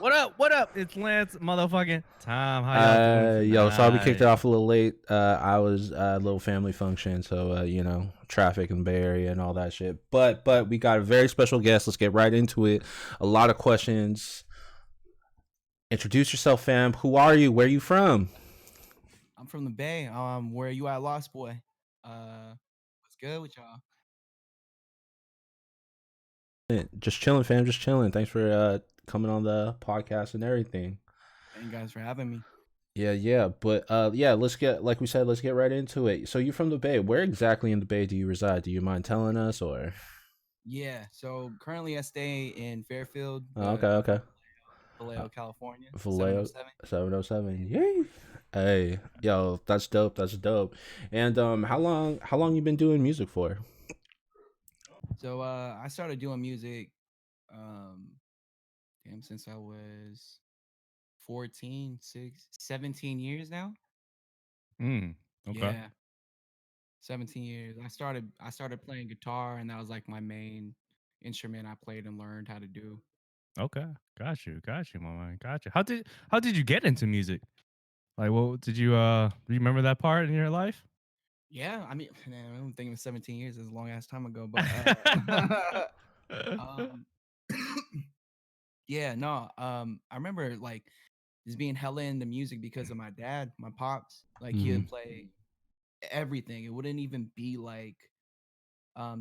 What up? What up? It's Lance motherfucking Tom. How y'all doing Yo, sorry we kicked it tonight? off a little late. I was a little family function, so traffic in the Bay Area and all that shit. But we got a very special guest. Let's get right into it. A lot of questions. Introduce yourself, fam. Who are you? Where are you from? I'm from the Bay. Where you at, LOSTBOY? What's good with y'all? Just chilling, fam. Just chilling. Thanks for coming on the podcast and everything. Thank you guys for having me. Yeah. But yeah, let's get like we said, let's get right into it. So you're from the Bay. Where exactly in the Bay do you reside? Do you mind telling us or? Yeah. So currently I stay in Fairfield, Oh, but I'm okay. from Vallejo, California, Vallejo 707. 707. Yay. Hey, yo, that's dope. That's dope. And how long you been doing music for? So I started doing music um since I was 17 years now. Okay. Yeah. 17 years. I started playing guitar, and that was like my main instrument I played and learned how to do. Okay. Got you, my man. Got you. How did you get into music? Like, what did you do you remember that part in your life? Yeah, I mean, man, I'm thinking of 17 years is a long ass time ago, but um, yeah, no, I remember like just being hella into music because of my dad, my pops. Like he Mm-hmm. would play everything. It wouldn't even be like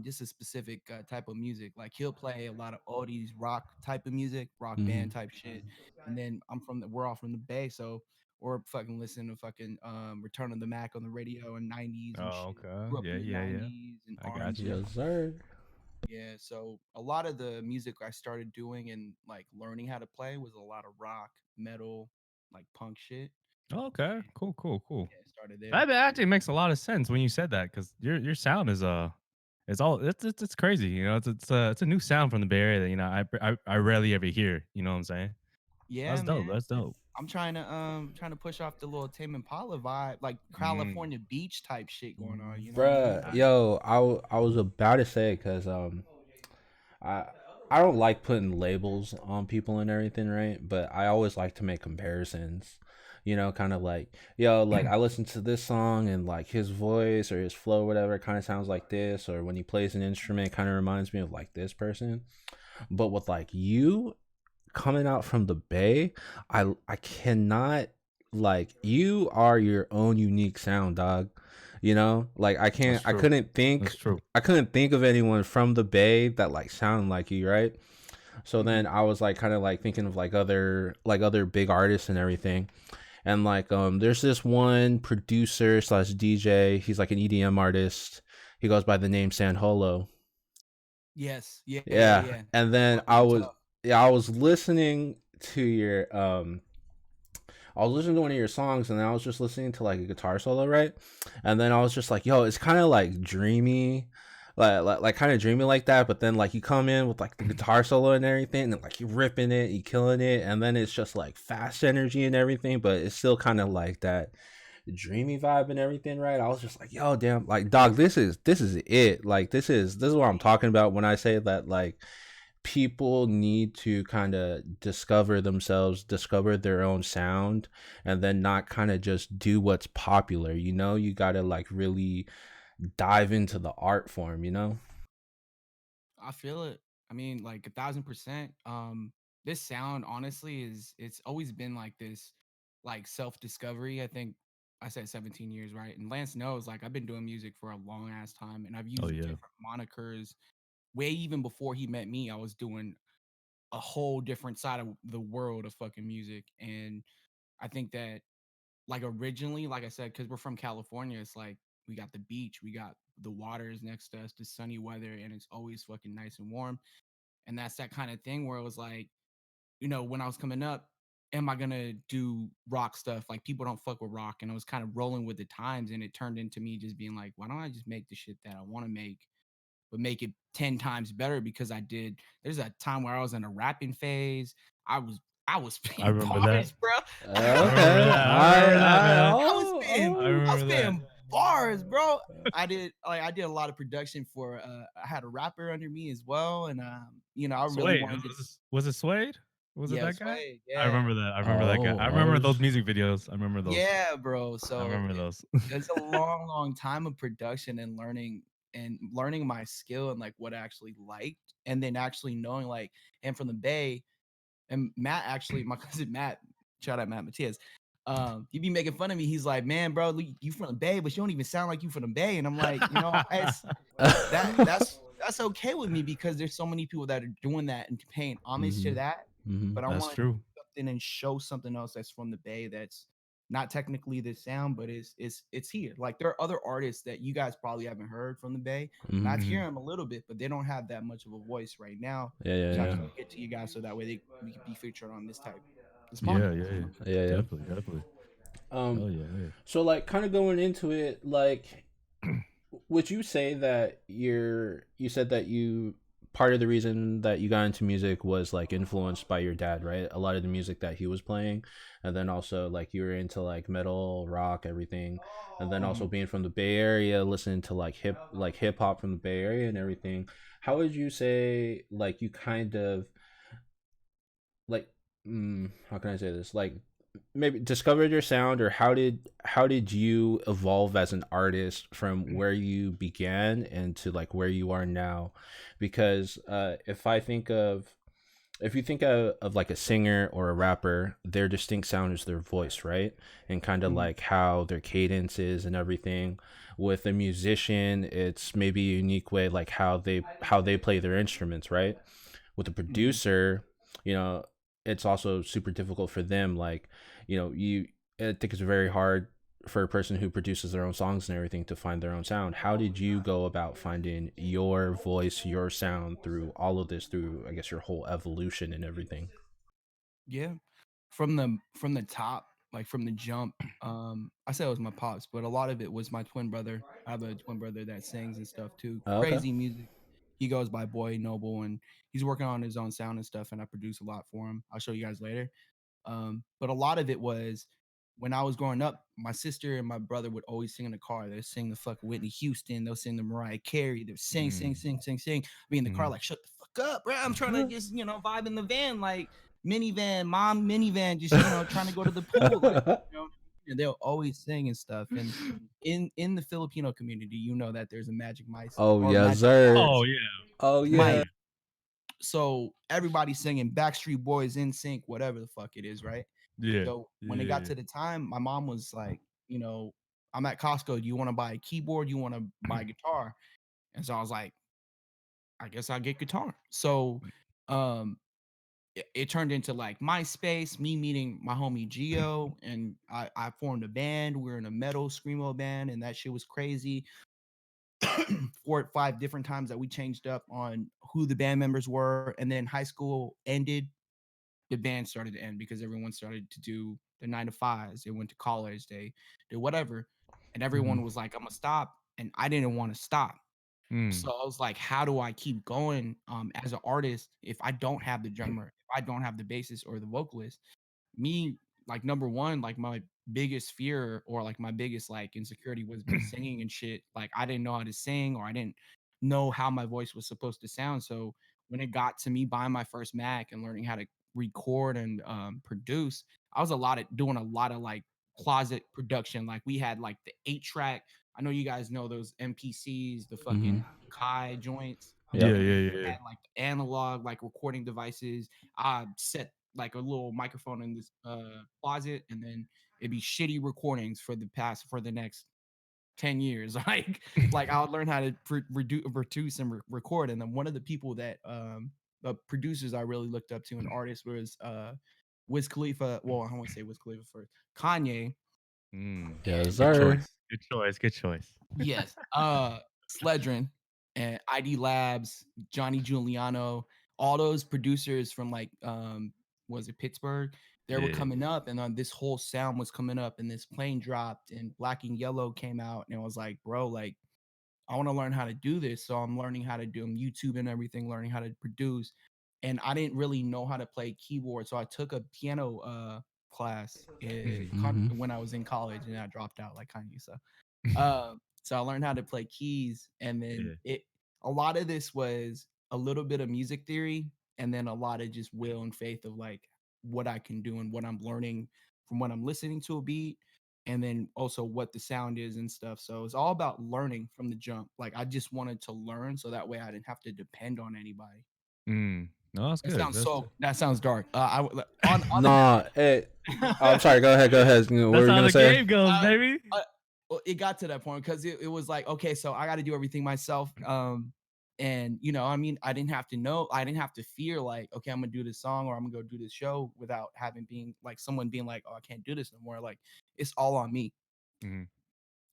just a specific type of music. Like he'll play a lot of oldies, rock type of music, rock Mm-hmm. band type shit. And then we're all from the Bay, so we're fucking listening to fucking Return of the Mac on the radio in '90s and Oh, shit. okay. Grew up in the Yeah. '90s and I got R&B. you. Yes, sir. Yeah, so a lot of the music I started doing and like learning how to play was a lot of rock, metal, like punk shit. Okay. And Cool. yeah, it started there. That actually makes a lot of sense when you said that because your sound is it's all it's crazy. You know, it's a new sound from the Bay Area that I rarely ever hear. You know what I'm saying? Yeah, That's dope. man. That's dope. I'm trying to push off the little Tame Impala vibe, like Mm. California beach type shit going on. You know what I mean? Bruh, yo, I was about to say because I I don't like putting labels on people and everything, right? But I always like to make comparisons. Kind of like, yo, like I listen to this song and like his voice or his flow, whatever, kind of sounds like this, or when he plays an instrument, kind of reminds me of like this person. But with like you coming out from the Bay, I cannot like you are your own unique sound, dog. Like That's I true. couldn't That's think true. I couldn't think of anyone from the Bay that like sound like you, right? So Mhm. then I was like kind of like thinking of like other big artists and everything. And like there's this one producer slash DJ, he's like an EDM artist. He goes by the name San Holo. Yes. Yeah. Yeah. Yeah. Yeah. And then Fucking tough. I was listening to your I was listening to one of your songs and I was just listening to like a guitar solo, right? And then I was just like, yo, it's kind of like dreamy, like kind of dreamy like that. But then like you come in with like the guitar solo and everything, and like you ripping it, you killing it, and then it's just like fast energy and everything, but it's still kind of like that dreamy vibe and everything, right? I was just like, yo, damn, like dog, this is it. Like this is what I'm talking about when I say that like people need to kind of discover themselves, discover their own sound, and then not kind of just do what's popular. You got to like really dive into the art form. I feel it. I mean, like 1,000%. This sound honestly it's always been like this, like self discovery. I think I said 17 years, right? And Lance knows, like I've been doing music for a long ass time, and I've Oh used yeah. different monikers. Way even before he met me, I was doing a whole different side of the world of fucking music, and I think that like originally, like I said, because we're from California, it's like we got the beach, we got the waters next to us, the sunny weather, and it's always fucking nice and warm. And that's that kind of thing where it was like, when I was coming up, am I gonna do rock stuff? Like people don't fuck with rock, and I was kind of rolling with the times, and it turned into me just being like, why don't I just make the shit that I want to make, but make it 10 times better because I did. There's a time where I was in a rapping phase. I was I was I spitting remember that. bars, bro. I remember Okay. that. I remember that, man. I I was remember that. spitting bars, bro. I did a lot of production for I had a rapper under me as well, and I So really wait, wanted to. was it Suede? Was it Yeah, that guy? Sway. I Yeah. remember that. I remember that guy. I Oh, remember oh, those music videos. I remember those. Yeah, bro. I So remember those. it's a long, long time of production and learning my skill and like what I actually liked, and then actually knowing like, and from the Bay, and Matt actually, my cousin Matt, shout out Matt Matias. He be making fun of me. He's like, man, bro, you from the Bay, but you don't even sound like you from the Bay. And I'm like, it's that's okay with me because there's so many people that are doing that and paying homage to mhm, that. mhm. But I That's want to true. do something and show something else that's from the Bay that's not technically the sound, but it's here. Like there are other artists that you guys probably haven't heard from the Bay, and I Mhm. hear Mhm. them a little bit, but they don't have that much of a voice right now Yeah, yeah, to yeah. Yeah. actually get to you guys so that way we can be featured on this Yeah, podcast. yeah, yeah. Yeah, yeah. Definitely, definitely. Um, Hell yeah, so like kind of going into it, like yeah. would you say that you said that you part of the reason that you got into music was like influenced by your dad, right? A lot of the music that he was playing, and then also like you were into like metal, rock, everything, and then also Mhm. being from the Bay Area, listening to like hip hop from the Bay Area and everything. How would you say like you kind of like how can I say this? Like maybe discovered your sound, or how did you evolve as an artist from where you began and to like where you are now? Because if you think of like a singer or a rapper, their distinct sound is their voice, right? And kind of Mhm. like how their cadence is and everything. With a musician, it's maybe a unique way like how they play their instruments, right? With a Mhm. producer, you know, it's also super difficult for them. Like, you I think it's very hard for a person who produces their own songs and everything to find their own sound. How did you go about finding your voice, your sound through all of this, through I guess your whole evolution and everything? Yeah. From the top, like from the jump, I said it was my pops, but a lot of it was my twin brother. I have a twin brother that sings and stuff too. Oh, okay. Crazy music. He goes by Boy Noble and he's working on his own sound and stuff, and I produce a lot for him. I'll show you guys later. But a lot of it was when I was growing up, my sister and my brother would always sing in the car. They'd sing the fuck Whitney Houston, they'll sing the Mariah Carey, they'll sing, sing, Mm. sing, sing, sing. Be in the car Mhm. like, shut the fuck up, bro. I'm trying to just, vibe in the van, like minivan, mom minivan, just trying to go to the pool. Like, and they'll always sing and stuff. And in the Filipino community, that there's a magic mice Oh or yes, magic sir. Oh mice, yeah. Oh Oh yeah. mic. yeah. So everybody's singing Backstreet Boys, in sync, whatever the fuck it is, right? Yeah. So Yeah, when it yeah, got yeah. to the time, my mom was like, I'm at Costco. Do you want to buy a keyboard? You want to buy a guitar? And so I was like, I guess I'll get guitar. So um it turned into like MySpace, me meeting my homie Geo, and I formed a band. We were in a metal screamo band, and that shit was crazy. 4 or 5 different times that we changed up on who the band members were, and then high school ended, the band started to end because everyone started to do the 9 to 5s. They went to college, they did whatever, and everyone Mhm. was like, "I'm gonna stop," and I didn't want to stop. So Mm. I was like, "How do I keep going as an artist if I don't have the drummer, if I don't have the bassist or the vocalist?" Me, like, number one, like my biggest fear or like my biggest like insecurity was me singing and shit. Like I didn't know how to sing or I didn't know how my voice was supposed to sound. So when it got to me buying my first Mac and learning how to record and produce, I was doing a lot of like closet production. Like we had like the 8 track. I know you guys know those MPCs, the Mhm. fucking Kai joints. Yep. Yeah, And yeah, we yeah, yeah. had like analog like recording devices. I set like a little microphone in this closet, and then it'd be shitty recordings for the next 10 years. Like I would learn how to produce and record. And then one of the people that the producers I really looked up to, an artist, was Wiz Khalifa. Well, I won't say Wiz Khalifa first, Kanye. Mm. Yes, And Good sir. choice. Good choice. Good choice. yes, Sledrin and ID Labs, Johnny Giuliano, all those producers from like was it Pittsburgh? They were Yeah. coming up, and this whole sound was coming up, and this plane dropped, and Black and Yellow came out, and I was like, bro, like I want to learn how to do this. So I'm learning how to do YouTube and everything, learning how to produce. And I didn't really know how to play keyboard. So I took a piano class Mhm. Mhm. when I was in college, and I dropped out like Kanye. So I learned how to play keys, and then Yeah. a lot of this was a little bit of music theory, and then a lot of just will and faith of like what I can do and what I'm learning from when I'm listening to a beat, and then also what the sound is and stuff. So it's all about learning from the jump. Like I just wanted to learn so that way I didn't have to depend on anybody. Mm. No, that's That good. sounds That's that sounds dark. On the Nah, I'm sorry. Go ahead. Go ahead. What that's were you how gonna the say? game goes, uh, baby. well, it got to that point because it was like, okay, so I got to do everything myself. And I mean, I didn't have to know, I didn't have to fear like, okay, I'm gonna do this song or I'm gonna go do this show without having being like someone being like, oh, I can't do this no more. Like it's all on me. Mhm.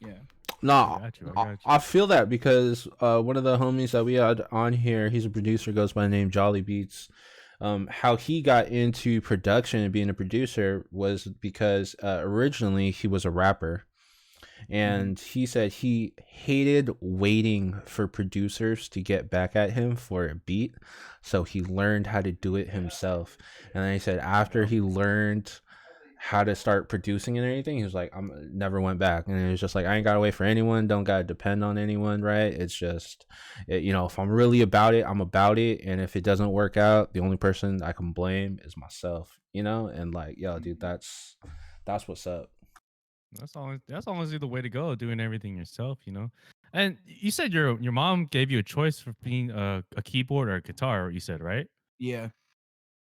Yeah. I No, got you. I I, got you. I feel that because one of the homies that we had on here, he's a producer, goes by the name Jolly Beats. How he got into production and being a producer was because originally he was a rapper, and he said he hated waiting for producers to get back at him for a beat, so he learned how to do it himself. And then he said after he learned how to start producing and everything, he was like, I'm never went back. And it was just like, I ain't gotta wait for anyone, don't gotta depend on anyone, right? It's just if I'm really about it, I'm about it. And if it doesn't work out, the only person I can blame is myself, and like, yo, dude, that's what's up. That's honestly the way to go, doing everything yourself. And you said your mom gave you a choice for being a keyboard or a guitar. You said, right? Yeah.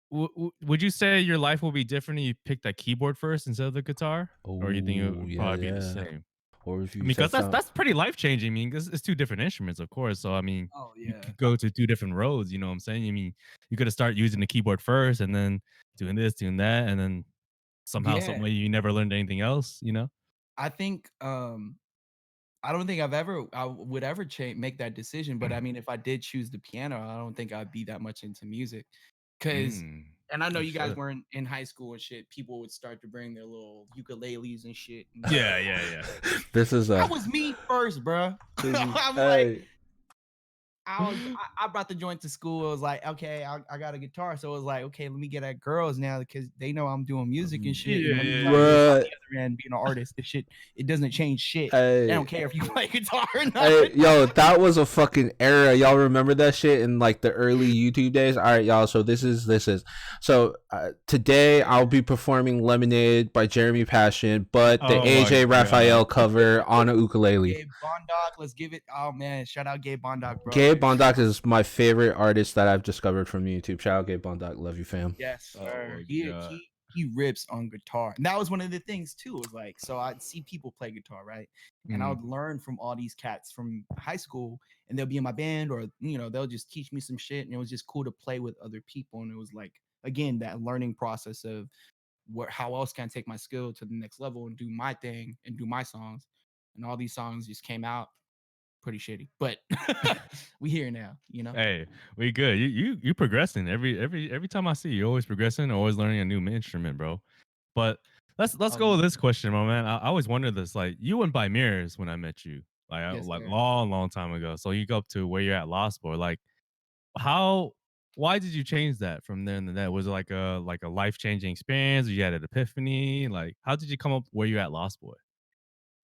Would you say your life will be different if you picked that keyboard first instead of the guitar, or you think it Oh would yeah, probably be the yeah. same? Or if I you mean, because said that's something. that's pretty life changing. I mean, 'cause it's two different instruments, of course. So I mean, Oh you yeah. could go to two different roads. You know what I'm saying? I mean, you could have started using the keyboard first, and then doing this, doing that, and then somehow, some Yeah. way, you never learned anything else. I think I don't think I would ever change make that decision. But I mean, if I did choose the piano, I don't think I'd be that much into music. Cause Mm, and I know you you guys should. were in high school and shit. People would start to bring their little ukuleles and shit. And Yeah, yeah, yeah. This is that was me first, bro. I'm like, hey. I brought the joint to school. It was like, okay, I got a guitar. So it was like, okay, let me get at girls now because they know I'm doing music and shit. And Yeah, let me yeah, tell you, yeah. on What? the other end, being an artist, this shit, it doesn't change shit. They don't Hey. care if you play guitar or not. Hey, yo, that was a fucking era. Y'all remember that shit in like the early YouTube days? All right, y'all. So this is. So today I'll be performing "Lemonade" by Jeremy Passion, but the Oh my AJ god. Raphael cover on a ukulele. Gabe Bondoc, let's give it. Oh man, shout out Gabe Bondoc, bro. Gabe Bondoc is my favorite artist that I've discovered from YouTube. Shout out Gabe Bondoc, love you, fam. Yes, Oh sir. my He god. he he rips on guitar. And that was one of the things too. Was like, so I'd see people play guitar, right? And I Mhm. would learn from all these cats from high school, and they'll be in my band, or they'll just teach me some shit. And it was just cool to play with other people. And it was like, again, that learning process of how else can I take my skill to the next level and do my thing and do my songs. And all these songs just came out pretty shitty. But we here now. Hey, we good. You progressing every time I see you. You're always progressing, always learning a new instrument, bro. But let's Oh go with yeah. this question, my man. I always wondered this. Like, you went by Mirrors when I met you, Yes, like sir. long, long time ago. So you go up to where you're at, Lost Boy. Like, how? Why did you change that from then to that? Was it like a life changing experience? Or you had an epiphany? Like, how did you come up where you at, Lost Boy?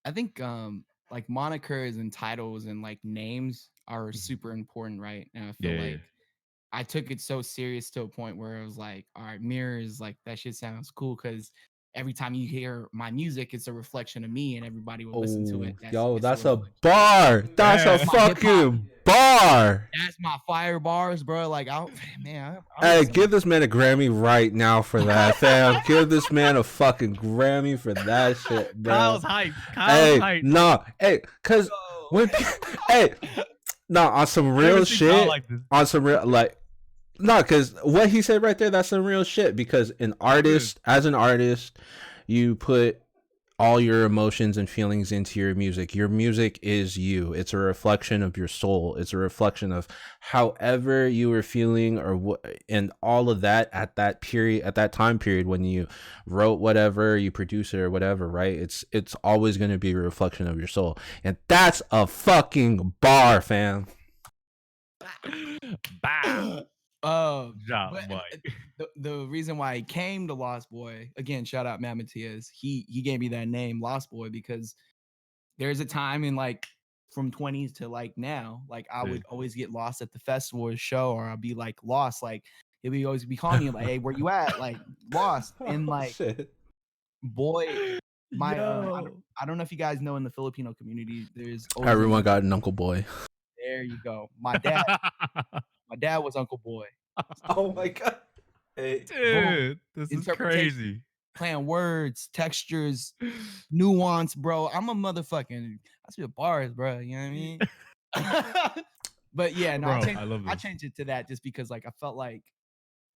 I think like monikers and titles and like names are Mhm. super important, right? And I Yeah, feel yeah, yeah. like I took it so serious to a point where it was like, all right, mirrors, like that shit sounds cool because every time you hear my music, it's a reflection of me, and everybody will listen to it. Oh, That's yo, it's a that's a reflection. bar. That's a That's my hip hop. fucking bar. That's my fire bars, bro. Like, I Hey, wrote some. give this man a Grammy right now for that, fam. Give this man a fucking Grammy for that shit, bro. Kyle's hyped. Kyle's Hey, hyped. no, hey, cause when, hey, Yo. no, on some I never real seen Kyle shit, like this. on some real like, no, cause what he said right there, that's some real shit. Because as an artist, you put all your emotions and feelings into your music. Your music is you. It's a reflection of your soul. It's a reflection of however you were feeling or what, and all of that at that period, at that time period when you wrote whatever, you produce it or whatever, right? It's always going to be a reflection of your soul. And that's a fucking bar, fam. Bow. Drop But mic. the reason why he came to Lost Boy, again, shout out Matt Matias, he gave me that name Lost Boy because there's a time in like from 20s to like now, like I Yeah. would always get lost at the festival or show, or I'll be like lost, like He'll always be calling me like, "Hey, where you at?" Like lost. And Oh like, shit. boy, my Yo. I don't know if you guys know in the Filipino community, there's always a Everyone name. got an Uncle Boy. There you go. My dad was Uncle Boy. Oh my god. Hey. Boom. Dude, this is Interpretation, crazy. playing words, textures, nuance, bro. I'm a motherfucking I spit bars, bro. You know what I mean? But yeah, no, Bro, I love I this. changed it to that just because like I felt like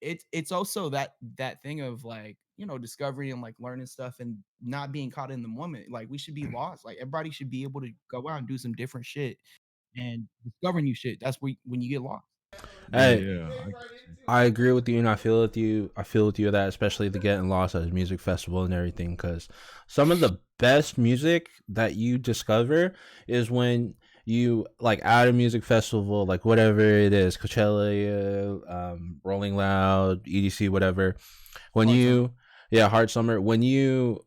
it's also that thing of like, discovery and like learning stuff and not being caught in the moment. Like we should be lost. Like everybody should be able to go out and do some different shit and discover new shit. That's when you get lost. Yeah, Hey, yeah, I got you. I agree with you, and I feel with you. I feel with you that, especially the getting lost at a music festival and everything, because some of the best music that you discover is when you like at a music festival, like whatever it is, Coachella, Rolling Loud, EDC, whatever. When Hard summer. you, yeah, Hard Summer. When you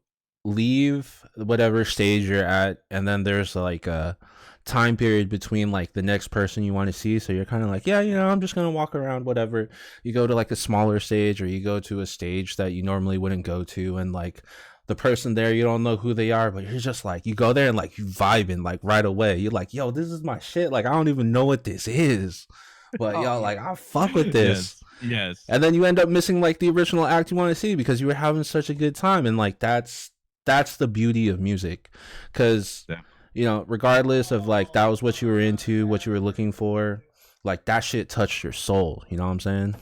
leave whatever stage you're at, and then there's like a time period between like the next person you want to see, so you're kind of like, yeah, I'm just gonna walk around, whatever. You go to like a smaller stage, or you go to a stage that you normally wouldn't go to, and like the person there, you don't know who they are, but you're just like, you go there and like you vibing like right away. You're like, yo, this is my shit. Like I don't even know what this is, but Oh yo, yeah. like I fuck with this. Yes, yes. And then you end up missing like the original act you want to see because you were having such a good time. And like that's the beauty of music, because regardless of like that was what you were into, what you were looking for, like that shit touched your soul, you know what I'm saying?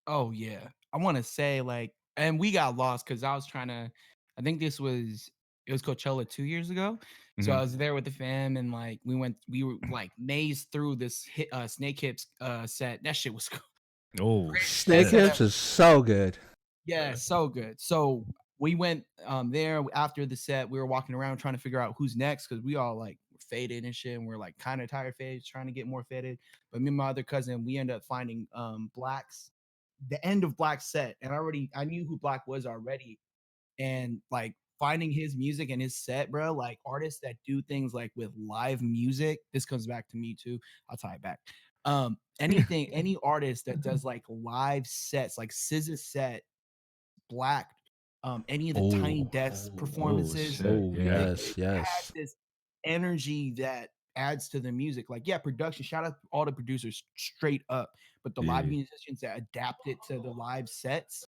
Oh yeah. I want to say like, and we got lost because I was trying to. I think it was Coachella 2 years ago. So I Mhm. was there with the fam and like we were like mazed through this Snake Hips set. That shit was Oh, Snake best set shit. Hips ever. is so good. Yeah, so good. So we went there after the set. We were walking around trying to figure out who's next because we all like were faded and shit, and we're like kind of tired faded, trying to get more faded. But me and my other cousin, we ended up finding Black's the end of Black's set, and I knew who Black was already, and like finding his music and his set, bro. Like artists that do things like with live music. This comes back to me too. I'll tie it back. Any artist that does like live sets, like SZA set Black, any of the Tiny Oh, Desk Oh, performances, shit. oh Yeah. it yes, has yes. this energy that adds to the music. Like, yeah, production. Shout out to all the producers straight up, but the live Yeah. musicians that adapt it to the live sets,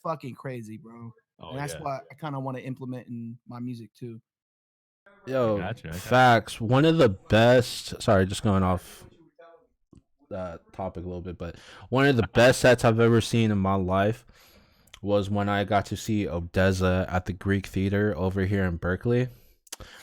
fucking crazy, bro. Oh, And that's yeah. what I kind of want to implement in my music too. I Yo, got you, I got you. facts. One of the best, sorry, just going off topic a little bit, but one of the best sets I've ever seen in my life was when I got to see Odessa at the Greek Theater over here in Berkeley.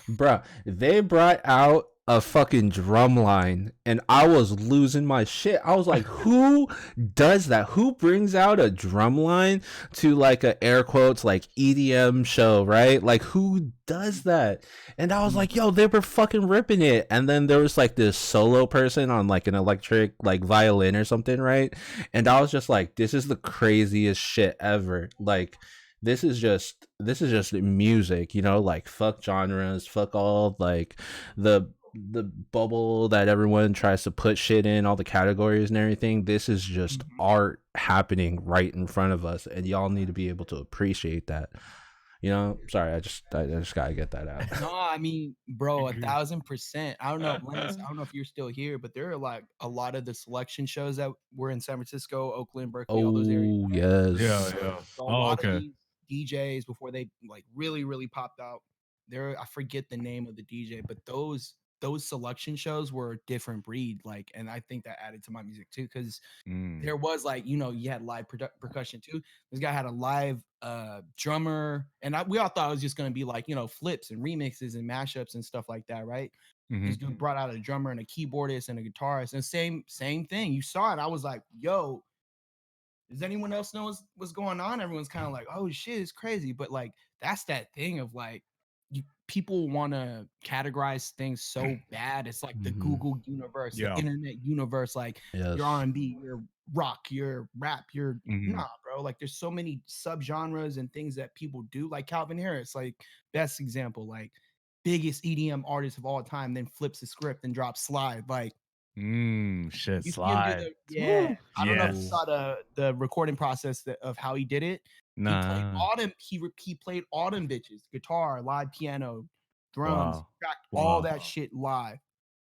Bruh, they brought out a fucking drum line and I was losing my shit. I was like, who does that? Who brings out a drum line to like a air quotes like EDM show, right? Like who does that? And I was Mhm. like, yo, they were fucking ripping it. And then there was like this solo person on like an electric like violin or something, right? And I was just like, this is the craziest shit ever. Like this is just music, like fuck genres, fuck all like the bubble that everyone tries to put shit in, all the categories and everything. This is just Mhm. art happening right in front of us, and y'all need to be able to appreciate that. Sorry, I just gotta get that out. No, I mean, bro, Agree. 1,000%. I don't know, Linus, I don't know if you're still here, but there are like a lot of the selection shows that were in San Francisco, Oakland, Berkeley, all those areas, Oh right? Yeah, yes. yeah. So a Oh, lot of okay. these DJs before they like really, really popped out, I forget the name of the DJ, but those selection shows were a different breed. Like, and I think that added to my music too, because Mm. there was like, you had live percussion too. This guy had a live drummer, and we all thought it was just gonna be like, flips and remixes and mashups and stuff like that, right? This Mhm. dude brought out a drummer and a keyboardist and a guitarist, and same thing. You saw it. I was like, yo, does anyone else know what's going on? Everyone's kind of like, oh shit, it's crazy. But like that's that thing of like people want to categorize things so bad. It's like the Hmm. Google universe, the Yeah. internet universe, like your Yes. R&B, your rock, your rap, your Mhm. nah, bro. Like there's so many subgenres and things that people do. Like Calvin Harris, like best example, like biggest EDM artist of all time, then flips the script and drops Slide. Like Shit, You see him do slide. the yeah. Woo. I don't know if you Ooh. Yes. saw the recording process of how he did it. He played Nah. all them. He played all them bitches, guitar, live piano, drums, Wow. tracked all Wow. that shit live.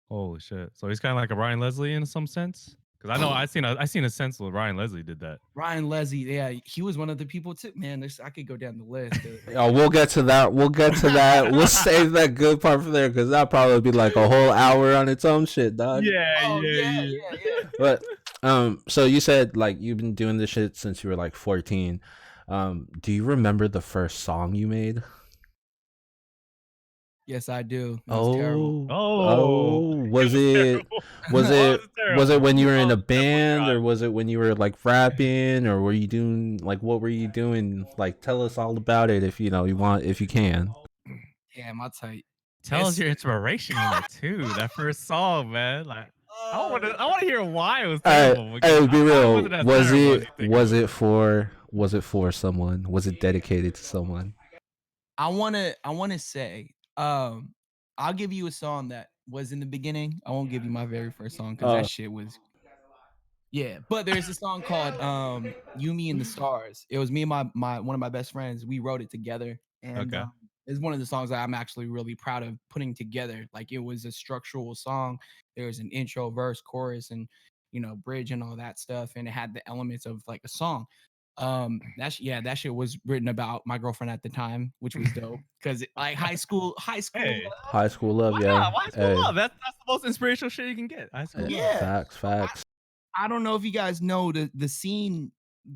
Holy shit. So he's kind of like a Ryan Leslie in some sense? Because I know I seen a sense where Ryan Leslie did that. Ryan Leslie, yeah, he was one of the people too. Man, I could go down the list. Oh, we'll get to that. We'll get to that. We'll save that good part for there because that'll probably be like a whole hour on its own shit, dog. Yeah, Oh yeah, yeah, yeah. yeah, yeah. But so you said like you've been doing this shit since you were like 14. Do you remember the first song you made? Yes, I do. It was terrible. Oh, it Was was it terrible. was Why it was it was it terrible? when you were in Oh, a it's terrible in your band, or eyes. was it when you were like rapping, or were you doing like what were you doing? Like tell us all about it if you know you want, if you can. Damn, I'll tell you. Tell us your inspiration in it too. That first song, man. Like I want to hear why it was terrible because Hey, be mine real. wasn't as terrible as you think it was. Was it for someone? Was it dedicated to someone? I wanna say, I'll give you a song that was in the beginning. I won't give you my very first song because that shit was yeah. But there's a song called "You, Me, and the Stars." It was me and my one of my best friends. We wrote it together, and Okay. it's one of the songs that I'm actually really proud of putting together. Like it was a structural song. There was an intro, verse, chorus, and bridge and all that stuff, and it had the elements of like a song. That shit was written about my girlfriend at the time, which was dope because like high school Hey, love, High school love, why yeah. not? Why school Hey, love? That's the most inspirational shit you can get. High school love. yeah. facts, facts. I don't know if you guys know the scene,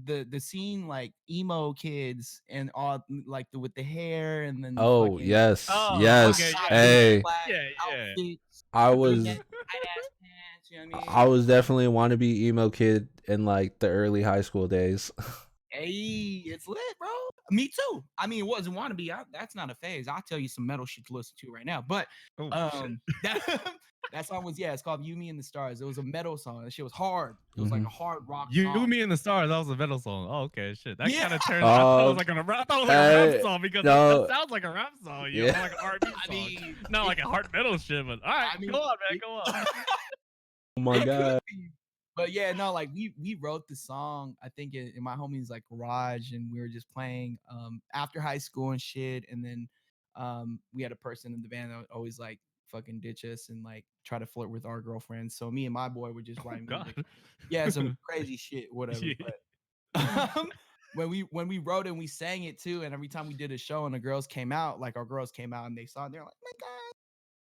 the scene like emo kids and all like with the hair and then the Oh, fucking yes. Oh, okay, Yes. yeah, big yeah, Hey, black yeah, yeah. outfits, I big was ass tight ass pants. You know what I I mean? was definitely a wannabe emo kid in like the early high school days. Hey, it's lit, bro. Me too. I mean, it wasn't want to be. That's not a phase. I'll tell you some metal shit to listen to right now. But Oh shit. that that song was it's called "You, Me, and the Stars." It was a metal song. That shit was hard. It was like Mhm. a hard rock You, song. Me, and the Stars. That was a metal song. Oh, okay, shit. That Yeah, kind of turned. I thought it was Um, like I thought it was like a rap hey, song because that no, sounds like a rap song, or yeah. like an R&B I song, mean, not like a hard metal shit. But all right, I mean, go on, man, go on. Oh my it could god. be. But yeah, no, like we wrote the song, I think in my homie's like garage, and we were just playing after high school and shit. And then we had a person in the band that would always like fucking ditch us and like try to flirt with our girlfriends. So me and my boy would just Oh write God. music. Yeah, some crazy shit, whatever. Yeah. But when we wrote it and we sang it too, and every time we did a show and the girls came out, like our girls came out and they saw it, they're like, my God,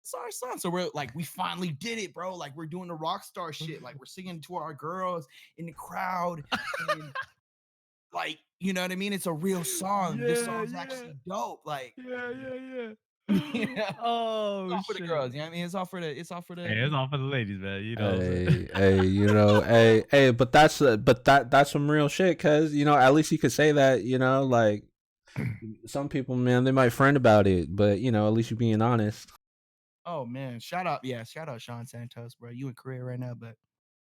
it's our son. So we're like, we finally did it, bro. Like we're doing the rock star shit. Like we're singing to our girls in the crowd. And like, you know what I mean? It's a real song. This Yeah, song's yeah, actually dope. Like, yeah, yeah, yeah. yeah. It's Oh all for the shit. girls. You know what I mean? It's all for the Hey, it's all for the ladies, man. You know what I'm saying? Hey, hey, but that's some real shit, cause at least you could say that, like some people, man, they might friend about it, but at least you're being honest. Oh man. Shout out Sean Santos, bro. You in Korea right now, but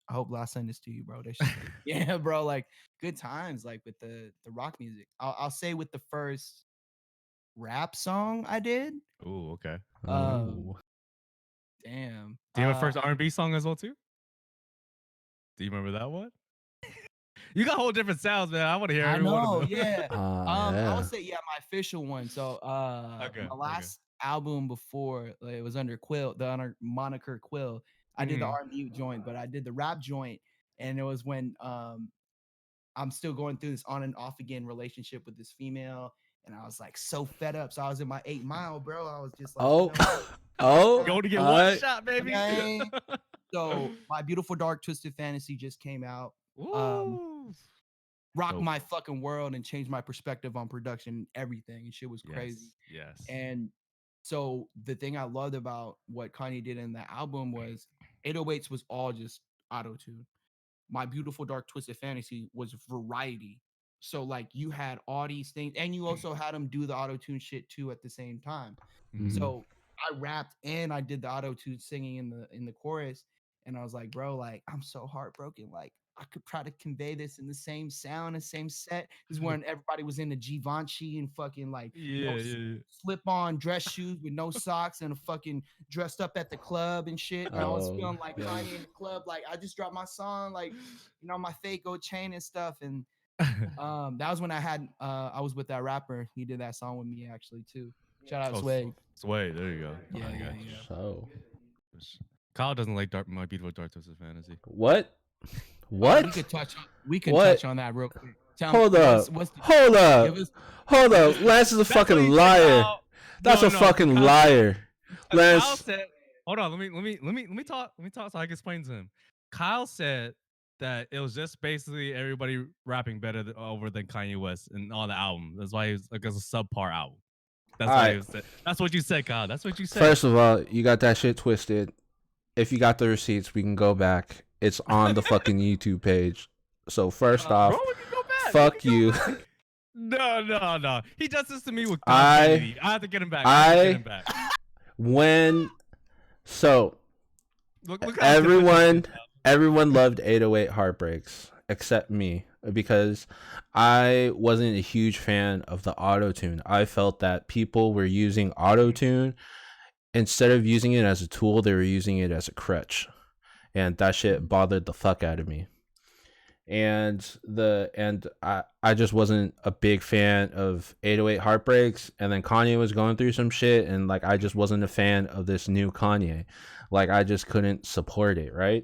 I hope I send this to you, bro. That shit, yeah, bro. Like good times, like with the rock music. I'll say with the first rap song I did. Oh, okay. Um, Oh, damn. Do you have a first R&B song as well too? Do you remember that one? You got whole different sounds, man. I want to hear I every one of know, them. yeah. I would yeah. say my official one. So Okay, my okay. last album before it was under Quill, the under moniker Quill. I did the Mhm. R&B joint, but I did the rap joint, and it was when I'm still going through this on and off again relationship with this female, and I was like so fed up. So I was in my 8 Mile, bro. I was just like, you Oh, know what? oh, Go to get all one right. shot, baby. Okay. So my beautiful dark twisted fantasy just came out. Woo! Rocked Dope. my fucking world and changed my perspective on production and everything. And shit was crazy. Yes, yes. And so the thing I loved about what Kanye did in the album was 808s was all just auto tune. My beautiful dark twisted fantasy was variety. So like you had all these things, and you also had him do the auto tune shit too at the same time. Mhm. Mhm. So I rapped and I did the auto tune singing in the chorus, and I was like, bro, like I'm so heartbroken. Like I could try to convey this in the same sound and same set. This is when everybody was into Givenchy and fucking like Yeah, yeah, yeah. slip on dress shoes with no socks and a fucking dressed up at the club and shit. And I was feeling like yeah. Kanye in the club. Like I just dropped my song, like, my fake gold chain and stuff. And that was when I was with that rapper. He did that song with me actually too. Shout out Sway. Sway, there you go. Yeah, Okay. yeah. So Kyle doesn't like My Beautiful Dark Twisted Fantasy. what? Oh, we can touch on that real quick. Hold up. Hold up. Hold up. Lance is a fucking liar. That's a fucking liar. Lance. Kyle said, hold on, let me talk so I can explain to him. Kyle said that it was just basically everybody rapping better over than Kanye West and on the album. That's why it was like a subpar album. That's why it was said. That's what you said, Kyle. That's what you said. First of all, you got that shit twisted. If you got the receipts, we can go back. It's on the fucking YouTube page. So first off, bro, we can go back. Fuck you. No. He does this to me with I have to get him back. Look everyone loved 808 Heartbreaks except me, because I wasn't a huge fan of the auto-tune. I felt that people were using auto-tune instead of using it as a tool, they were using it as a crutch. And that shit bothered the fuck out of me. And I just wasn't a big fan of 808 Heartbreaks. And then Kanye was going through some shit, and like I just wasn't a fan of this new Kanye. Like I just couldn't support it, right?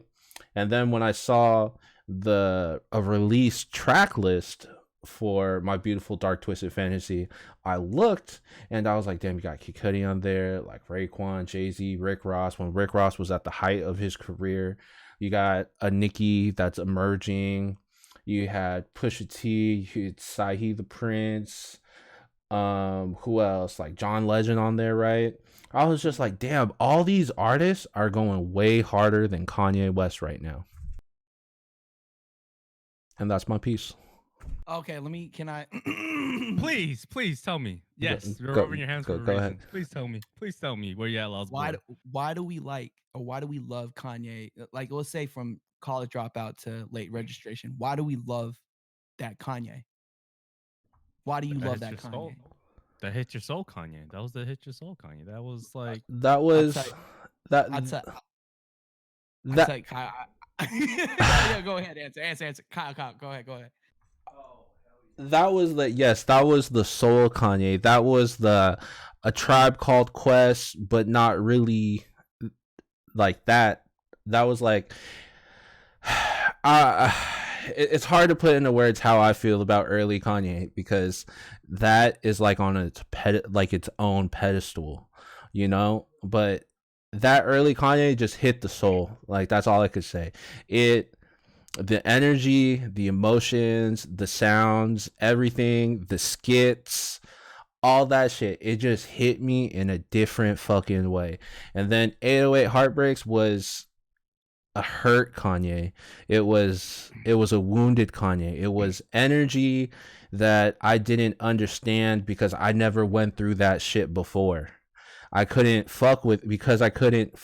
And then when I saw a released track list for My Beautiful Dark Twisted Fantasy, I looked and I was like, damn, you got Kid Cudi on there, like Raekwon, Jay-Z, Rick Ross, when Rick Ross was at the height of his career. You got a Nicki that's emerging. You had Pusha T, you had Sahi the Prince. Who else? Like John Legend on there, right? I was just like, damn, all these artists are going way harder than Kanye West right now. And that's my piece. Okay, can I please tell me. Yes, you're rubbing your hands for a reason. Ahead. Please tell me where you at, LOSTBOY. Why do we love Kanye? Like, let's say from College Dropout to Late Registration. Why do we love that Kanye? Why do you love that Kanye? Soul. That hit your soul, Kanye. That was the hit your soul, Kanye. That was like yeah, go ahead, answer. Kyle, go ahead. That was the soul Kanye. That was A Tribe Called Quest, but not really like that. That was like it's hard to put into words how I feel about early Kanye, because that is like on its own pedestal, you know? But that early Kanye just hit the soul. Like that's all I could say. The energy, the emotions, the sounds, everything, the skits, all that shit, it just hit me in a different fucking way. And then 808 Heartbreaks was a hurt Kanye. It was a wounded Kanye. It was energy that I didn't understand because I never went through that shit before. I couldn't fuck with because I couldn't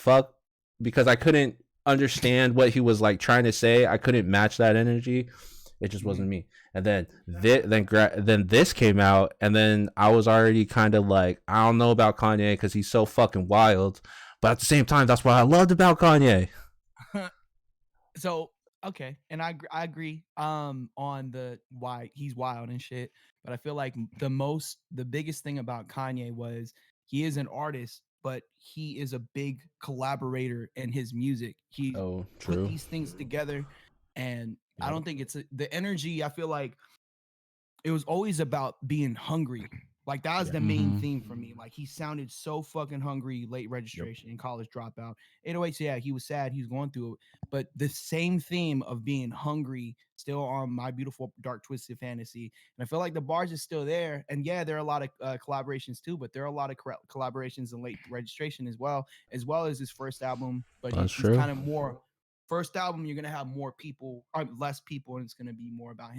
understand what he was like trying to say. I couldn't match that energy. It just wasn't me. And then this came out, and then I was already kind of like, I don't know about Kanye because he's so fucking wild. But at the same time, that's what I loved about Kanye. So okay, and I agree on the why he's wild and shit. But I feel like the biggest thing about Kanye was he is an artist, but he is a big collaborator in his music. He put these things together, and I don't think it's the energy. I feel like it was always about being hungry. Like that was the main theme for me. Like he sounded so fucking hungry. Late Registration and College Dropout. 808s, yeah, he was sad. He was going through it. But the same theme of being hungry still on My Beautiful Dark Twisted Fantasy. And I feel like the bars is still there. And yeah, there are a lot of collaborations too. But there are a lot of collaborations in Late Registration as well as his first album. But he's kind of more. First album, you're gonna have more people, or less people, and it's gonna be more about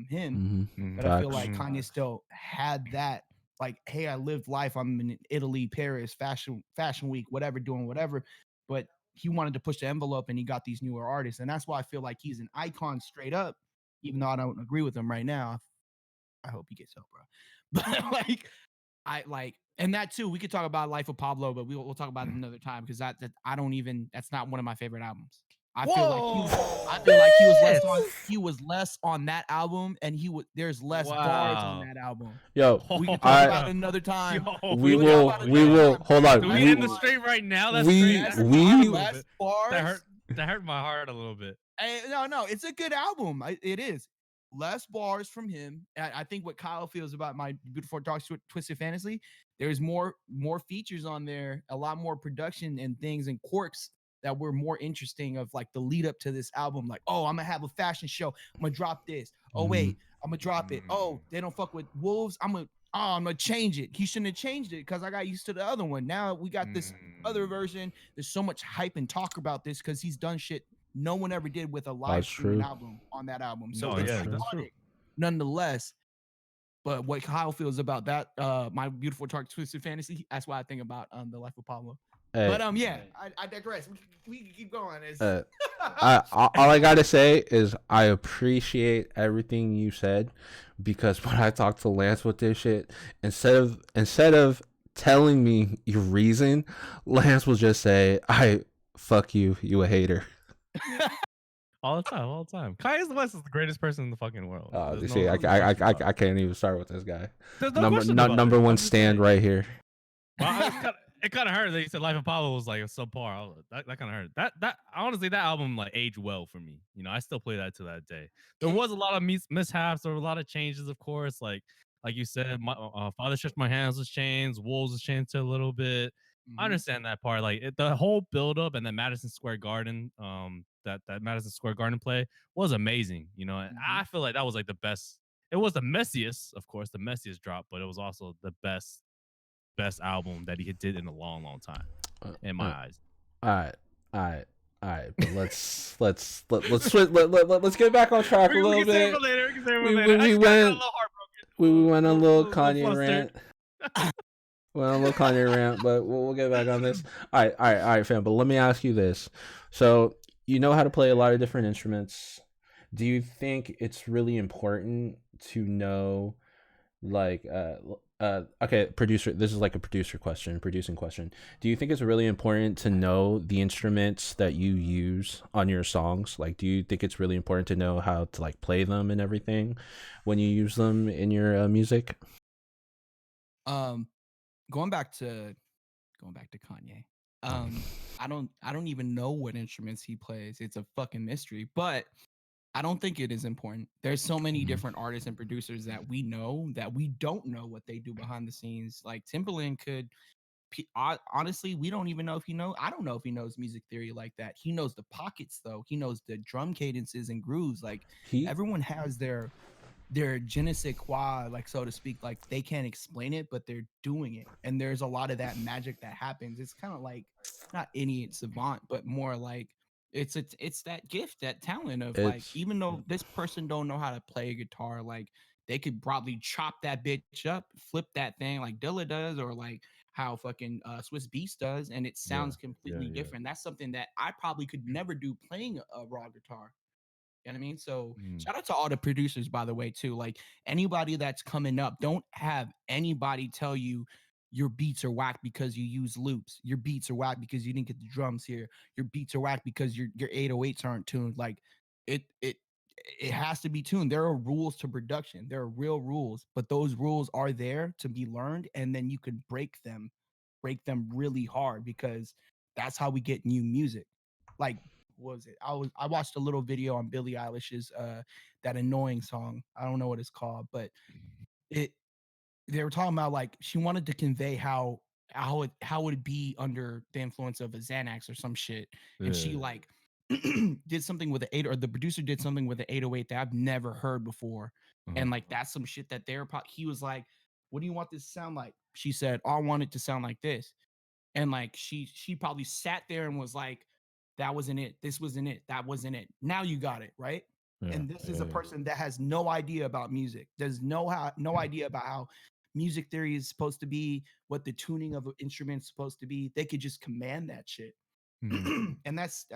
him. But I feel like Kanye still had that. Like, hey, I lived life. I'm in Italy, Paris, fashion week, whatever, doing whatever. But he wanted to push the envelope and he got these newer artists. And that's why I feel like he's an icon straight up, even though I don't agree with him right now. I hope he gets help, bro. But like, I like, and that too, we could talk about Life of Pablo, but we'll talk about it another time because that I don't even, that's not one of my favorite albums. I feel like he was less on that album, and there's less bars on Wow. that album. Yo, We can talk about it another time. Yo, we will hold on. Do we end the stream right now? That's we- great. we- less bars. That hurt my heart a little bit. No, it's a good album. It is. Less bars from him. I think what Kyle feels about My Beautiful Dark Twisted Fantasy, there's more features on there, a lot more production and things and quirks that were more interesting of like the lead up to this album. Like, oh, I'm gonna have a fashion show. I'm gonna drop this. Oh, wait, I'm gonna drop it. Oh, they don't fuck with wolves. I'm gonna change it. He shouldn't have changed it because I got used to the other one. Now we got this other version. There's so much hype and talk about this because he's done shit no one ever did with a live streaming album on that album. So it's iconic nonetheless. But what Kyle feels about that, My Beautiful Dark Twisted Fantasy, that's why I think about the Life of Pablo. But yeah, I digress. We can keep going. All I gotta say is I appreciate everything you said, because when I talked to Lance with this shit, instead of telling me your reason, Lance will just say, "I fuck you, you a hater." All the time. Kanye West is the greatest person in the fucking world. See, I can't even start with this guy. Number one stand right here. Well, it kind of hurt that you said Life of Pablo was like a subpar. That kind of hurt. That honestly, that album like aged well for me. You know, I still play that to that day. There was a lot of mishaps. There were a lot of changes, of course. Like you said, my Father Stretched My Hands was changed. Wolves was changed a little bit. I understand that part. Like the whole build up and then Madison Square Garden, that Madison Square Garden play was amazing. You know, and I feel like that was like the best. It was the messiest, of course, the messiest drop, but it was also the best album that he did in a long time, in my eyes. All right. But let's get back on track a little bit. We went on a little Kanye rant. Well, a little Kanye rant, but we'll get back on this. All right, fam. But let me ask you this: so you know how to play a lot of different instruments. Do you think it's really important to know, like, okay, producer? This is like a producing question. Do you think it's really important to know the instruments that you use on your songs? Like, do you think it's really important to know how to like play them and everything when you use them in your music? Going back to Kanye. I don't even know what instruments he plays. It's a fucking mystery, but I don't think it is important. There's so many different artists and producers that we know that we don't know what they do behind the scenes. Like Timbaland could honestly, we don't even know if I don't know if he knows music theory like that. He knows the pockets though. He knows the drum cadences and grooves. Like everyone has their je ne sais quoi, like, so to speak. Like they can't explain it, but they're doing it, and there's a lot of that magic that happens. It's kind of like not idiot savant, but more like it's that gift, that talent of like, even though this person don't know how to play a guitar, like they could probably chop that bitch up, flip that thing like Dilla does, or like how fucking Swiss Beast does, and it sounds completely different. That's something that I probably could never do playing a raw guitar. You know what I mean? So shout out to all the producers, by the way, too. Like anybody that's coming up, don't have anybody tell you your beats are whack because you use loops. Your beats are whack because you didn't get the drums here. Your beats are whack because your 808s aren't tuned. Like it has to be tuned. There are rules to production. There are real rules, but those rules are there to be learned, and then you can break them really hard, because that's how we get new music. Like, what was it? I watched a little video on Billie Eilish's that annoying song. I don't know what it's called, but they were talking about like she wanted to convey how it would be under the influence of a Xanax or some shit. And she like did something with the producer did something with the 808 that I've never heard before. And like that's some shit that he was like, what do you want this to sound like? She said, oh, I want it to sound like this. And like she probably sat there and was like, that wasn't it. This wasn't it. That wasn't it. Now you got it, right? And this is a person that has no idea about music. There's no idea about how music theory is supposed to be, what the tuning of an instrument is supposed to be. They could just command that shit. Mhm. And that's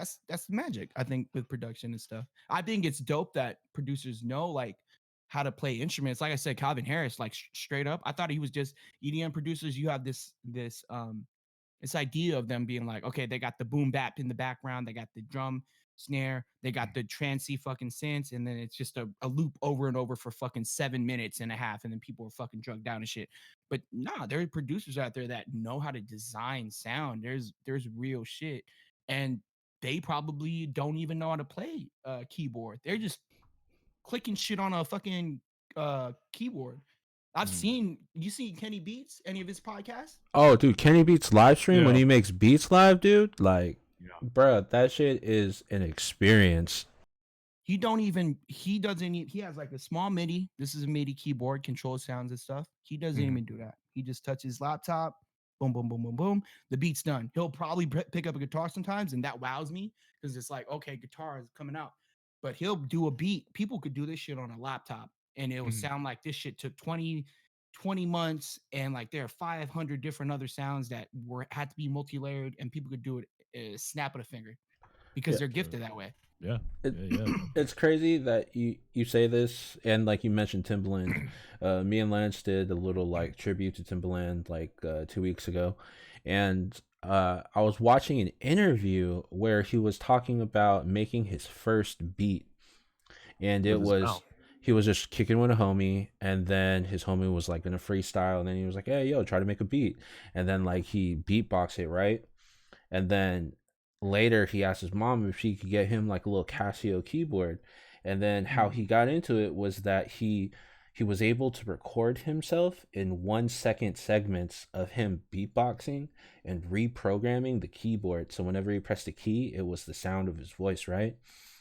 magic, I think, with production and stuff. I think it's dope that producers know like how to play instruments. Like I said, Calvin Harris, like straight up, I thought he was just EDM producers. You have this idea of them being like, okay, they got the boom bap in the background, they got the drum snare, they got the trancy fucking synths, and then it's just a loop over and over for fucking 7 minutes and a half, and then people are fucking drugged down and shit. But nah, there are producers out there that know how to design sound. There's real shit, and they probably don't even know how to play keyboard. They're just clicking shit on a fucking keyboard. I've Mm. seen you seen Kenny Beats, any of his podcasts? Oh, dude, Kenny Beats live stream when Yeah. he makes beats live, dude. Like, Yeah. bruh, that shit is an experience. He doesn't even, he has like a small MIDI. This is a MIDI keyboard, control sounds and stuff. He doesn't Mhm. even do that. He just touches laptop, boom, boom, boom, boom, boom. The beat's done. He'll probably pick up a guitar sometimes, and that wows me because it's like, okay, guitar is coming out. But he'll do a beat. People could do this shit on a laptop, and it will Mhm. sound like this shit took 20 months, and like there are 500 different other sounds that had to be multi-layered, and people could do it snap of a finger because Yeah. they're True. gifted that way. Yeah. It, Yeah. Yeah. it's crazy that you say this, and like you mentioned Timbaland. Me and Lance did a little like tribute to Timbaland like 2 weeks ago, and I was watching an interview where he was talking about making his first beat, and With it his mouth. was he was just kicking with a homie, and then his homie was like gonna freestyle, and then he was like, "Hey, yo, try to make a beat," and then like he beatboxed it, right? And then later he asked his mom if she could get him like a little Casio keyboard. And then how he got into it was that he was able to record himself in 1 second segments of him beatboxing and reprogramming the keyboard. So whenever he pressed a key, it was the sound of his voice, right?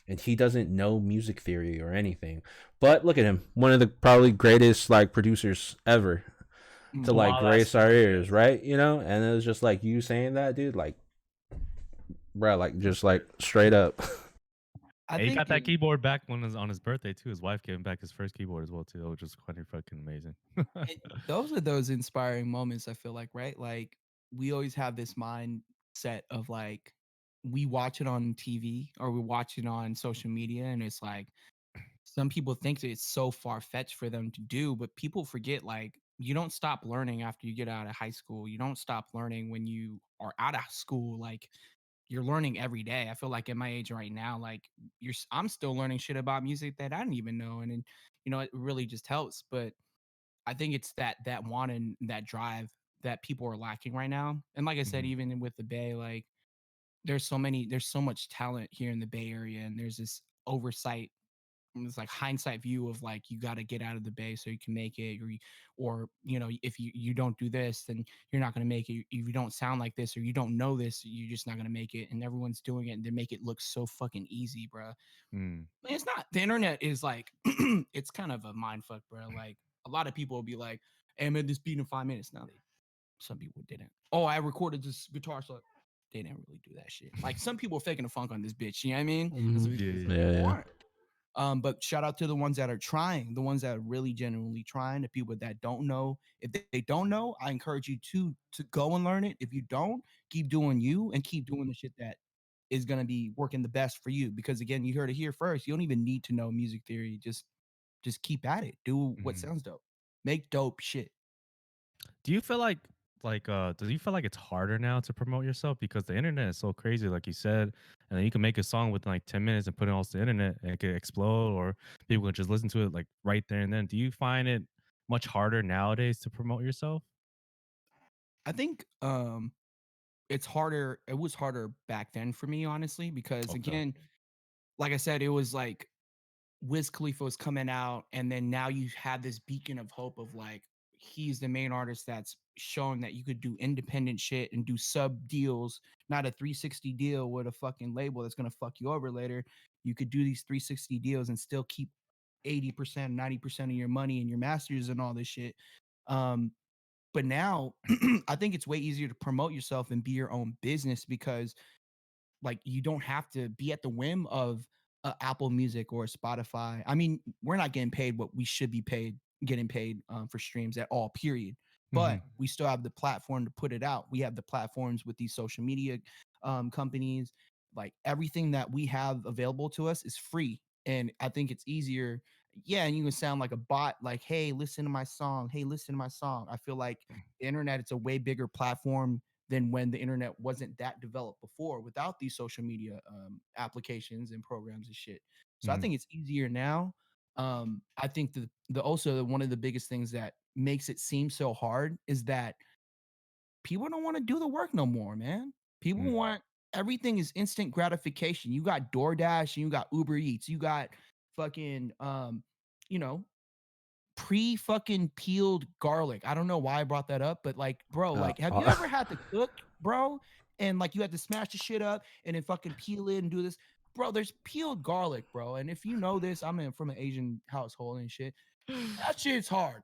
And he doesn't know music theory or anything. But look at him, one of the probably greatest like producers ever to Mhm. like Wild ass grace our story. ears, Yes. right? You know, and it was just like you saying that, dude, like, bro, like just Respect. like straight up. I And he got think that keyboard back when it was on his birthday too. His wife gave him back his first keyboard as well too, which was quite fucking amazing. those are those inspiring moments, I feel like, right? Like we always have this mindset of like we watch it on TV or we watch it on social media, and it's like some people think that it's so far fetched for them to do, but people forget like you don't stop learning after you get out of high school. You don't stop learning when you are out of school. Like you're learning every day. I feel like at my age right now, like I'm still learning shit about music that I didn't even know, and it really just helps. But I think it's that want and that drive that people are lacking right now. And like I said, Mhm. even with the Bay, like there's so much talent here in the Bay Area, and there's this oversight, it's like hindsight view of like you got to get out of the Bay so you can make it, or if you don't do this, then you're not going to make it. If you don't sound like this or you don't know this, you're just not going to make it. And everyone's doing it, and they make it look so fucking easy, bro. Mm. It's not. The internet is like it's kind of a mind fuck, bro. Like a lot of people will be like, "Hey, I made this beat in 5 minutes." Now some people didn't. Oh, I recorded this guitar solo. They didn't really do that shit. Like some people are faking the funk on this bitch. You know what I mean? That's Mhm. what Yeah. some Yeah. Yeah, people yeah. aren't. But shout out to the ones that are trying, the ones that are really genuinely trying. The people that don't know, if they don't know, I encourage you to go and learn it. If you don't, keep doing you and keep doing the shit that is gonna be working the best for you. Because again, you heard it here first. You don't even need to know music theory. Just keep at it. Do what Mhm. sounds dope. Make dope shit. Do you feel like do you feel like it's harder now to promote yourself because the internet is so crazy, like you said, and then you can make a song within like 10 minutes and put it on the internet and it could explode or people can just listen to it like right there and then. Do you find it much harder nowadays to promote yourself? I think it's harder. It was harder back then for me, honestly, because Okay. again, like I said, it was like Wiz Khalifa was coming out, and then now you have this beacon of hope of like he's the main artist that's showing that you could do independent shit and do sub deals, not a 360 deal with a fucking label that's gonna fuck you over later. You could do these 360 deals and still keep 80%, 90% of your money and your masters and all this shit. Um, but now I think it's way easier to promote yourself and be your own business because like you don't have to be at the whim of Apple Music or Spotify. I mean, we're not getting paid what we should be getting paid for streams at all, period. But Mhm. we still have the platform to put it out. We have the platforms with these social media companies. Like everything that we have available to us is free, and I think it's easier. Yeah, and you can sound like a bot, like, "Hey, listen to my song. Hey, listen to my song." I feel like the internet, it's a way bigger platform than when the internet wasn't that developed before, without these social media applications and programs and shit. So I Mm, think it's easier now. I think the also one of the biggest things that makes it seem so hard is that people don't want to do the work no more, man. People mm, want everything is instant gratification. You got DoorDash and you got Uber Eats. You got fucking you know, pre fucking peeled garlic. I don't know why I brought that up, but like, bro, Uh, like, have you uh, ever had to cook, bro? And like, you had to smash the shit up and then fucking peel it and do this, bro. There's peeled garlic, bro. And if you know this, from an Asian household and shit. That shit's hard.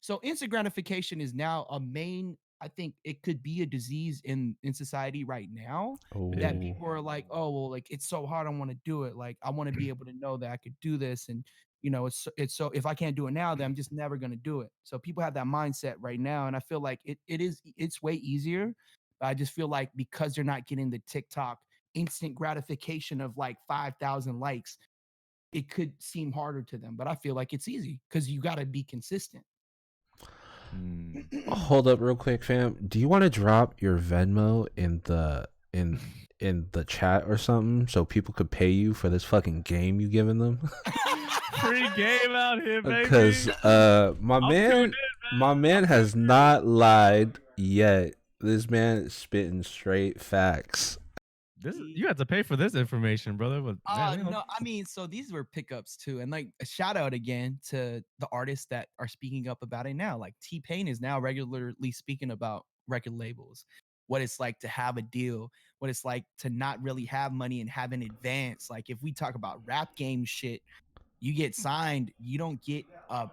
So instant gratification is now a main. I think it could be a disease in society right now, that yeah. oh, people are like, oh well, like it's so hard. I want to do it. Like I want to be able to know that I could do this, and it's so if I can't do it now, then I'm just never gonna do it. So people have that mindset right now, and I feel like it's way easier. But I just feel like because they're not getting the TikTok instant gratification of like 5,000 likes, it could seem harder to them, but I feel like it's easy because you got to be consistent. Mm. hold up real quick, fam. Do you want to drop your Venmo in the chat or something so people could pay you for this fucking game you giving them? Free game out here, baby. Because my I'm tuned in, man, my man. man has not lied yet. This man is spitting straight facts. You had to pay for this information, brother. But man, No, I mean, so these were pickups too, and like a shout out again to the artists that are speaking up about it now. Like T Pain is now regularly speaking about record labels, what it's like to have a deal, what it's like to not really have money and have an advance. Like if we talk about rap game shit, you get signed, you don't get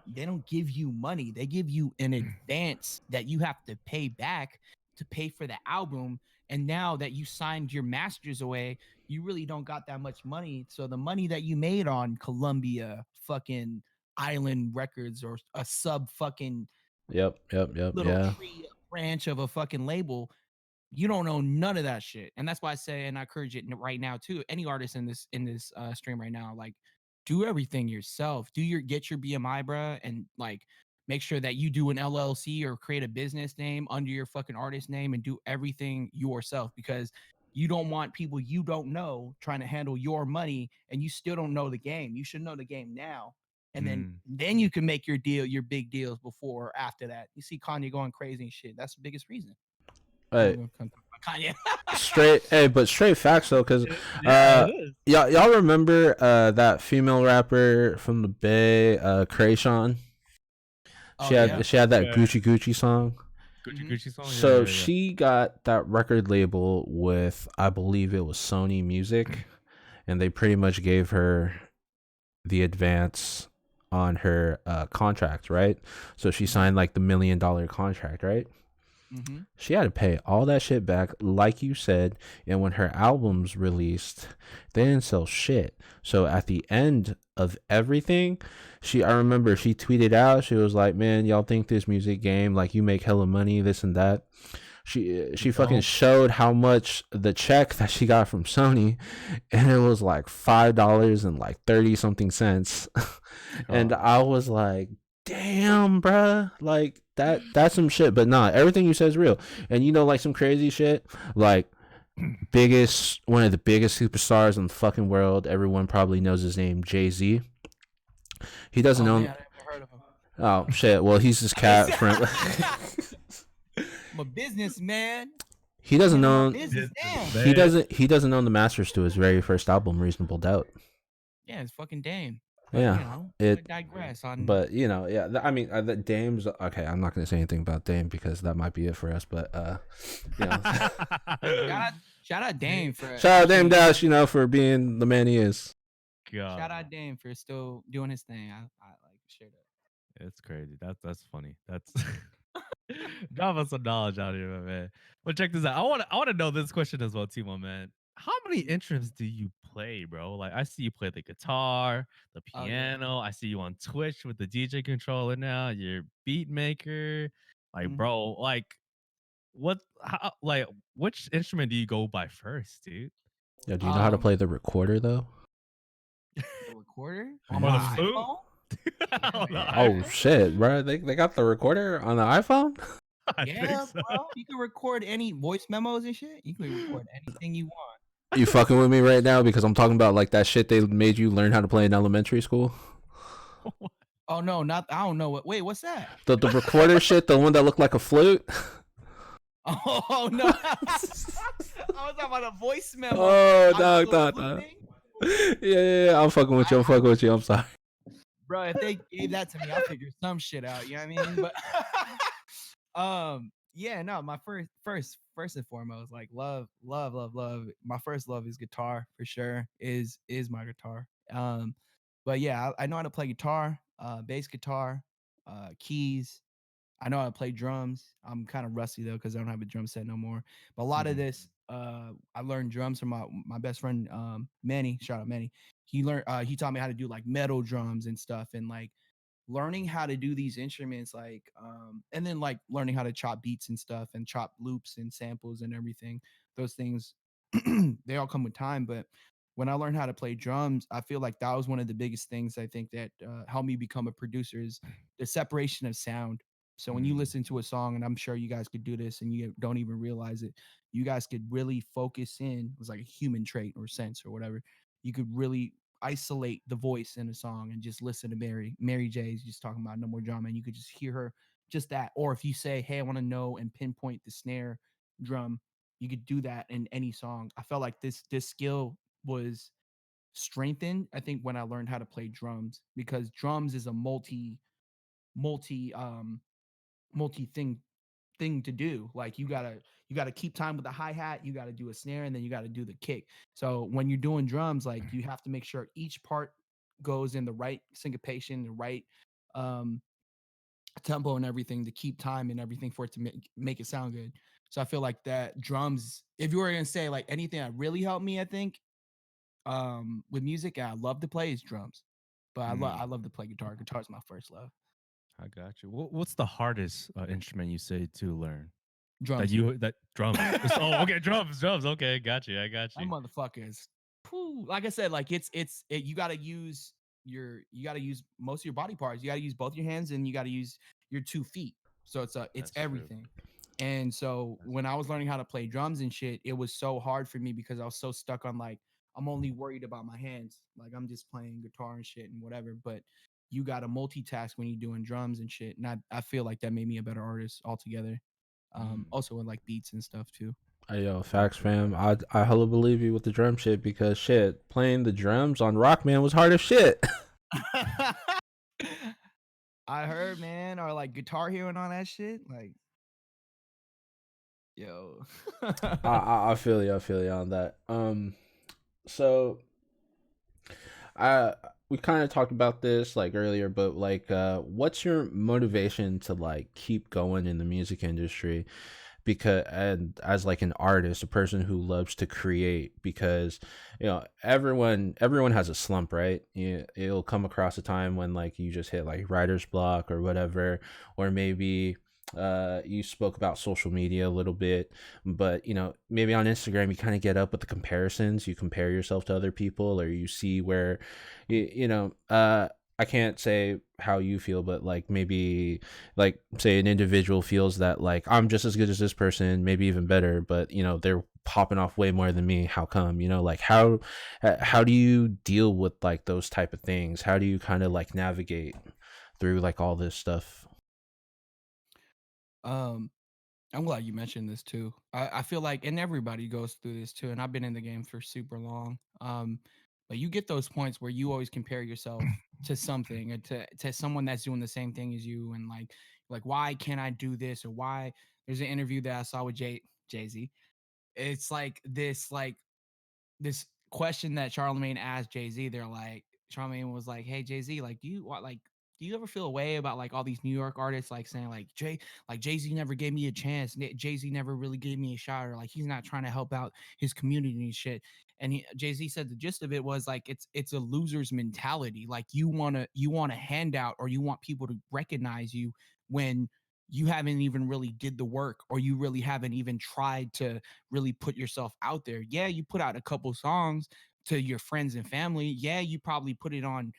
they don't give you money. They give you an advance that you have to pay back to pay for the album. And now that you signed your masters away, you really don't got that much money. So the money that you made on Columbia, fucking Island Records, or a sub fucking Yep, little yeah. tree branch of a fucking label, you don't know none of that shit. And that's why I say, and I encourage it right now too, any artist in this stream right now, like, do everything yourself. Get your BMI, bruh, and like make sure that you do an LLC or create a business name under your fucking artist name and do everything yourself, because you don't want people you don't know trying to handle your money and you still don't know the game. You should know the game now. And then mm. you can make your big deals before or after that. You see Kanye going crazy and shit. That's the biggest reason. Hey, I'm gonna come talk about Kanye. straight. Hey, but straight facts though, because Yeah, it is. y'all remember that female rapper from the Bay, Krayshawn? Oh yeah. She had that Yeah. Gucci Gucci song. Gucci Mhm. Gucci song. Yeah, So yeah, yeah. she got that record label with, I believe it was Sony Music, and they pretty much gave her the advance on her contract, right? So she Mhm. signed like the $1 million contract, right? Mhm. She had to pay all that shit back, like you said. And when her albums released, they didn't sell shit. So at the end of everything, I remember she tweeted out, she was like, "Man, y'all think this music game, like you make hella money, this and that." She fucking Don't. showed how much the check that she got from Sony, and it was like $5 and like 30 something cents. And Oh, I was like, damn, bruh, like that's some shit. But nah, everything you said is real. And you know, like some crazy shit, like one of the biggest superstars in the fucking world, everyone probably knows his name, Jay-Z. He doesn't Oh own. man, I never heard of him. Oh shit, well he's this I mean, cat friend. I'm a businessman. He doesn't Handle my own. business. Damn. He doesn't own the masters to his very first album, Reasonable Doubt. Yeah, it's fucking Dame. But Yeah, I it. digress on. But you know, yeah. I mean, the Dame's okay. I'm not gonna say anything about Dame because that might be it for us. But you know, Shout out, shout out Dame for shout out Dame actually. Dash, you know, for being the man he is. Shout God, out Dame for still doing his thing. I like share it's crazy. That's funny. That's drop us some knowledge out here, my man. But check this out. I want to know this question as well, Timo, man. How many that. instruments do you play, bro? Like I see you play the guitar, the Oh yeah. piano. I see you on Twitch with the DJ controller now. You're beat maker. Like, Mhm. bro, like what? How? Like, which instrument do you go by first, dude? Yo, do you know how to Um, play the recorder though? the recorder on Or the my Yeah. flute? iPhone. On the Oh iPhone? shit, bro! They got the recorder on the iPhone. I think Yeah, so. bro. You can record any voice memos and shit. You can record anything you want. You fucking with me right now because I'm talking about like that shit they made you learn how to play in elementary school. Oh no, not I don't know what. Wait, what's that? The recorder shit, the one that looked like a flute. Oh no, I was talking about a voice memo, Oh, like the dog, little dog, flute dog. thing. Yeah. I'm fucking with you. I'm fucking with you. I'm sorry. Bro, if they gave that to me, I'll figure some shit out. You know what I mean? But yeah, no, my first and foremost, like love. My first love is guitar for sure. Is my guitar. But yeah, I know how to play guitar, bass guitar, keys. I know how to play drums. I'm kind of rusty though because I don't have a drum set no more. But a lot of Mhm. this, I learned drums from my best friend Manny. Shout out Manny. He taught me how to do like metal drums and stuff, and like learning how to do these instruments, like and then like learning how to chop beats and stuff and chop loops and samples and everything. Those things they all come with time, but when I learned how to play drums, I feel like that was one of the biggest things I think that helped me become a producer is the separation of sound. So when you Mm. listen to a song, and I'm sure you guys could do this and you don't even realize it, you guys could really focus in. It was like a human trait or sense or whatever. You could really isolate the voice in a song and just listen to Mary J's just talking about no more drama, and you could just hear her just that. Or if you say, "Hey, I want to know and pinpoint the snare drum," you could do that in any song. I felt like this skill was strengthened, I think, when I learned how to play drums, because drums is a multi multi thing to do. Like you gotta keep time with the hi-hat, you gotta do a snare, and then you gotta do the kick. So when you're doing drums, like you have to make sure each part goes in the right syncopation, the right um tempo and everything to keep time and everything for it to make it sound good. So I feel like that drums, if you were gonna say like anything that really helped me, I think with music and I love to play is drums. But I Mm. love to play guitar. Guitar is my first love. I got you. What's the hardest instrument you say to learn? Drums. That drums. Oh, okay, drums. Okay, got you. I got That you. motherfucker is, like I said, like you gotta use you gotta use most of your body parts. You gotta use both your hands and you gotta use your 2 feet. So it's That's true. everything. And so That's when I was learning how to play drums and shit, it was so hard for me because I was so stuck on like I'm only worried about my hands. Like I'm just playing guitar and shit and whatever. But you gotta multitask when you're doing drums and shit. And I feel like that made me a better artist altogether. mm, Also with like beats and stuff too. Hey, yo, facts, fam. I hella believe you with the drum shit because shit, playing the drums on Rockman was hard as shit. I heard, man, or like Guitar Hero and all that shit. Like, yo. I feel you. I feel you on that. So I we kind of talked about this like earlier, but like, what's your motivation to like keep going in the music industry? Because and as like an artist, a person who loves to create, because everyone has a slump, right? It'll come across a time when like you just hit like writer's block or whatever, or maybe you spoke about social media a little bit, but maybe on Instagram you kind of get up with the comparisons. You compare yourself to other people, or you see where I can't say how you feel, but like maybe like say an individual feels that like I'm just as good as this person, maybe even better, but they're popping off way more than me. How come? Like how do you deal with like those type of things? How do you kind of like navigate through like all this stuff? um, I'm glad you mentioned this too. I feel like, and everybody goes through this too, and I've been in the game for super long. But you get those points where you always compare yourself to something, or to someone that's doing the same thing as you, and like why can't I do this, or why there's an interview that I saw with Jay Z. It's this question that Charlemagne asked Jay Z. They're like, Charlemagne was like, "Hey Jay Z, like, do you ever feel a way about like all these New York artists like saying like Jay Z never gave me a chance, Jay Z never really gave me a shot, or like he's not trying to help out his community and shit." And Jay Z said the gist of it was like it's a loser's mentality. Like you want a handout, or you want people to recognize you when you haven't even really did the work, or you really haven't even tried to really put yourself out there. Yeah, you put out a couple songs to your friends and family. Yeah, you probably put it on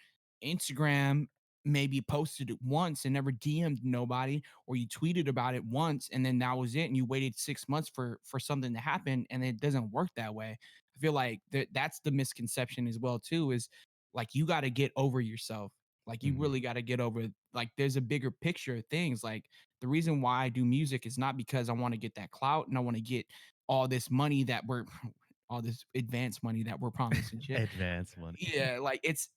Instagram, maybe posted it once and never DM'd nobody, or you tweeted about it once and then that was it, and you waited 6 months for something to happen, and it doesn't work that way. I feel like that's the misconception as well too, is like you got to get over yourself. Like you Mhm. really got to get over, like there's a bigger picture of things. Like the reason why I do music is not because I want to get that clout and I want to get all this money that we're all this advanced money that we're promised and shit. Advance money. Yeah, like it's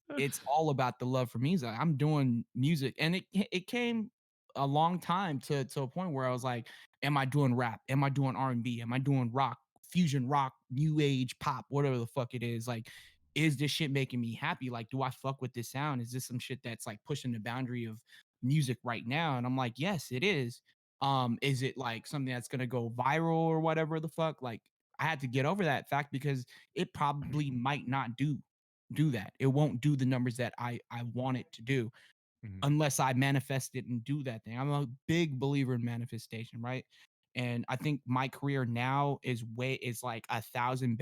all about the love for music. I'm doing music, and it came a long time to a point where I was like, am I doing rap? Am I doing R&B? Am I doing rock, fusion rock, new age pop, whatever the fuck it is? Like, is this shit making me happy? Like, do I fuck with this sound? Is this some shit that's like pushing the boundary of music right now? And I'm like, yes, it is. Is it like something that's gonna go viral or whatever the fuck? Like, I had to get over that fact because it probably might not do that. It won't do the numbers that I want it to do Mhm. unless I manifest it and do that thing. I'm a big believer in manifestation, right? And I think my career now is like a thousand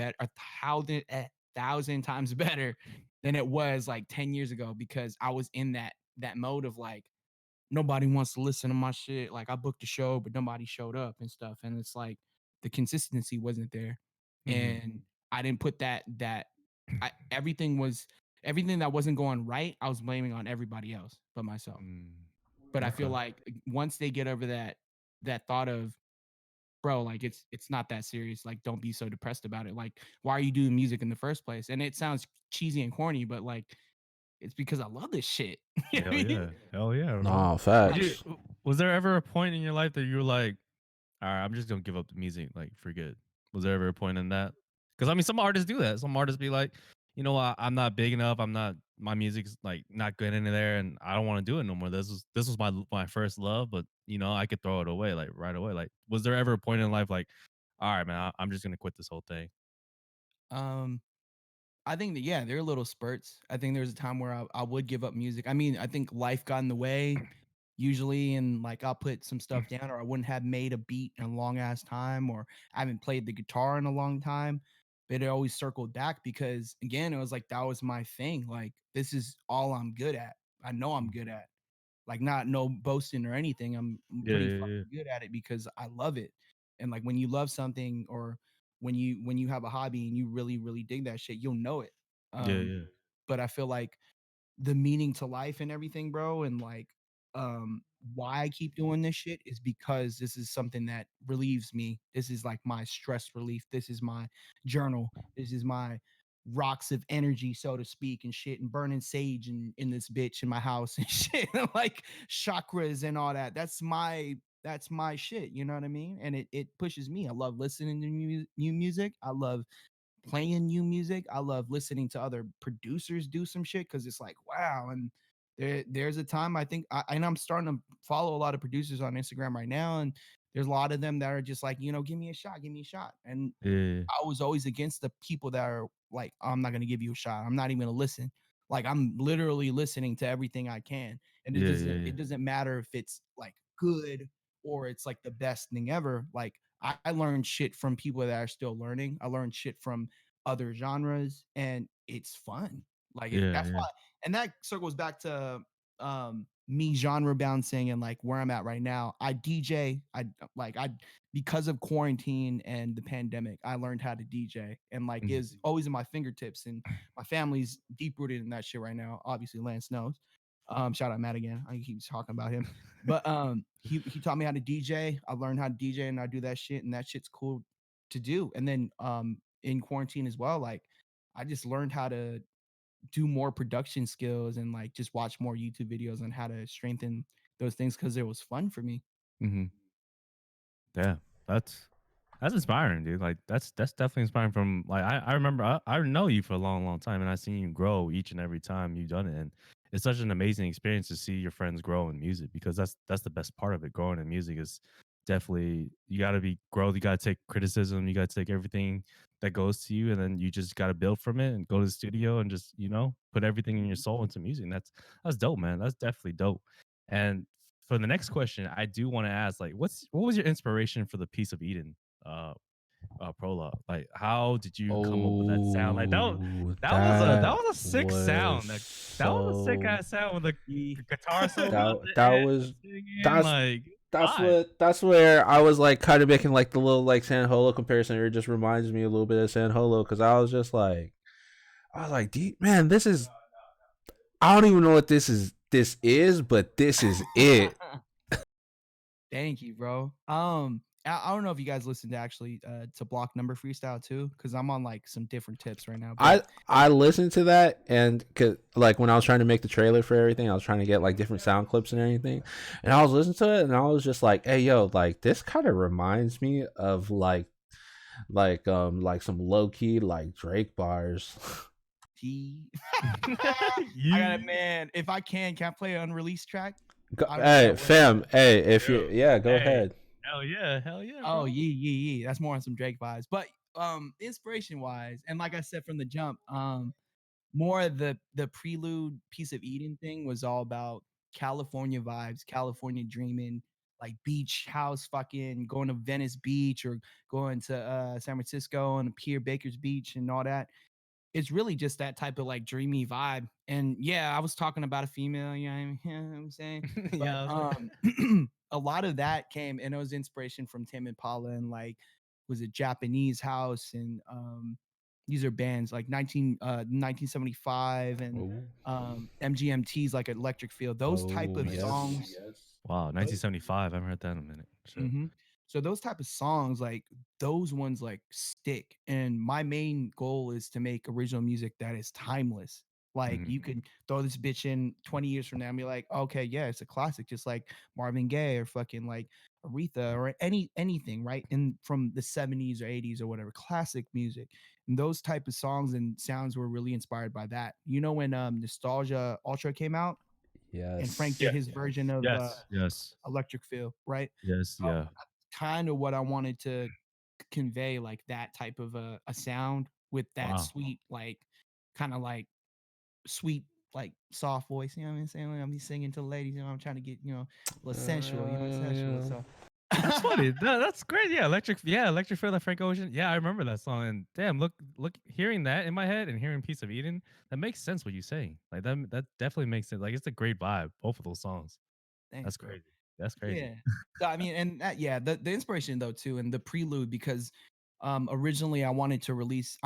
times better than it was like 10 years ago, because I was in that mode of like nobody wants to listen to my shit. Like I booked a show, but nobody showed up and stuff. And it's like the consistency wasn't there. Mhm. And I didn't put everything was everything that wasn't going right, I was blaming on everybody else but myself. Mm. But I feel Okay. like once they get over that thought of, bro, like it's not that serious. Like, don't be so depressed about it. Like, why are you doing music in the first place? And it sounds cheesy and corny, but like it's because I love this shit. You know what Hell I mean? yeah. Hell yeah, bro. No, Did you facts. was there ever a point in your life that you were like, "Alright, I'm just gonna give up the music, like, for good." Was there ever a point in that? Because I mean, some artists do that. Some artists be like, "You know what? I'm not big enough. I'm not my music's, like, not good in there, and I don't wanna do it no more. This was my first love, but, you know, I could throw it away, like, right away." Like, was there ever a point in life like, "Alright, man, I'm just gonna quit this whole thing?" Um, I think that yeah, there are little spurts. I think there's a time where I would give up music. I mean, I think life got in the way usually, and like I'll put some stuff down, or I wouldn't have made a beat in a long ass time, or I haven't played the guitar in a long time. But it always circled back because again, it was like that was my thing. Like this is all I'm good at. I know I'm Mm. good at. Like not no boasting or anything. I'm Yeah, pretty yeah, yeah. fucking good at it because I love it. And like when you love something, or when you have a hobby and you really really dig that shit, you'll know it. Yeah, Um, yeah. but I feel like the meaning to life and everything, bro, and like why I keep doing this shit is because this is something that relieves me. This is like my stress relief. This is my journal. This is my rocks of energy, so to speak, and shit, and burning sage in this bitch in my house and shit. Like chakras and all that. That's my shit. You know what I mean? And it pushes me. I love listening to new music. I love playing new music. I love listening to other producers do some shit because it's like, wow. And there's a time I think, and I'm starting to follow a lot of producers on Instagram right now. And there's a lot of them that are just like, give me a shot, give me a shot. And Yeah, yeah. I was always against the people that are like, I'm not gonna give you a shot. I'm not even gonna listen. Like I'm literally listening to everything I can. And it Yeah, doesn't yeah, it doesn't matter if it's like good or it's like the best thing ever. Like I learned shit from people that are still learning. I learned shit from other genres and it's fun. Like yeah, that's yeah. why, and that circles back to me genre bouncing and like where I'm at right now. I DJ. I because of quarantine and the pandemic, I learned how to DJ and like Mhm. is always in my fingertips. And my family's deep rooted in that shit right now. Obviously, Lance knows. Shout out Matt again. I keep talking about him. But he taught me how to DJ. I learned how to DJ and I do that shit, and that shit's cool to do. And then in quarantine as well, like I just learned how to do more production skills and like just watch more YouTube videos on how to strengthen those things because it was fun for me. Mhm. Yeah, that's inspiring, dude. Like that's definitely inspiring. From like I remember I know you for a long, long time, and I've seen you grow each and every time you've done it, and it's such an amazing experience to see your friends grow in music because that's the best part of it. Growing in music is definitely you got to be growth. You got to take criticism. You got to take everything that goes to you, and then you just got to build from it and go to the studio and just put everything in your soul into music. And that's dope, man. That's definitely dope. And for the next question, I do want to ask, like, what was your inspiration for the Piece of Eden uh prologue? Like, how did you come up with that sound? Like Oh, that that was a sick was sound. That was a sick so ass sound with the Ye- guitar solo at that the end, was singing, that's like vibe. that's where I was like kind of making like the little like San Holo comparison. It just reminds me a little bit of San Holo because I was like, man, this is I don't even know what this is, but this is it. Thank you, bro. I don't know if you guys listened to actually to Block Number Freestyle too, because I'm on like some different tips right now. But I listened to that and cause like when I was trying to make the trailer for everything, I was trying to get like different sound clips and everything, and I was listening to it and I was just like, hey yo, like this kind of reminds me of like some low key like Drake bars. he, I got it, You man. If I can I play an unreleased track? I don't know if Hey that works. fam, hey if you yo, yeah go hey, ahead. hell yeah, Oh, bro. yeah. That's more on some Drake vibes. But inspiration wise, and like I said from the jump, more of the prelude Piece of Eden thing was all about California vibes, California dreaming, like beach house, fucking going to Venice Beach or going to San Francisco and Pier Baker's Beach and all that. It's really just that type of like dreamy vibe. And yeah, I was talking about a female, you know what I'm saying? But Yeah, I was like, a lot of that came and it was inspiration from Tim Impala and like was it Japanese house and these are bands like 1975 and Oh, MGMT's like Electric Field. Those type oh of yes. songs. wow, 1975. I haven't heard that in a minute. Shit. Mhm. So those type of songs, like those ones, like stick. And my main goal is to make original music that is timeless. Like Mhm. you could throw this bitch in 20 years from now and be like, okay, yeah, it's a classic, just like Marvin Gaye or fucking like Aretha or anything, right? And from the 70s or 80s or whatever, classic music. And those type of songs and sounds were really inspired by that. You know, when Nostalgia Ultra came out and Frank Yes. did his version of Yes. Electric Feel, right? Yes, yeah. Kind of what I wanted to convey, like that type of a sound with that Wow. sweet, like kind of like sweet, like soft voice. You know what I'm saying? Like, I'm be singing to the ladies. You know, I'm trying to get a little sensual. You know, sensual. Yeah. So That's funny. That's great. Electric Feel like Frank Ocean. Yeah, I remember that song. And damn, look, hearing that in my head and hearing Piece of Eden, that makes sense what you say. Like that definitely makes sense. Like it's a great vibe, both of those songs. thanks, That's bro. crazy. That's crazy. Yeah. So, I mean, and that, yeah, the inspiration though too, and the prelude because originally I'm going to release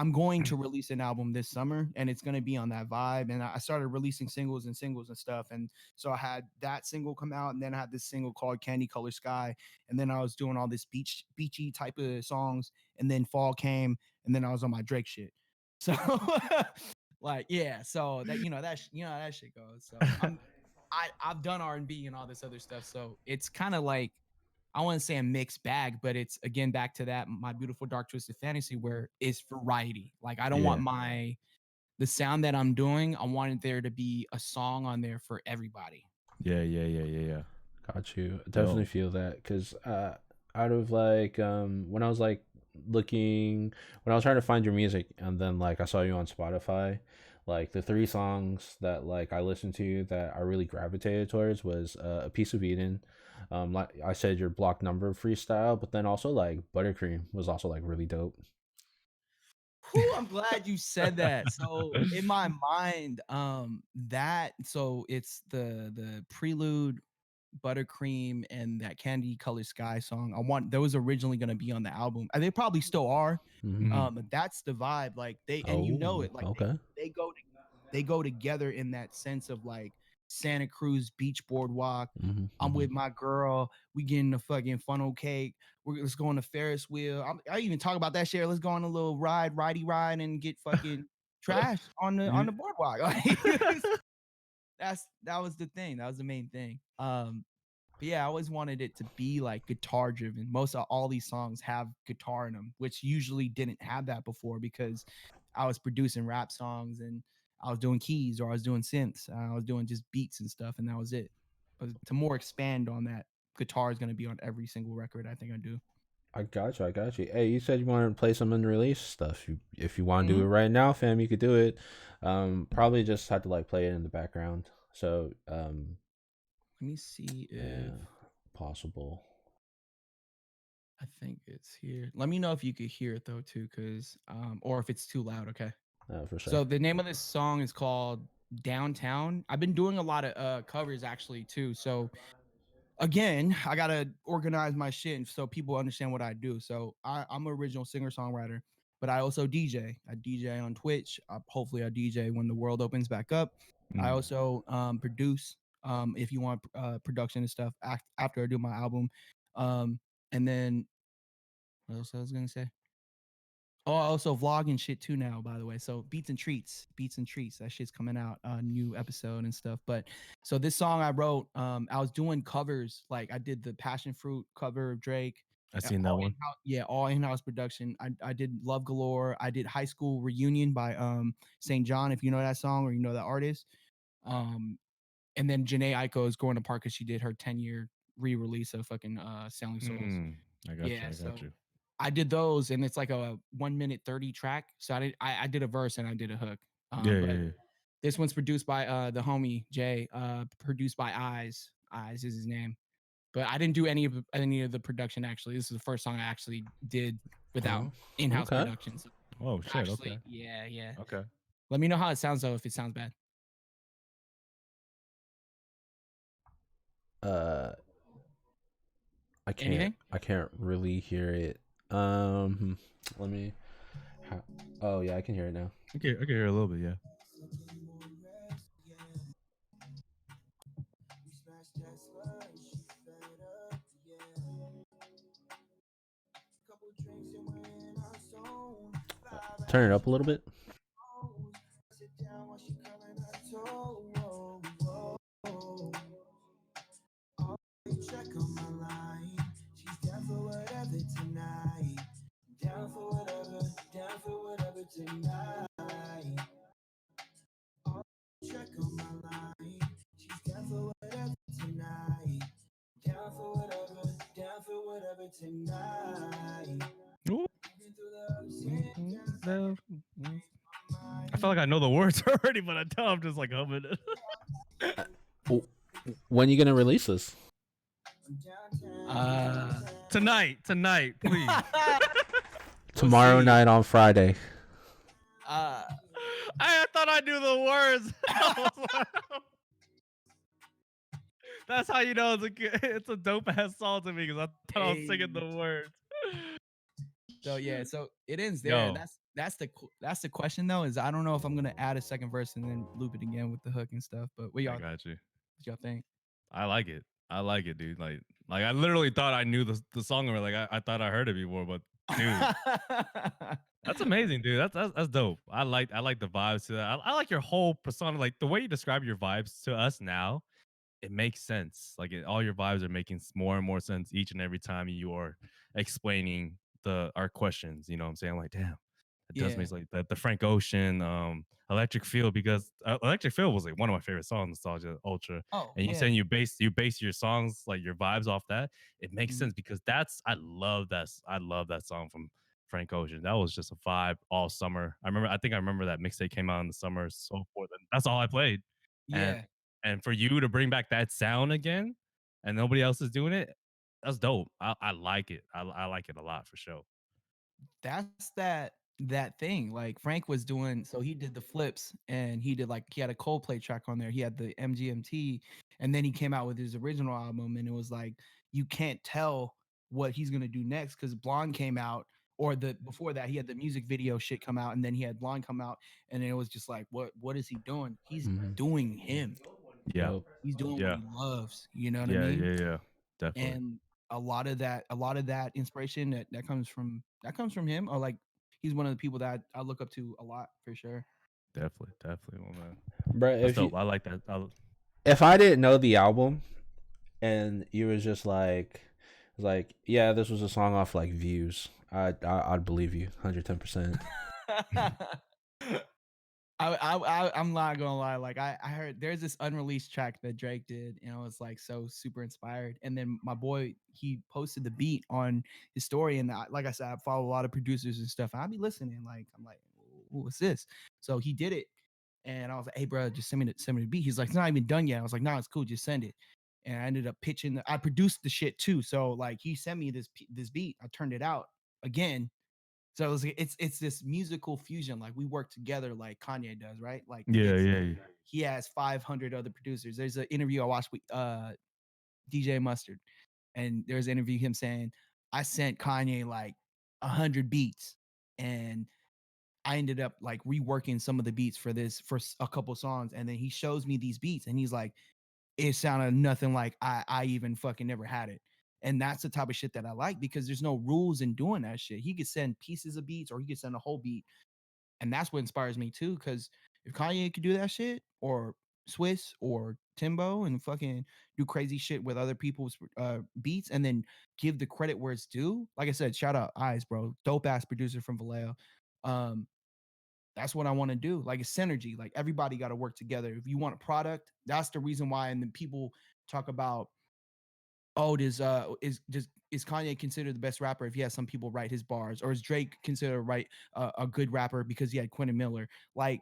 an album this summer and it's going to be on that vibe and I started releasing singles and stuff and so I had that single come out and then I had this single called Candy Color Sky and then I was doing all this beachy type of songs and then fall came and then I was on my Drake shit. So like yeah, so that that shit goes. So I've done R&B and all this other stuff. So it's kind of like I want to say a mixed bag, but it's again back to that my beautiful dark twisted fantasy where it's variety. Like I don't want Yeah. the sound that I'm doing. I wanted there to be a song on there for everybody. Yeah. Got you. I definitely Yo. feel that because out of like when I was like looking when I was trying to find your music and then like I saw you on Spotify, like the three songs that like I listened to that I really gravitated towards was A Piece of Eden, like I said your block number freestyle, but then also like Buttercream was also like really dope. Whew, I'm glad you said that. So in my mind, that so it's the prelude, buttercream, and that candy colored sky song. I want those originally gonna be on the album. And they probably still are. Mm-hmm. But that's the vibe. Like they and you know Oh, it, like okay. they go together in that sense of like Santa Cruz beach boardwalk. Mm-hmm, I'm mm-hmm. with my girl. We getting a fucking funnel cake. Let's go on the Ferris wheel. I even talk about that shit. Let's go on a little ridey ride, and get fucking trash on You- the boardwalk. Like that was the thing. That was the main thing. But yeah, I always wanted it to be like guitar driven. Most of all these songs have guitar in them, which usually didn't have that before because I was producing rap songs and I was doing keys or I was doing synths. I was doing just beats and stuff, and that was it. But to more expand on that, guitar is going to be on every single record I think I do. I got you. I got you. Hey, you said you wanted to play some unreleased stuff. If you want to do Mhm. it right now, fam, you could do it. Probably just have to like play it in the background. So, Let me see if Yeah, possible. I think it's here. Let me know if you could hear it though too, because or if it's too loud. Okay. For sure. So the name of this song is called Downtown. I've been doing a lot of covers actually too. So again, I gotta organize my shit and so people understand what I do. So I'm an original singer songwriter, but I also DJ. I DJ on Twitch. Hopefully, I DJ when the world opens back up. I Mm. also produce. If you want production and stuff after I do my album, and then what else I was gonna say? Oh, I also vlog and shit too now, by the way. So beats and treats. That shit's coming out, new episode and stuff. But so this song I wrote, I was doing covers. Like I did the Passion Fruit cover of Drake. I seen that All one. in-house, yeah, all in-house production. I did Love Galore. I did High School Reunion by St. John, if you know that song or you know that artist. Um, and then Janae Aiko is going apart because she did her 10-year re-release of fucking Selling Souls. Mm. I got you. Yeah, I got so you. I did those, and it's like a 1 minute 30 track. So I did a verse and I did a hook. Yeah, But yeah, yeah. this one's produced by the homie Jay. Produced by Eyes. Eyes is his name. But I didn't do any of the production actually. This is the first song I actually did without Oh, in-house okay. production. So Oh shit. Okay. actually, yeah, yeah. Okay. Let me know how it sounds though if it sounds bad. Uh, Anything? I can't really hear it. Let me. Oh yeah, I can hear it now. Okay. I can hear a little bit. Yeah. Turn it up a little bit. Check on my line. She's down for whatever tonight. Down for whatever tonight. Check on my line. She's down for whatever tonight. Down for whatever tonight. Ooh. Even through the ups and downs, No. my I feel like I know the words already, but I tell I'm just like humming it. W- When you gonna release this? Tonight, please. We'll Tomorrow see. night on Friday. I thought I knew the words. I was like, that's how you know it's a dope ass song to me because I thought I was singing Hey. the words. So yeah, so it ends there, and Yo, that's the question though. Is I don't know if I'm gonna add a second verse and then loop it again with the hook and stuff. But I got you. what y'all think? I like it. I like it, dude. Like I literally thought I knew the song, or like I thought I heard it before, but dude, that's amazing, dude. That's dope. I like the vibes to that. I like your whole persona, like the way you describe your vibes to us now. It makes sense. Like all your vibes are making more and more sense each and every time you are explaining our questions. You know what I'm saying? I'm like, damn, it does Yeah. make like the Frank Ocean, Electric Field, because Electric Field was like one of my favorite songs, Nostalgia Ultra. Oh And you yeah. saying you base your songs like your vibes off that, it makes Mhm. sense because I love that song from Frank Ocean. That was just a vibe all summer. I remember that mixtape came out in the summer, so forth. And that's all I played. And Yeah. and for you to bring back that sound again, and nobody else is doing it, that's dope. I like it. I like it a lot for sure. That's that thing. Like Frank was doing, so he did the flips and he had a Coldplay track on there. He had the MGMT, and then he came out with his original album, and it was like you can't tell what he's gonna do next because Blonde came out, or the before that he had the music video shit come out, and then he had Blonde come out, and it was just like, what is he doing? He's Mhm. doing him. Yeah, Dope. He's doing what yeah, he loves. You know what I yeah, mean? yeah, yeah. Definitely, And a lot of that inspiration that comes from him, or like he's one of the people that I look up to a lot for sure. definitely, well, man. Bro, That's dope. I like that. if I didn't know the album and you was just like yeah, this was a song off like Views, I'd believe you 110%. I'm not gonna lie. Like I heard there's this unreleased track that Drake did, and I was like so super inspired. And then my boy he posted the beat on his story, and like I said, I follow a lot of producers and stuff. And I be listening, like I'm like, what's this? So he did it, and I was like, hey bro, just send me the beat. He's like, it's not even done yet. I was like, no, it's cool, just send it. and I ended up pitching. I produced the shit too. So like he sent me this beat. I turned it out again. So it's this musical fusion. Like we work together, like Kanye does, right? Like Yeah, it's yeah. he has 500 other producers. There's an interview I watched with DJ Mustard, and there's an interview him saying I sent Kanye like 100 beats, and I ended up like reworking some of the beats for this for a couple songs, and then he shows me these beats, and he's like, "It sounded nothing like I even fucking never had it." And that's the type of shit that I like because there's no rules in doing that shit. He could send pieces of beats or he could send a whole beat, and that's what inspires me too. Because if Kanye could do that shit, or Swiss or Timbo, and fucking do crazy shit with other people's beats, and then give the credit where it's due. Like I said, shout out Eyes, bro, dope ass producer from Vallejo. Um, that's what I want to do. Like it's synergy. Like everybody got to work together. If you want a product, that's the reason why. And then people talk about, oh, is Kanye considered the best rapper if he has some people write his bars, or is Drake considered right a good rapper because he had Quentin Miller? Like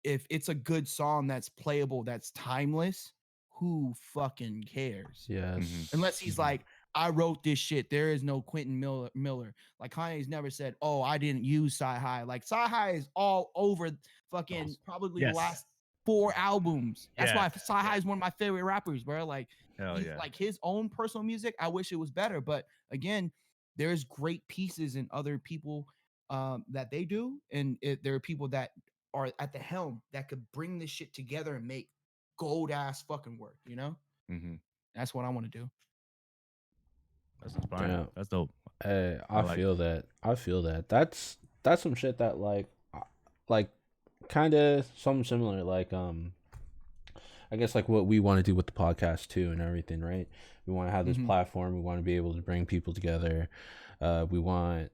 if it's a good song that's playable, that's timeless, who fucking cares? Mhm, Unless he's Yes. mhm. like, I wrote this shit. There is no Quentin Miller. Like Kanye's never said, "Oh, I didn't use Sci High." Like Sci High is all over fucking Those probably the yes. last 4 albums. That's Yeah, why Sci High yeah. is one of my favorite rappers, bro. Like Hell he's yeah. like his own personal music. I wish it was better, but again, there's great pieces in other people that they do, and there are people that are at the helm that could bring this shit together and make gold ass fucking work. You know, Mhm. that's what I want to do. That's inspiring. Yeah. That's dope. Hey, I I like feel that. I feel that. That's some shit that like kind of something similar. Like I guess like what we want to do with the podcast too and everything, right? We want to have this Hmm. platform. We want to be able to bring people together. We want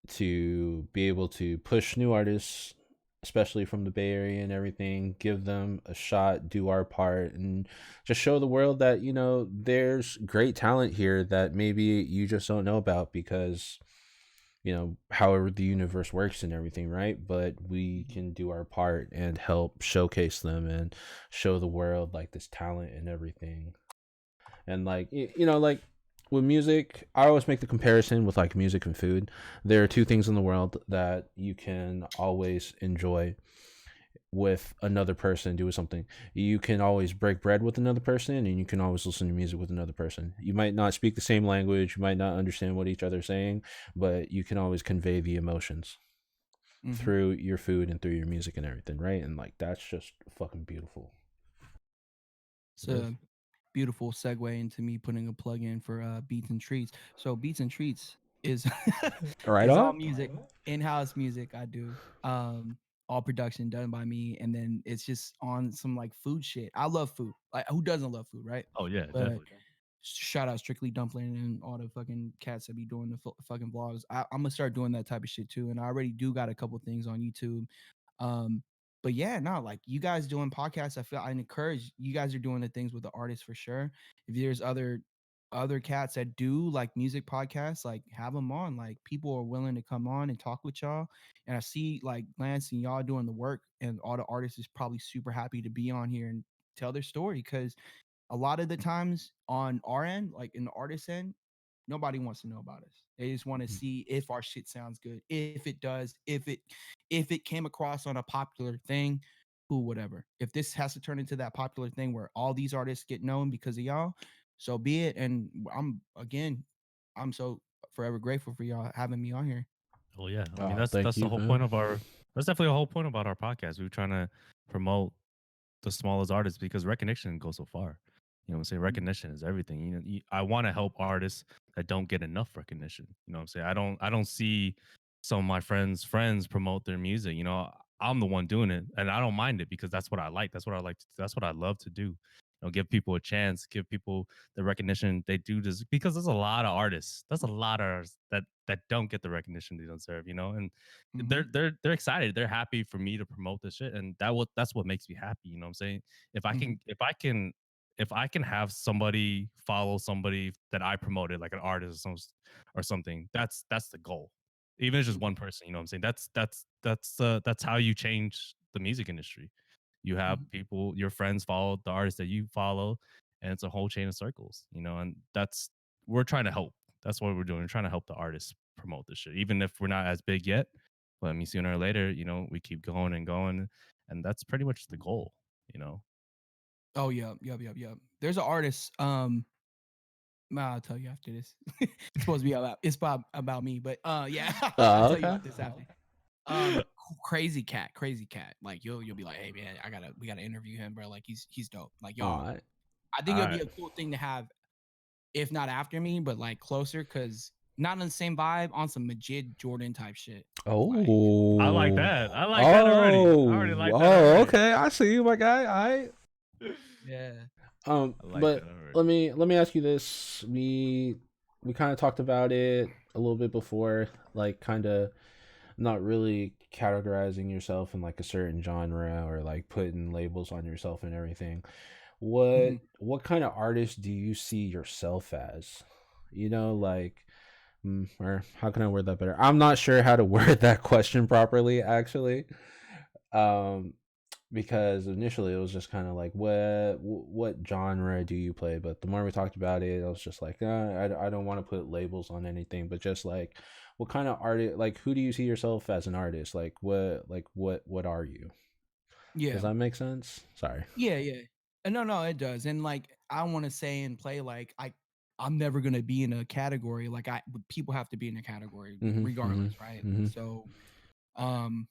to be able to push new artists, especially from the Bay Area and everything. Give them a shot, do our part, and just show the world that there's great talent here that maybe you just don't know about because however the universe works and everything, right? But we can do our part and help showcase them and show the world like this talent and everything. And like like with music, I always make the comparison with like music and food. There are two things in the world that you can always enjoy with another person doing something. You can always break bread with another person, and you can always listen to music with another person. You might not speak the same language, you might not understand what each other's saying, but you can always convey the emotions Hmm. through your food and through your music and everything, right? And like that's just fucking beautiful. It's It is. a beautiful segue into me putting a plug in for Beats and Treats. So Beats and Treats is Right is all on. music, in-house music I do. All production done by me, and then it's just on some like food shit. I love food. Like who doesn't love food, right? Oh yeah, But definitely. shout out Strictly Dumpling and all the fucking cats that be doing the fucking vlogs. I'm gonna start doing that type of shit too, and I already do got a couple things on YouTube. Um, but yeah, no, like you guys doing podcasts, I feel I encourage you guys are doing the things with the artists for sure. If there's other cats that do like music podcasts, like have them on. Like people are willing to come on and talk with y'all. And I see like Lance and y'all doing the work, and all the artists is probably super happy to be on here and tell their story because a lot of the times on our end, like in the artist end, nobody wants to know about us. They just want to see if our shit sounds good, if it does, if it came across on a popular thing, who whatever. If this has to turn into that popular thing where all these artists get known because of y'all, so be it. And I'm so forever grateful for y'all having me on here. Oh yeah. I mean, Oh, that's thank that's the you, whole man. point of our. That's definitely the whole point about our podcast. We were trying to promote the smallest artists because recognition goes so far. You know what I'm saying? Mm. Recognition is everything. I want to help artists that don't get enough recognition. You know what I'm saying? I don't see some of my friends promote their music. I'm the one doing it and I don't mind it because that's what I like. That's what I like to, that's what I love to do. Give people a chance, give people the recognition they do this because there's a lot of artists. There's a lot of artists that don't get the recognition they deserve, and Mm-hmm. they're excited. They're happy for me to promote this shit, and that's what makes me happy. You know what I'm saying? If I Mm-hmm. can if I can if I can have somebody follow somebody that I promoted, like an artist or something, that's the goal. Even if it's just one person, you know what I'm saying? That's how you change the music industry. You have Mm-hmm. people, your friends follow the artists that you follow, and it's a whole chain of circles, you know, and that's we're trying to help. That's what we're doing. We're trying to help the artists promote this shit, even if we're not as big yet. But I mean, sooner or later, you know, we keep going and going, and that's pretty much the goal, you know. Oh, yeah, yep. There's an artist, I'll tell you after this. It's supposed to be about me, but, yeah, I'll Oh, tell you okay. about this after. Crazy cat. Like, you'll be like, "Hey, man, we gotta interview him, bro, like, he's dope." Like, All y'all right. I think All it'll be right. a cool thing to have, if not after me, but, like, closer, cause not on the same vibe, on some Majid Jordan type shit. Like, I like Oh. that. I like that already. I already Oh. like that Oh, already. okay. I see you, my guy. I yeah. I like that but already. let me ask you this. We kind of talked about it a little bit before, like kind of not really categorizing yourself in like a certain genre or like putting labels on yourself and everything. Mhm. What kind of artist do you see yourself as? You know, like or how can I word that better? I'm not sure how to word that question properly actually. Um because initially it was just kind of like what genre do you play, but the more we talked about it, I was just like I don't want to put labels on anything, but just like what kind of artist, like who do you see yourself as an artist, like what are you? Does Yeah. that make sense? Sorry. Yeah. No, it does, and, like, I wanna say and play like I'm never gonna be in a category, like, people have to be in a category Mm-hmm, mm-hmm, regardless, right? mm-hmm. So, um,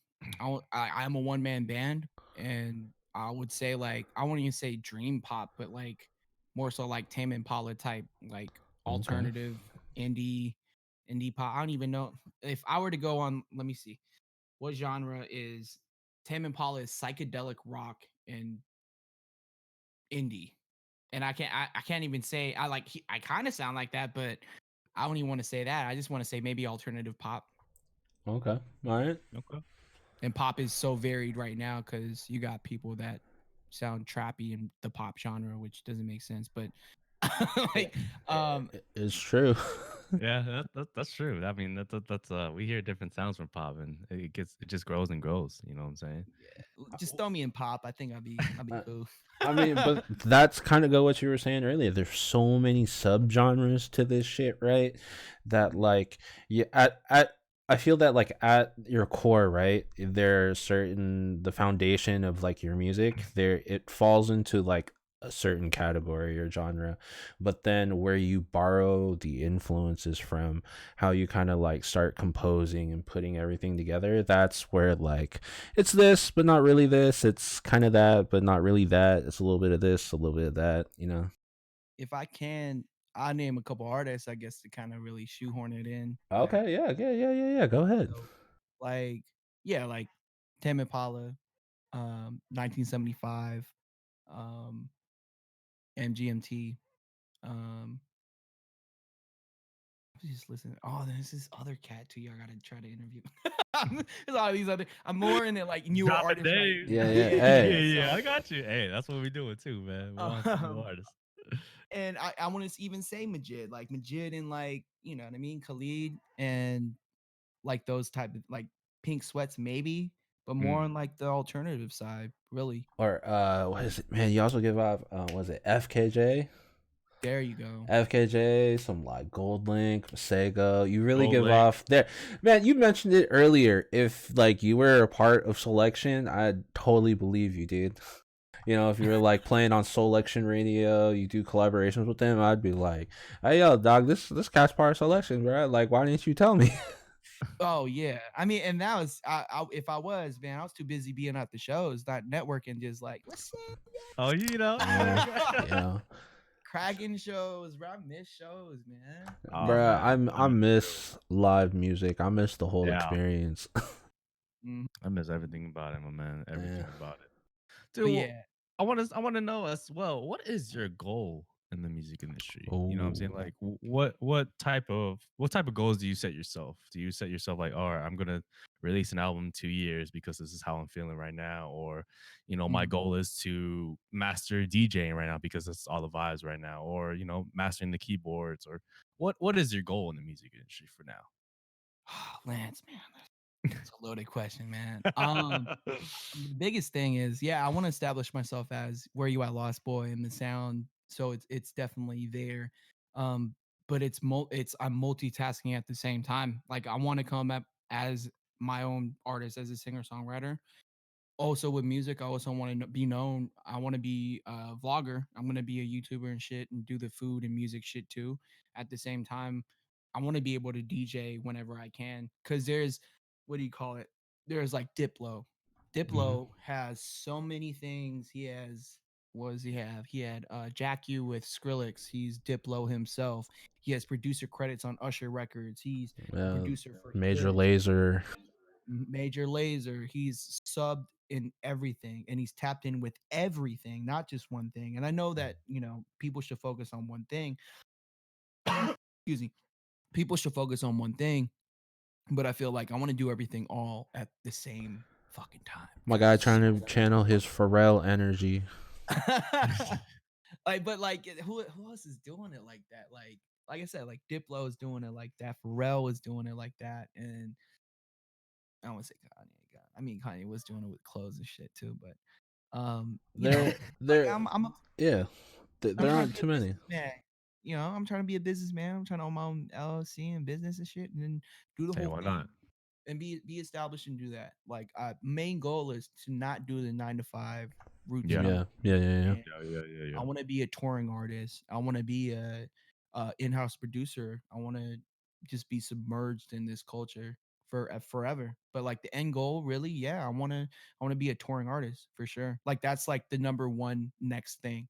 I'm a one-man band, and I would say, like, I wouldn't even say dream pop, but, like, more so like Tame Impala type, like, Okay. alternative indie indie pop. I don't even know if I were to go on, let me see. What genre is Tame Impala? Is psychedelic rock and indie. And I can't even say I kind of sound like that, but I don't even want to say that. I just want to say maybe alternative pop. Okay. All right. Okay. And pop is so varied right now because you got people that sound trappy in the pop genre, which doesn't make sense. But like, It's true. Yeah, that's true. I mean, that's we hear different sounds from pop, and it just grows and grows. You know what I'm saying? yeah, just throw me in pop. I think I'll be Uh, cool. I mean, but that's kind of go what you were saying earlier. There's so many subgenres to this shit, right? That like, yeah, at I feel that like at your core, right? There's certain the foundation of like your music. There, it falls into like a certain category or genre, but then where you borrow the influences from, how you kind of like start composing and putting everything together. That's where like it's this, but not really this. It's kind of that, but not really that. It's a little bit of this, a little bit of that, you know? If I can, I'll name a couple artists, I guess, to kind of really shoehorn it in. Like, Okay, yeah. Go ahead. so, like, yeah, like Tame Impala, 1975, um, MGMT. Um, just listen. Oh, there's this other cat too. I gotta try to interview. There's all these other. I'm more into like newer Dropping artists right names. Yeah, now. yeah. Yeah, Hey, yeah. I So, got you. Hey, that's what we doing too, man. We want some new um, artists. and I want to even say Majid, like Majid, and like you know what I mean, Khalid, and like those type of like Pink Sweats maybe, but more Mm. on like the alternative side, really. or what is it, man? You also give off was it FKJ? There you go. FKJ, some like Gold Link, Masego. You really Gold give Lake. off there, man. You mentioned it earlier. If like you were a part of Selection, I'd totally believe you, dude. You know, if you're like playing on Selection Radio, you do collaborations with them, I'd be like, "Hey, yo, dog, this cat's part of Selection, bro. Like, why didn't you tell me?" Oh yeah, I mean, and that was if I was man, I was too busy being at the shows, not networking. Just like listen, Oh, you know. Yeah, yeah, cracking shows, bro. I miss shows, man. I Oh miss bro. that. man, I I miss it too. miss live music. I miss the whole Yeah, experience. Mhm. I miss everything about it, my man. Yeah. Everything about it. But Dude, well, yeah, I want to know as well. What is your goal in the music industry? You know what I'm saying? Oh. Like, what type of goals do you set yourself? Do you set yourself like, all right, I'm gonna release an album in 2 years because this is how I'm feeling right now, or you know, my mhm. goal is to master DJing right now because that's all the vibes right now, or you know, mastering the keyboards, or what is your goal in the music industry for now? Lance, man, that's a loaded question, man. The biggest thing is, yeah, I want to establish myself as where you at, Lost Boy, and the sound so it's definitely there. Um, but it's I'm multitasking at the same time. Like I want to come up as my own artist, as a singer songwriter. Also with music, I also want to be known. I want to be a vlogger. I'm gonna be a YouTuber and shit, and do the food and music shit too. At the same time, I want to be able to DJ whenever I can. Cause there's, what do you call it? There's like Diplo. Hmm. Diplo has so many things. He has, what does he have? He had Jack U with Skrillex. He's Diplo himself. He has producer credits on Usher Records. He's a Uh, producer for Major Hit, Laser. Major Laser. He's subbed in everything, and he's tapped in with everything, not just one thing. And I know that, people should focus on one thing. Excuse me. People should focus on one thing, but I feel like I want to do everything all at the same fucking time My because guy it's trying so to channel his Pharrell energy. like, but like, who else is doing it like that? Like I said, like Diplo is doing it like that. Pharrell is doing it like that, and I don't want to say Kanye. God, I mean Kanye was doing it with clothes and shit too, but There, like there, I'm yeah. I'm There trying to aren't be too a many. businessman. I'm trying to be a businessman. I'm trying to own my own LLC and business and shit, and then do the Hey, whole why thing not? and be established and do that. Like, main goal is to not do the 9 to 5 Yeah. routine. Yeah, yeah, yeah, yeah. And Yeah, yeah, yeah, I yeah. want to be a touring artist. I want to be a in-house producer. I want to just be submerged in this culture for forever. But like the end goal, really, yeah, I want to be a touring artist for sure. Like that's like the number one next thing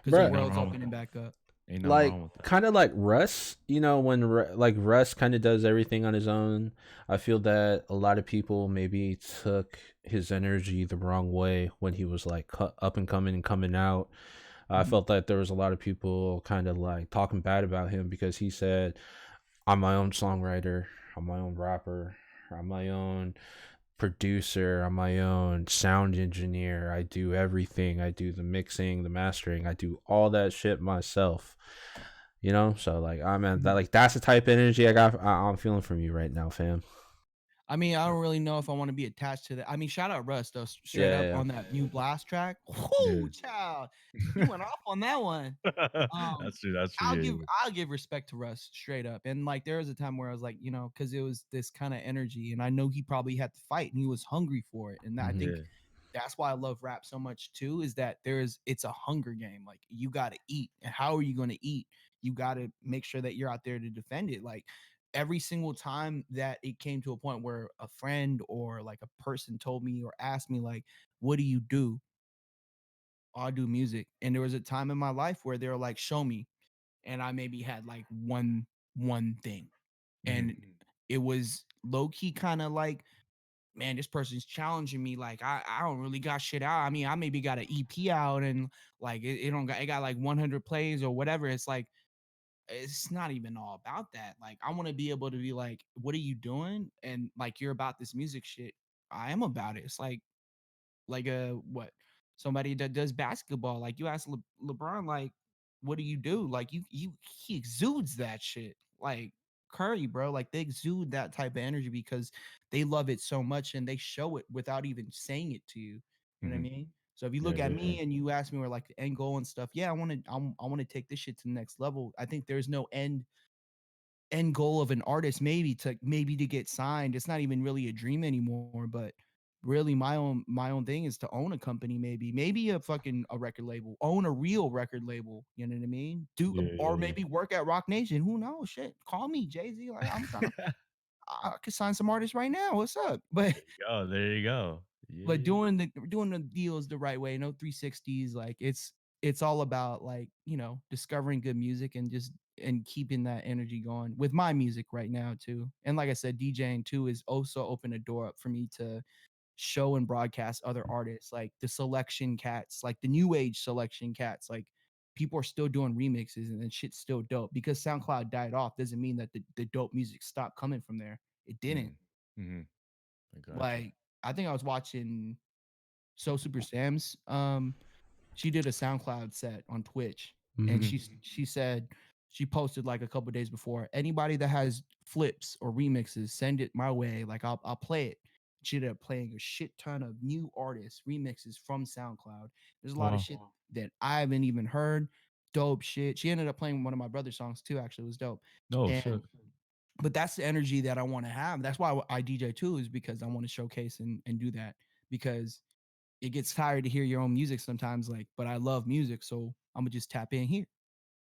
because the Ain't Bruh, nothing world's wrong with opening that. back up. Ain't nothing like wrong with that. kind of like Russ, when like Russ kind of does everything on his own. I feel that a lot of people maybe took his energy the wrong way when he was like up and coming and coming out. I Mhm. felt that there was a lot of people kind of like talking bad about him because he said, "I'm my own songwriter, I'm my own rapper, I'm my own producer, I'm my own sound engineer. I do everything. I do the mixing, the mastering. I do all that shit myself." So like I'm at that, Mhm. like that's the type of energy I'm feeling from you right now, fam. I mean, I don't really know if I want to be attached to that. I mean, shout out Russ though, straight up Yeah, on that new blast track. Yeah. Whoo, child, you went off on that one. Um, That's true. That's true. I'll Yeah, give yeah. I'll give respect to Russ straight up. And like there was a time where I was like, because it was this kind of energy, and I know he probably had to fight, and he was hungry for it. And I hmm think Yeah. that's why I love rap so much too, is that it's a hunger game. Like you gotta eat. And how are you gonna eat? You gotta make sure that you're out there to defend it. Like every single time that it came to a point where a friend or like a person told me or asked me, like, what do you do? "Oh, I do music." And there was a time in my life where they were like, show me. And I maybe had like one thing. Hmm. And it was low key kind of like, man, this person's challenging me. Like, I don't really got shit out. I mean, I maybe got an EP out, and like it got like 100 plays or whatever. It's like it's not even all about that. Like, I want to be able to be like, what are you doing? And like, you're about this music shit. I am about it. It's like a what, somebody that does basketball. Like you ask LeBron, like, what do you do? Like he exudes that shit. Like Curry, bro, like they exude that type of energy because they love it so much and they show it without even saying it to you. You know what I Hmm. mean? So if you Yeah, look at yeah, yeah. me and you ask me where like the end goal and stuff, yeah, I want to take this shit to the next level. I think there's no end goal of an artist maybe to get signed. It's not even really a dream anymore, but really my own thing is to own a company, maybe a record label, own a real record label, you know what I mean? Do Yeah, or yeah, maybe work at Rock Nation. Who knows? Shit. Call me, Jay-Z. Like I'm trying to yeah. I could sign some artists right now. What's up? But There you go. There you go. but Yeah. doing the deals the right way, no 360s. Like it's all about like discovering good music and just and keeping that energy going with my music right now too. And like I said, DJing too is also open a door up for me to show and broadcast other artists, like the selection cats, like the new age selection cats. Like people are still doing remixes and then shit's still dope. Because SoundCloud died off doesn't mean that the dope music stopped coming from there. It didn't. Mm. Hmm. I got you. Like I think I was watching So Super Sam's she did a SoundCloud set on Twitch, and hmm Hmm. she said she posted like a couple days before, anybody that has flips or remixes, send it my way. Like I'll play it. She ended up playing a shit ton of new artists remixes from SoundCloud. There's a lot of Wow. shit that I haven't even heard. dope shit. She ended up playing one of my brother's songs too. Actually, it was dope. Oh And shit. but that's the energy that I want to have. That's why I DJ too, is because I want to showcase and do that, because it gets tired to hear your own music sometimes. Like, but I love music, so I'm gonna just tap in here.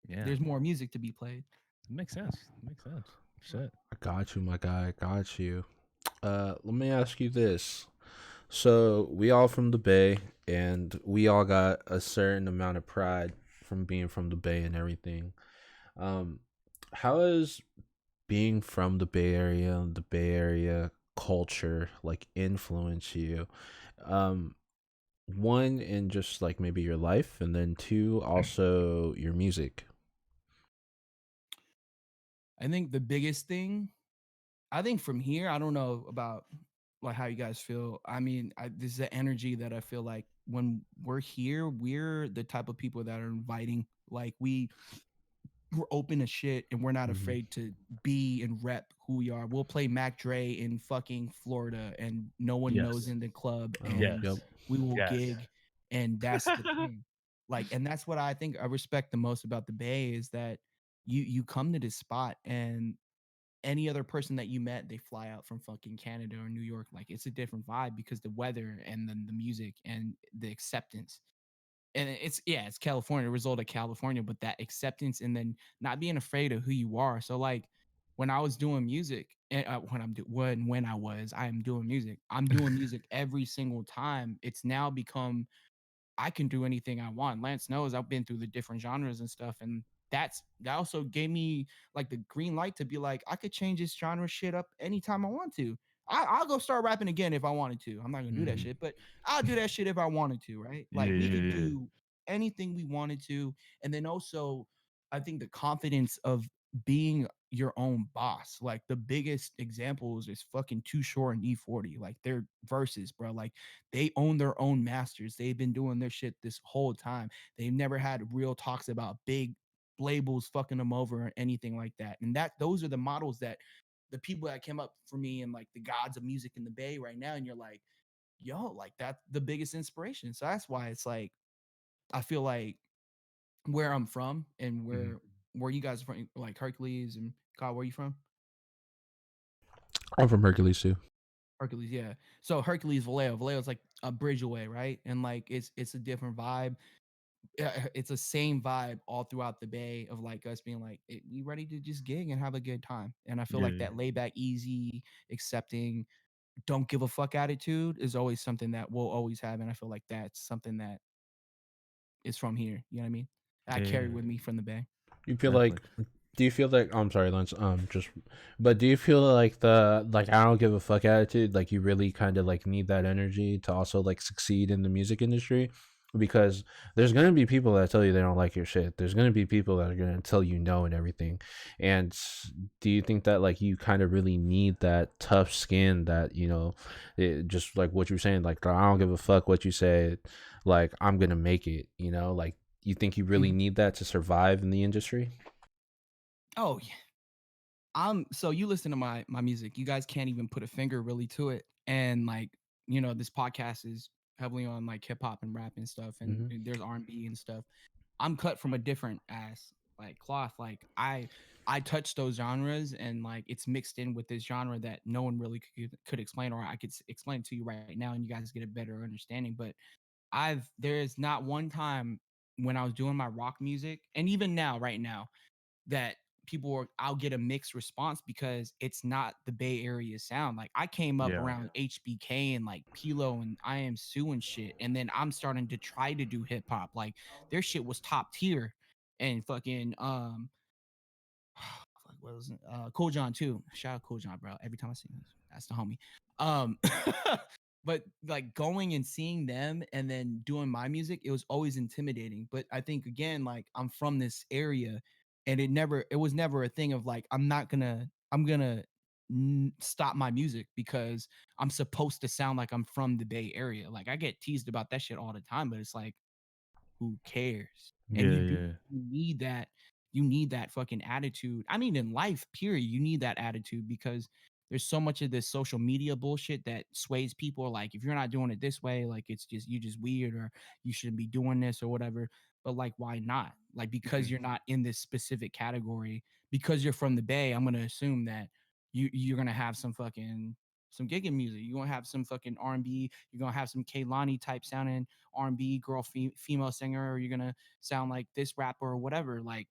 Yeah. There's more music to be played. Makes sense. Makes sense. Shit. I got you, my guy. Got you. Let me ask you this. So we all from the Bay, and we all got a certain amount of pride from being from the Bay and everything. Um, how has being from the Bay Area culture, like influence you? Um, one in just like maybe your life, and then two also your music. I think the biggest thing, I think from here, I don't know about like how you guys feel. I mean, this is the energy that I feel like when we're here, we're the type of people that are inviting. Like we're open to shit and we're not Hmm. afraid to be and rep who we are. We'll play Mac Dre in fucking Florida and no one knows Yes. in the club, and Yep. Yes. we will Yes. gig, and that's the thing. Like, and that's what I think I respect the most about the Bay, is that you come to this spot, and any other person that you met, they fly out from fucking Canada or New York. Like, it's a different vibe because the weather and then the music and the acceptance. And it's, yeah, it's California, a result of California, but that acceptance and then not being afraid of who you are. So like when I was doing music, and I am doing music. I'm doing music every single time. It's now become, I can do anything I want. Lance knows I've been through the different genres and stuff, and that also gave me like the green light to be like, I could change this genre shit up anytime I want to. I'll go start rapping again if I wanted to. I'm not gonna do that Hmm. shit, but I'll do that shit if I wanted to, right? Yeah, Like we could yeah, yeah. do anything we wanted to, and then also I think the confidence of being your own boss. Like the biggest examples is fucking Too Short and E40. Like their verses, bro. Like they own their own masters. They've been doing their shit this whole time. They've never had real talks about big labels fucking them over or anything like that. And that those are the models that the people that came up for me and like the gods of music in the Bay right now. And you're like, yo, like that's the biggest inspiration. So that's why it's like I feel like where I'm from and Hmm. where you guys are from, like Hercules and God, where you from? I'm from Hercules too. Hercules, yeah. So Hercules, Vallejo. Vallejo's like a bridge away, right? And like it's a different vibe. It's the same vibe all throughout the Bay of like us being like, you ready to just gig and have a good time? And I feel Yeah, like yeah. that laid back, easy, accepting, don't give a fuck attitude is always something that we'll always have. And I feel like that's something that is from here. You know what I mean? I Yeah, carry yeah. with me from the Bay. You feel like, Definitely. do you feel like, oh, I'm sorry, Lance, just, but do you feel like the, like, I don't give a fuck attitude, like, you really kind of, like, need that energy to also, like, succeed in the music industry? Because there's going to be people that tell you they don't like your shit. There's going to be people that are going to tell you no and everything. And do you think that, like, you kind of really need that tough skin that, just like what you're saying, like, I don't give a fuck what you said, like, I'm going to make it, like, you think you really Mhm. need that to survive in the industry? Oh yeah. So you listen to my music. You guys can't even put a finger really to it. And like, this podcast is heavily on like hip hop and rap and stuff, and Mhm. there's R&B and stuff. I'm cut from a different ass like cloth. Like I touch those genres and like it's mixed in with this genre that no one really could explain, or I could explain to you right now and you guys get a better understanding. But there is not one time when I was doing my rock music, and even now, right now, that I'll get a mixed response because it's not the Bay Area sound. Like I came up Yeah. around HBK and like Pilo and I Am Sue and shit, and then I'm starting to try to do hip hop. Like their shit was top tier, and fucking fuck, what was it? Cool John too. Shout out Cool John, bro. Every time I see him, that's the homie. Um, but like going and seeing them and then doing my music, it was always intimidating. But I think again, like I'm from this area, and it was never a thing of like I'm gonna stop my music because I'm supposed to sound like I'm from the Bay Area. Like I get teased about that shit all the time, but it's like who cares? And Yeah, yeah. you need that, you need that fucking attitude. I mean, in life, period, you need that attitude because there's so much of this social media bullshit that sways people. Like, if you're not doing it this way, like it's just you just weird or you shouldn't be doing this or whatever. but like, why not? Like, because Mhm. you're not in this specific category, because you're from the Bay, I'm gonna assume that you're gonna have some gigging music. You're gonna have some fucking R&B. You're gonna have some Kaylani type sounding R&B girl female singer, or you're gonna sound like this rapper or whatever. Like,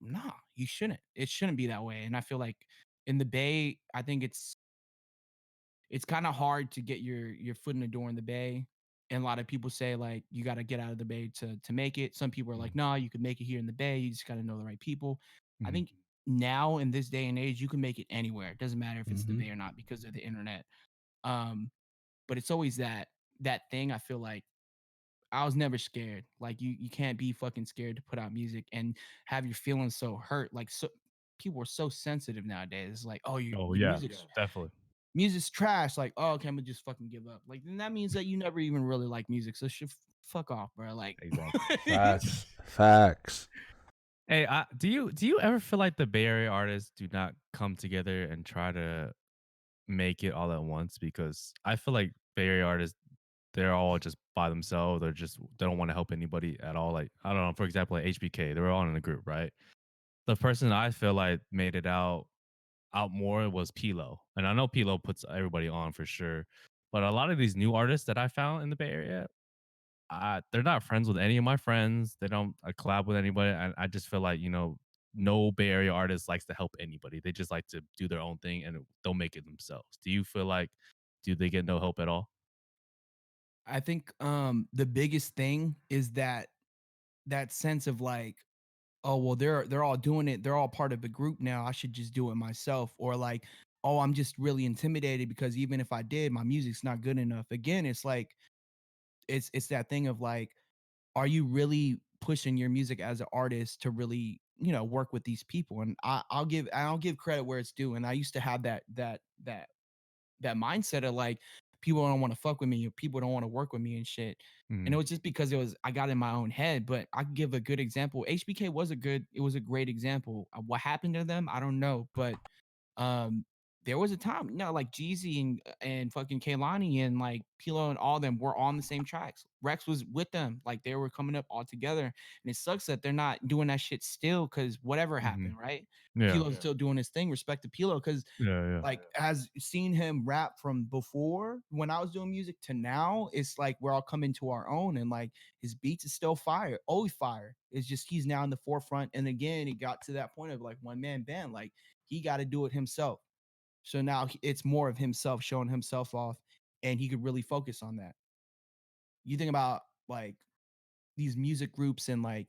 nah, you shouldn't. It shouldn't be that way. And I feel like in the Bay, I think it's kind of hard to get your foot in the door in the Bay. And a lot of people say like you got to get out of the Bay to make it. Some people are like, Mhm. no, you can make it here in the Bay. You just got to know the right people. I Mhm. think now in this day and age, you can make it anywhere. It doesn't matter if it's the Mm-hmm. Bay or not because of the internet. Um, but it's always that thing. I feel like I was never scared. Like you can't be fucking scared to put out music and have your feelings so hurt. Like so people are so sensitive nowadays. It's like, oh, Oh, your yeah, music's definitely. music's trash. Like, oh, okay, I'm gonna just fucking give up. Like, then that means that you never even really like music. So fuck off, bro. Like, Exactly. Facts. Facts. Hey, do you ever feel like the Bay Area artists do not come together and try to make it all at once? Because I feel like Bay Area artists, they're all just by themselves. They don't want to help anybody at all. Like I don't know, for example, like HBK, they were all in a group, right? The person I feel like made it out more was Pilo, and I know Pilo puts everybody on for sure. But a lot of these new artists that I found in the Bay Area, they're not friends with any of my friends. They don't collab with anybody. I just feel like no Bay Area artist likes to help anybody. They just like to do their own thing and they'll make it themselves. Do you feel like do they get no help at all? I think the biggest thing is that sense of like, oh well, they're all doing it. They're all part of a group now. I should just do it myself. Or like, oh, I'm just really intimidated because even if I did, my music's not good enough. Again, it's like it's that thing of like, are you really pushing your music as an artist to really work with these people? And I'll give credit where it's due. And I used to have that mindset of like people don't want to fuck with me or people don't want to work with me and shit. And it Mhm, was just because I got in my own head. But I can give a good example. HBK was a great example. What happened to them, I don't know. But um, there was a time, like Jeezy and fucking Kaylani and like Pilo and all them were on the same tracks. Rex was with them, like they were coming up all together. And it sucks that they're not doing that shit still because whatever mhm. happened, right? Yeah. Pilo's still doing his thing. Respect to Pilo because Yeah, yeah. like has seen him rap from before when I was doing music to now. It's like we're all coming to our own, and like his beats is still fire, always fire. It's just he's now in the forefront. And again, it got to that point of like one man band, like he got to do it himself. So now it's more of himself showing himself off, and he could really focus on that. You think about like these music groups and like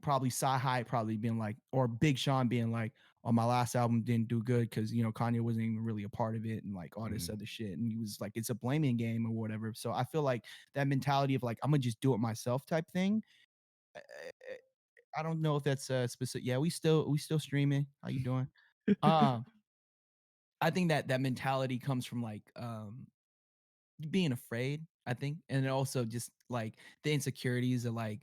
probably Sci-Hi probably being like, or Big Sean being like, "Oh, my last album didn't do good because Kanye wasn't even really a part of it," and like all this Mhm. other shit. And he was like, "It's a blaming game or whatever." So I feel like that mentality of like, "I'm gonna just do it myself" type thing. eh, eh, I don't know if that's specific. Yeah, we still streaming. How you doing? Um, I think that mentality comes from like being afraid, I think, and also just like the insecurities of like,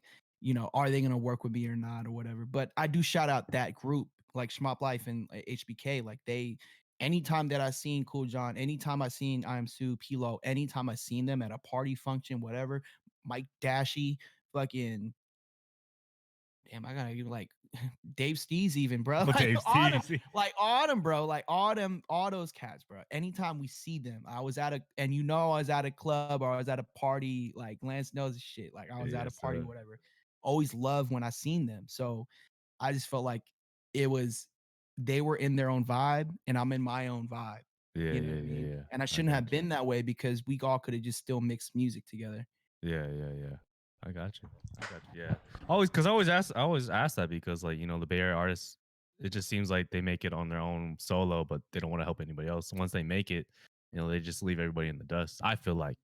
are they gonna work with me or not or whatever. But I do shout out that group, like Schmop Life and HBK. Like they, anytime that I seen Cool John, anytime I seen I Am Sue, Pilo, anytime I seen them at a party function, whatever, Mike Dashy, fucking damn, I gotta give like Dave Steez even, bro. Oh, Like Dave Autumn, Steezy. like Autumn, bro. Like Autumn, all those cats, bro. Anytime we see them, I was at a and I was at a club or I was at a party, like Lance knows the shit. Like I was at a Yes, party, sir. whatever. Always love when I seen them. So I just felt like it was they were in their own vibe and I'm in my own vibe. Yeah, You know what yeah, I yeah, mean? yeah. And I I shouldn't have got you. been that way because we all could have just still mixed music together. Yeah, yeah, yeah. I got you. I got you. Yeah. Always, because I always ask that because like the Bay Area artists, it just seems like they make it on their own solo, but they don't want to help anybody else. Once they make it, they just leave everybody in the dust. I feel like,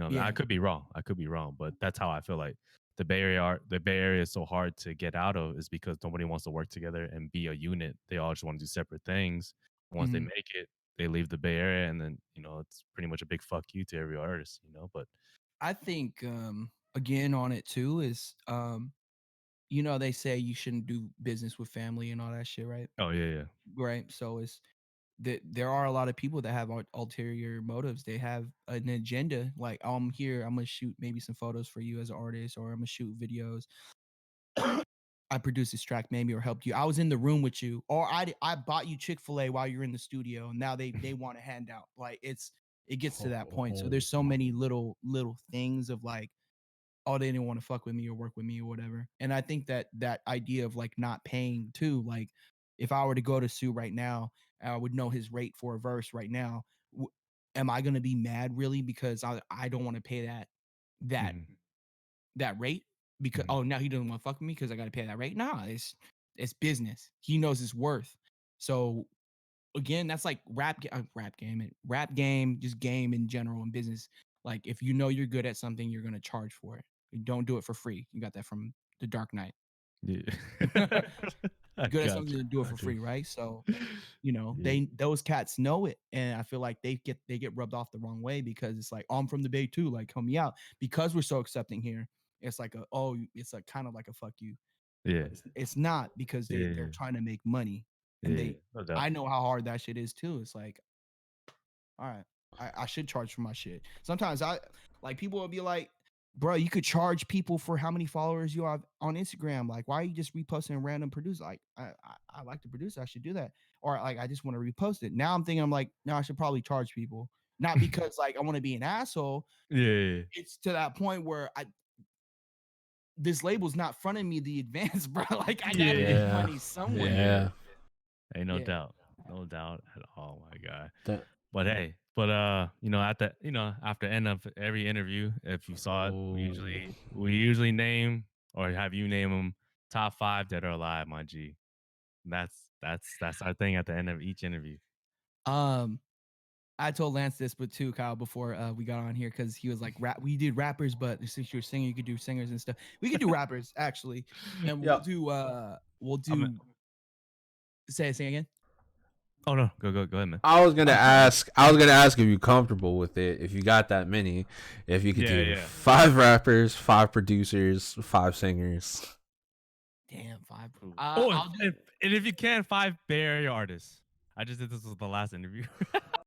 I Yeah. could be wrong. I could be wrong, but that's how I feel like the Bay Area is so hard to get out of is because nobody wants to work together and be a unit. They all just want to do separate things. Once they Mhm. make it, they leave the Bay Area, and then it's pretty much a big fuck you to every artist. But I think again on it too is they say you shouldn't do business with family and all that shit, right? oh yeah, yeah. Right. So it's there are a lot of people that have ulterior motives. They have an agenda. Like, oh, I'm here. I'm gonna shoot maybe some photos for you as an artist, or I'm gonna shoot videos. I produced this track maybe or helped you. I was in the room with you, or I bought you Chick-fil-A while you're in the studio, and now they want a handout. Like it gets to that point. So Oh, there's so many little things of like, oh, they didn't want to fuck with me or work with me or whatever. And I think that idea of like not paying too, like if I were to go to Sue right now, I would know his rate for a verse right now. Am I gonna be mad really because I don't want to pay that Mhm, that rate because mhm. oh now he doesn't want to fuck with me because I got to pay that rate? Nah, it's business. He knows his worth. So again, that's like rap game, just game in general in business. Like if you know you're good at something, you're gonna charge for it. You don't do it for free. You got that from The Dark Knight. Yeah. I Good at got something you. to do it for Got you. free, right? So Yeah. those cats know it, and I feel like they get rubbed off the wrong way because it's like, oh, I'm from the Bay too, like help me out because we're so accepting here. It's like it's like kind of like a fuck you, Yeah. but it's not because they're Yeah. trying to make money, and Yeah. No doubt. I know how hard that shit is too. It's like, all right, I should charge for my shit. Sometimes I like people will be like, bro, you could charge people for how many followers you have on Instagram. Like, why are you just reposting random produce? Like, I like to produce, I should do that. Or like I just want to repost it. Now I'm thinking I'm like, no, I should probably charge people. Not because like I want to be an asshole. Yeah. It's to that point where this label's not fronting me the advance, bro. Like I gotta Yeah. make yeah, money somewhere. yeah. Yeah. Ain't no Yeah. doubt. No doubt at all, my guy. That, But hey, at the after end of every interview, if you saw it, oh, we usually name or have you name them top 5 that are alive, my G. That's our thing at the end of each interview. Um, I told Lance this, but too, Kyle, before we got on here, because he was like, "Rap, we did rappers, but since you're a singer, you could do singers and stuff. We could do rappers actually, and yeah. we'll I'm do say again. Oh no, go ahead, man. I was gonna Oh, ask. I was gonna ask if you're comfortable with it. If you got that many, if you could Yeah, do yeah. 5 rappers, 5 producers, 5 singers. damn, five. Ooh. Oh, I'll do and if you can, 5 Bay Area artists. I just did this was the last interview.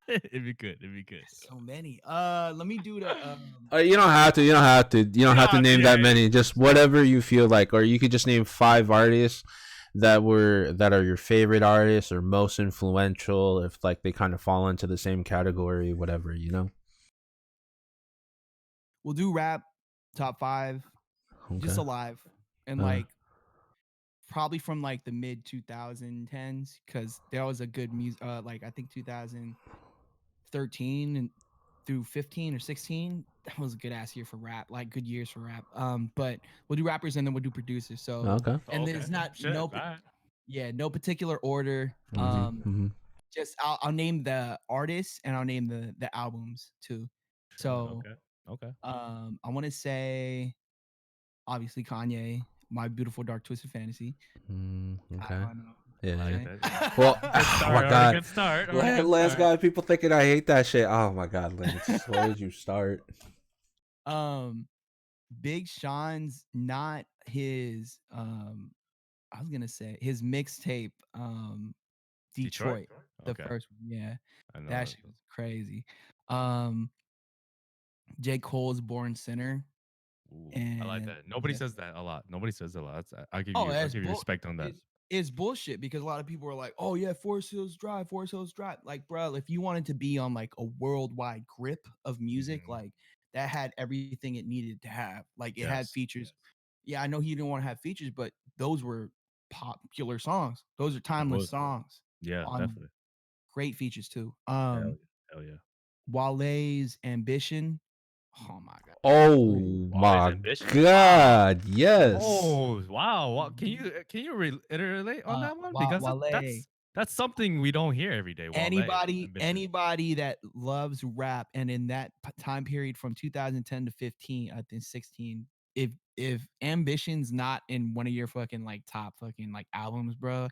It'd be good. so many. Let me do the You don't have to. You don't have to. You don't You know, have to name yeah, that many. Just whatever you feel like, or you could just name 5 artists that are your favorite artists or most influential. If like they kind of fall into the same category, whatever you know. we'll do rap top 5, just Okay. alive, and Uh, like probably from like the mid 2010s, because there was a good music. Like I think 2013 and through 15 or 16, that was a good ass year for rap, like good years for rap. But we'll do rappers and then we'll do producers. So, okay. and Oh, then okay. it's not Shit. All right. yeah, no particular order. Mm-hmm, mm-hmm. Just I'll name the artists and I'll name the albums too. Sure. So, Okay. Okay. I want to say obviously Kanye, My Beautiful Dark Twisted Fantasy. Okay. I know. I Yeah, yeah. like Okay. that. Well, Good oh my start. Already God, good start. Already good Lance start. got people thinking I hate that shit. Oh my God, Lance, where did you start? um, Big Sean's not his I was gonna say his mixtape, Detroit. Detroit, the Okay. first one. Yeah, I know that that. shit was crazy. Um, J. Cole's Born Sinner, Ooh, I like and that. Nobody yeah. says that a lot. Nobody says that a lot. Oh, I'll that's give you bull. respect on that. It's bullshit because a lot of people are like, "Oh yeah, Forest Hills Drive, Forest Hills Drive." Like, bro, if you wanted to be on like a worldwide grip of music, Mhm. like that had everything it needed to have. Like, it had Yes. features. Yeah, I know he didn't want to have features, but those were popular songs. Those are It timeless was. songs Yeah, on definitely. great features too. Hell yeah. Hell yeah. Wale's Ambition. Oh my god. Ooh, Oh Wally's my ambition. Wow. God, yes. Oh, wow. Mhm. Can you reiterate on that one? Because Wale. that's something we don't hear every day. Wale ambition. Anybody that loves rap and in that time period from 2010 to 15, I think 16, if Ambition's not in one of your fucking like top fucking like albums, bro,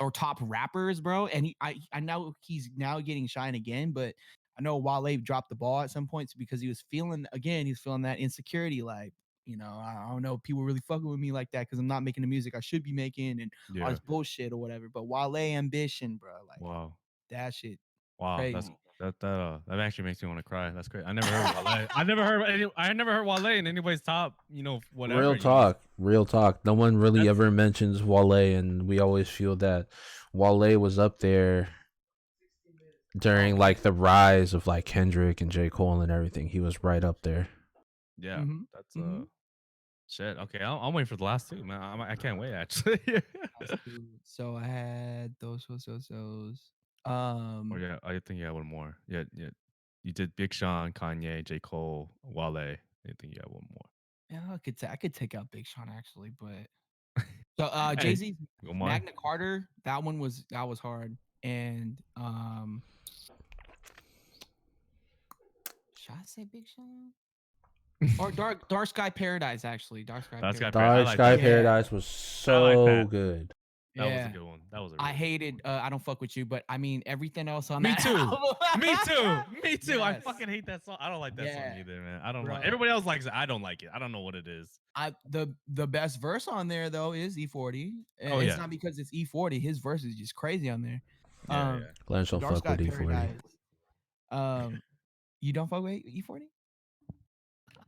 or top rappers, bro, and I know he's now getting shine again, but I know Wale dropped the ball at some points because he's feeling that insecurity, like, I don't know, people really fucking with me like that because I'm not making the music I should be making and all Yeah. this bullshit or whatever. But Wale Ambition, bro, like Wow. That shit Wow, crazy. that actually makes me want to cry. That's great. I never heard Wale. I never heard Wale in anybody's top. Whatever. Real talk. No one really That's ever mentions Wale, and we always feel that Wale was up there during Okay. like the rise of like Kendrick and J. Cole and everything. He was right up there. yeah. Mhm. That's Mhm. shit. Okay, I'm waiting for the last two, man. I can't wait actually. That's cool. So I had those. Or yeah, I think you had one more. Yeah, yeah. You did Big Sean, Kanye, J. Cole, Wale. I think you had one more. Yeah, I could take out Big Sean actually, but so Hey, Jay-Z's you don't mind? Magna Carta, that was hard. And should I say Big Sean? Or Dark Sky Paradise, actually. Dark Sky That's got Paradise. I Dark like Sky that. Yeah. Paradise was I like so that. good. That was a Yeah. good one. That was a I really good one. hated I Don't Fuck With You, but I mean everything else on Me that too. Me too. album. Me too. I Yes. fucking hate that song. I don't like that song Yeah, either, man. I don't like. bro. Everybody else likes it. I don't like it. I don't know what it is. The best verse on there though is E40. Oh It's yeah. not because it's E40. His verse is just crazy on there. Yeah, yeah. Glenn shall Dark fuck Sky with E40. Paradise. You don't fuck with E40?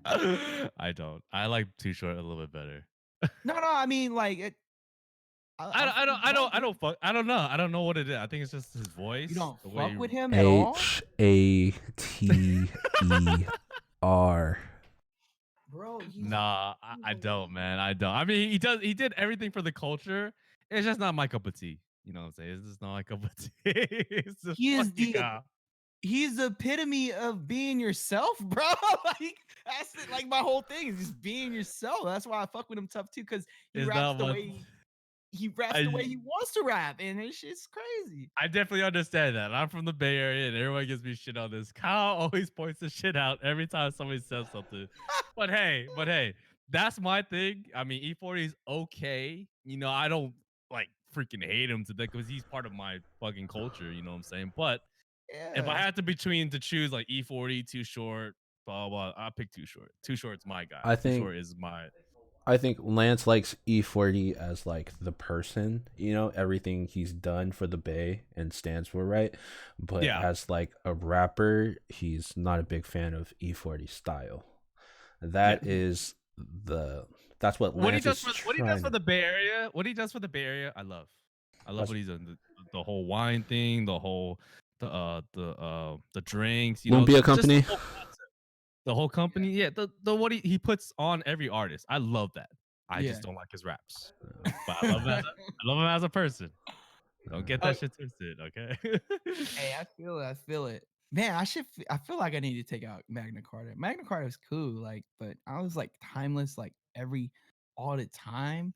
I don't. I like Too Short a little bit better. No, I mean like I'll fuck with you both, bro. I don't know. I don't know what it is. I think it's just his You voice, don't the way. fuck with him at all, HATER. bro. Nah, I don't, man. I don't. I mean, he did everything for the culture. It's just not my cup of tea. You know what I'm saying? It's just not my cup of tea. It's just He fuck is you, guy. he's the epitome of being yourself, bro. Like that's it, like my whole thing is just being yourself. That's why I fuck with him tough too, because he It's raps not the what way he raps the way I he wants to rap, and it's just crazy. I definitely understand that. I'm from the Bay Area, and everyone gives me shit on this. Kyle always points the shit out every time somebody says something. But hey, that's my thing. I mean, E40 is okay. I don't like freaking hate him to death because he's part of my fucking culture. You know what I'm saying? But if I Yeah, had to choose like E40, Too Short, blah blah, I'll pick Too Short. Too Short's my guy. I Too think Short is my I think Lance likes E40 as like the person, everything he's done for the Bay and stands for, right? But yeah. as like a rapper, he's not a big fan of E40 style. Yeah. That is that's what Lance is What he does trying for to. the Bay Area, I love. I love That's, what he's done. The whole wine thing, the drinks, won't be a just the company. whole concept. The whole company, yeah. The what he puts on every artist. I love that. I yeah. just don't like his raps. But I love him I love him as a person. Don't get Oh, that shit twisted, okay? hey, I feel it. I feel it. Man, I feel like I need to take out Magna Carta. Magna Carta is cool, like, but I was like timeless, like all the time.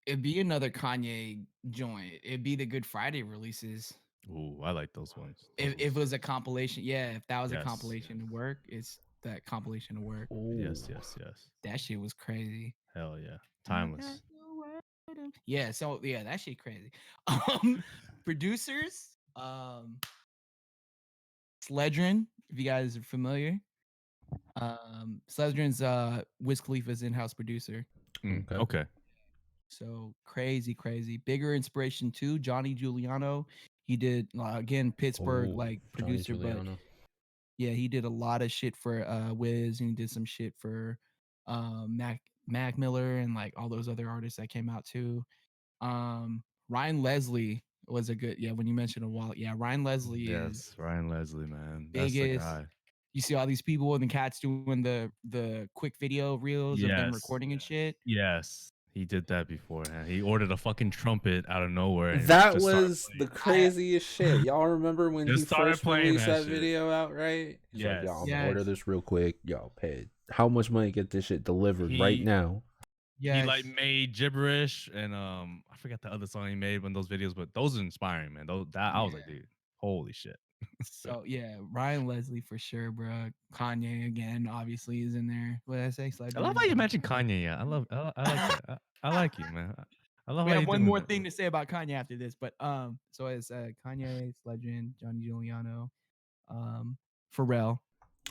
It'd be another Kanye joint. It'd be the Good Friday releases. Ooh, I like those ones. If it was a compilation, yeah, if that was a Yes. compilation to work, it's that compilation to work. Yes, Ooh. yes, yes. That shit was crazy. Hell yeah. I got Timeless. the word yeah, so yeah, that shit crazy. Producers, Sledrin, if you guys are familiar. Sledrin's Wiz Khalifa's in-house producer. Okay. Okay. So crazy. Bigger inspiration too. Johnny Giuliano. He did again Pittsburgh like Johnny producer, but Giuliano. yeah, he did a lot of shit for Wiz, and he did some shit for Mac Miller and like all those other artists that came out too. Ryan Leslie was a good when you mentioned a wallet. Yeah, Ryan Leslie is Yes, Ryan Leslie, man. That's the biggest. guy. You see all these people and the cats doing the quick video reels of them Yes. recording and shit. Yes. He did that beforehand. He ordered a fucking trumpet out of nowhere and That just started was the playing. craziest shit. Y'all remember when he Just started first playing released that that shit. video out, right? He's like, Yes. y'all, I'm gonna order Yes. this real quick. Y'all pay how much money get this shit delivered right He now? he like Yes. made gibberish and I forgot the other song he made when those videos, but those are inspiring, man. I was like, Yeah. dude, holy shit. So yeah, Ryan Leslie for sure, bro. Kanye again, obviously is in there. What did I say? I love how you mentioned Kanye. Yeah, I like that. I like you, man. I love We how have you one doing more that. thing to say about Kanye after this, but so it's Kanye, Legend, Johnny Giuliano, Pharrell.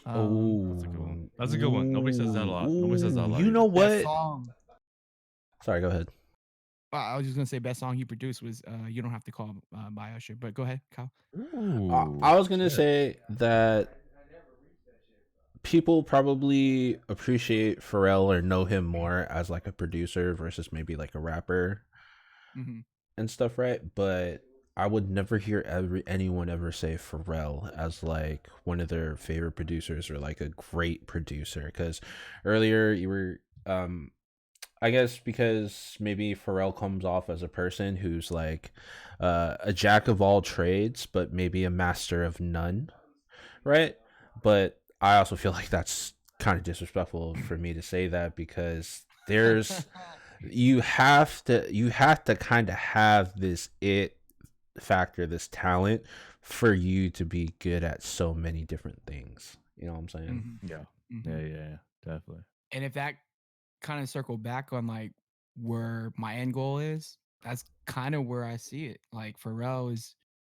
That's a good one. Oh, That's a good one. Nobody says that a lot. Nobody says that a lot you know either. That what? song. Sorry, go ahead. I was just gonna say best song he produced was "You Don't Have to Call" by Usher. But go ahead, Kyle. Ooh, I was gonna shit. say that people probably appreciate Pharrell or know him more as like a producer versus maybe like a rapper Hmm. and stuff, right? But I would never hear anyone ever say Pharrell as like one of their favorite producers or like a great producer. Because earlier you were, I guess, because maybe Pharrell comes off as a person who's like a jack of all trades, but maybe a master of none, right? But I also feel like that's kind of disrespectful for me to say that because there's you have to kind of have this it factor, this talent for you to be good at so many different things. You know what I'm saying? Hmm. Yeah. Hmm. Yeah, definitely. And if that kind of circle back on like where my end goal is, that's kind of where I see it. Like Pharrell is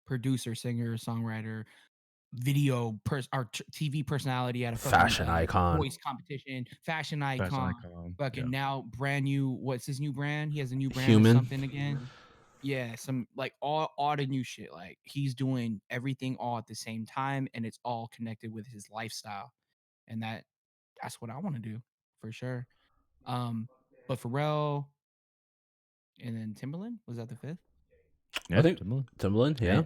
producer, singer, songwriter, or TV personality at a fucking Fashion icon. voice competition, fashion Fashion icon, icon. Yeah. fucking now brand new. What's his new brand? He has a new brand or Human. something again. Yeah, some like all the new shit. Like he's doing everything all at the same time, and it's all connected with his lifestyle, and that's what I want to do for sure. Um, but Pharrell and then Timberland was that the fifth? I Yeah, think Timberland. Timberland, Hey, yeah.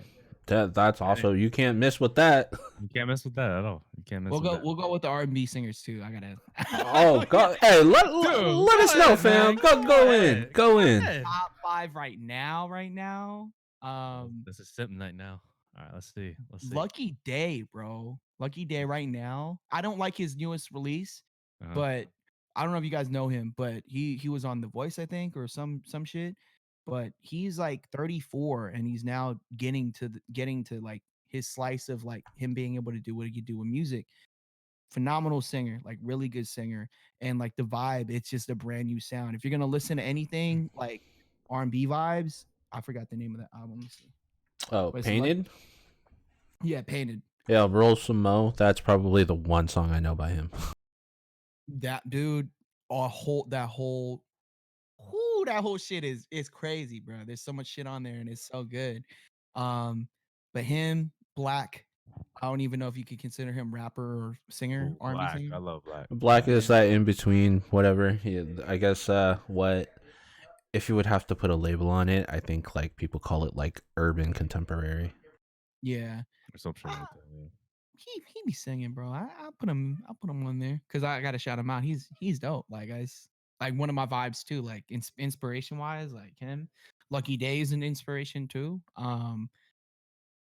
That's hey, also, you can't miss with that. you can't mess with that at all. You can't mess We'll with go. that. We'll go with the R&B singers too. I gotta. Oh We got god, hey, Dude, let go us know, ahead, fam. man. Go in, go Go in. ahead. top five right now. Right now. This is sip night now. All right, let's see. Let's see. Lucky Day, bro. Lucky Day right now. I don't like his newest release, Uh-huh. but I don't know if you guys know him, but he was on The Voice, I think, or some shit. But he's like 34 and he's now getting to like his slice of like him being able to do what he could do with music. Phenomenal singer, like really good singer. And like the vibe, it's just a brand new sound. If you're gonna listen to anything like R&B vibes, I forgot the name of that album. Let me see. Oh, But it's lucky. Painted. Yeah, Painted. Yeah, Roll Some Mo. That's probably the one song I know by him. That dude, a whole that whole whoo, that whole shit is crazy, bro. There's so much shit on there and it's so good. Um, but him, Black, I don't even know if you could consider him rapper or singer, Ooh, R&B black. singer. I love black. Black Black. is Yeah. that in between, whatever. Yeah, I guess what if you would have to put a label on it, I think like people call it like urban contemporary. Yeah. Or some shit Ah, like that. Yeah. he be singing, bro. I'll put him on there because I gotta shout him out. He's dope. Like guys, like one of my vibes too. Like inspiration wise, like him. Lucky Day is an inspiration too.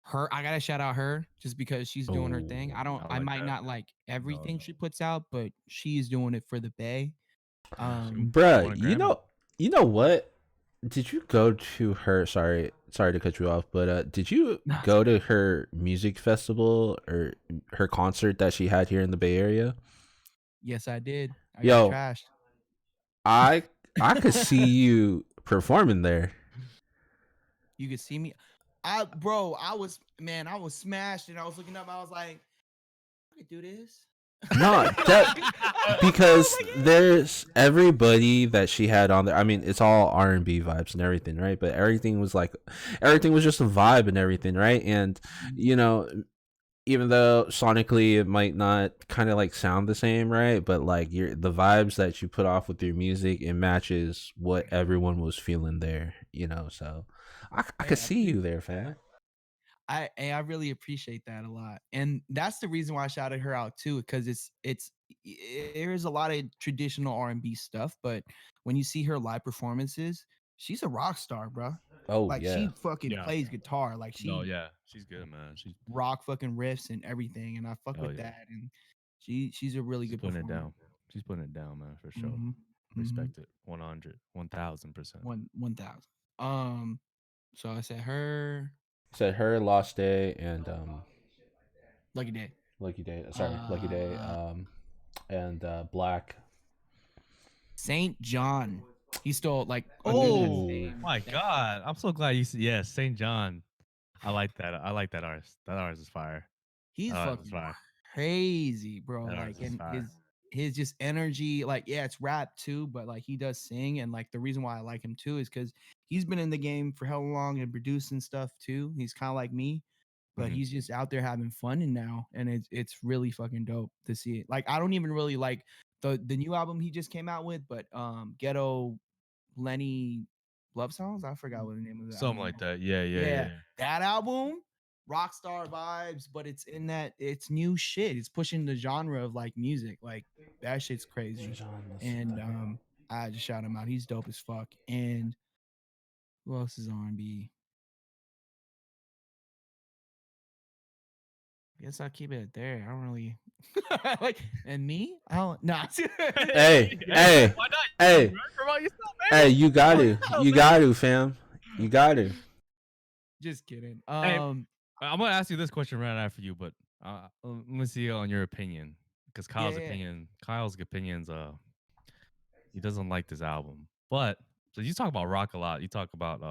Her, I gotta shout out her just because she's doing her thing. Oh, I I like might that. not like No, everything no. she puts out, but she's doing it for the Bay. She won bruh, a Grammy. you know what? Did you go to her? Sorry to cut you off, but did you Nah, go to her music festival or her concert that she had here in the Bay Area? yes, I did. I got Yo, trashed. I I could see you performing there. You could see me. I was smashed and I was looking up. I was like, I could do this. No, that I was because like, there's everybody that she had on there. I mean, it's all R&B vibes and everything, right? But everything was just a vibe and everything, right? And yeah. you know, even though sonically it might not kind of like sound the same, right? But like the vibes that you put off with your music, it matches what everyone was feeling there, you know. So I Hey, could I see pre- you there, fam. I really appreciate that a lot, and that's the reason why I shouted her out too, because there's a lot of traditional R&B stuff, but when you see her live performances, she's a rock star, bro. Oh Like yeah. she fucking Yeah. plays guitar, like No, she yeah. She's good, man. rock fucking riffs and everything, and I fuck Hell with yeah. that, and she's a really She's good putting it performer. down. She's putting it down, man, for sure. Mm-hmm. Mm-hmm. Respect it. 100, 1000%. 1,000. So I said her, Said her, Lost Day, and Lucky Day. Lucky Day. Sorry, Lucky Day. Uh, And Black. Saint John. He's still like under that Oh same my that God. I'm so glad you said yes, St. John. I like that. I like that artist. That artist is fire. That he's artist is fucking fire. crazy, bro. That Like artist is and his fire. his just energy, like, yeah, it's rap too, but like he does sing, and like the reason why I like him too is because he's been in the game for hell long and producing stuff too. He's kind of like me, but Mhm. he's just out there having fun and now, and it's really fucking dope to see it. Like I don't even really like the new album he just came out with, but Ghetto Lenny Love Songs. I forgot what the name of the Something album like was. that. Yeah, yeah, Yeah, yeah. that album, rockstar vibes, but it's in that it's new shit. It's pushing the genre of like music. Like that shit's crazy. And I just shout him out. He's dope as fuck. And who else is R&B? I guess I'll keep it there. I don't really like and me? I don't nah. Hey, hey, Why not? hey, Promote yourself, hey, man. you got Promote to, yourself, you man. got to, fam, you got to. Just kidding. Hey, I'm gonna ask you this question right after you, but let me see on your opinion because Yeah. Kyle's opinions, he doesn't like this album. But so you talk about rock a lot. You talk about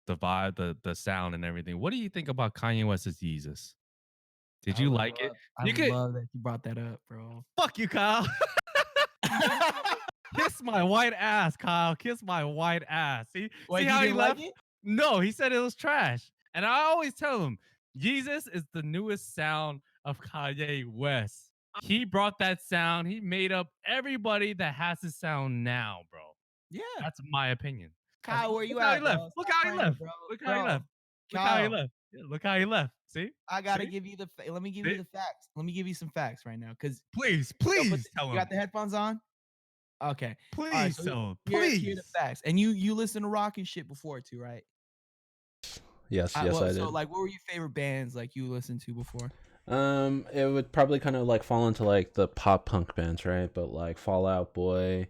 the vibe, the sound, and everything. What do you think about Kanye West's Jesus? Did you like it? I You could love that you brought that up, bro. fuck you, Kyle. Kiss my white ass, Kyle. Kiss my white ass. See Wait, you how he didn't like left? it? No, he said it was trash. And I always tell him, Jesus is the newest sound of Kanye West. He brought that sound. He made up everybody that has his sound now, bro. Yeah. That's my opinion. Kyle, where you Look how he at, left. bro? Look Stop how he playing, left. bro. Look how he Bro, left. Look how he Kyle, left. Yeah, look how he left. See? I gotta See? give you let me give you See? the facts. Let me give you some facts right now, because Please, yo, please tell you him. got the headphones on? Okay. All right. Please So tell him. here the Please. facts. And you listen to rock and shit before too, right? Yes, yes, I So did. like, what were your favorite bands like you listened to before? It would probably kind of like fall into like the pop punk bands, right? But like Fallout Boy,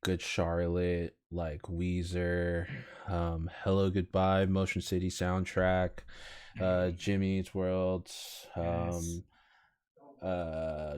Good Charlotte, like Weezer, Hello Goodbye, Motion City soundtrack, Jimmy Eats World, Yes. uh,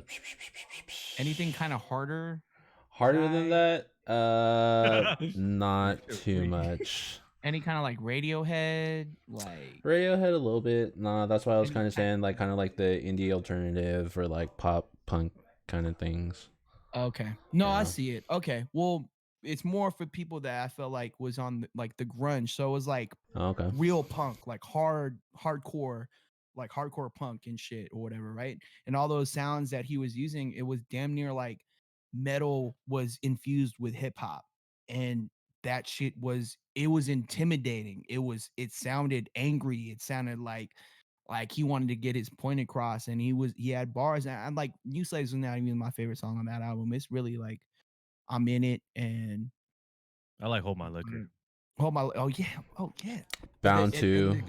Anything kind of harder? harder than Side? that, not too We- much. Any kind of like Radiohead? Like Radiohead a little bit. Nah, that's why I was any kind of saying like kind of like the indie alternative or like pop punk kind of things. Okay. No, I Yeah. see it. Okay. Well, it's more for people that I felt like was on like the grunge. So it was like Okay. real punk, like hardcore, like hardcore punk and shit or whatever, right? And all those sounds that he was using, it was damn near like metal was infused with hip hop. And that shit was intimidating. It sounded angry. It sounded like he wanted to get his point across, and he had bars, and I'm like, New Slaves is not even my favorite song on that album. It's really like I'm in it, and I like Hold My Liquor. oh my, oh yeah, Bound and to.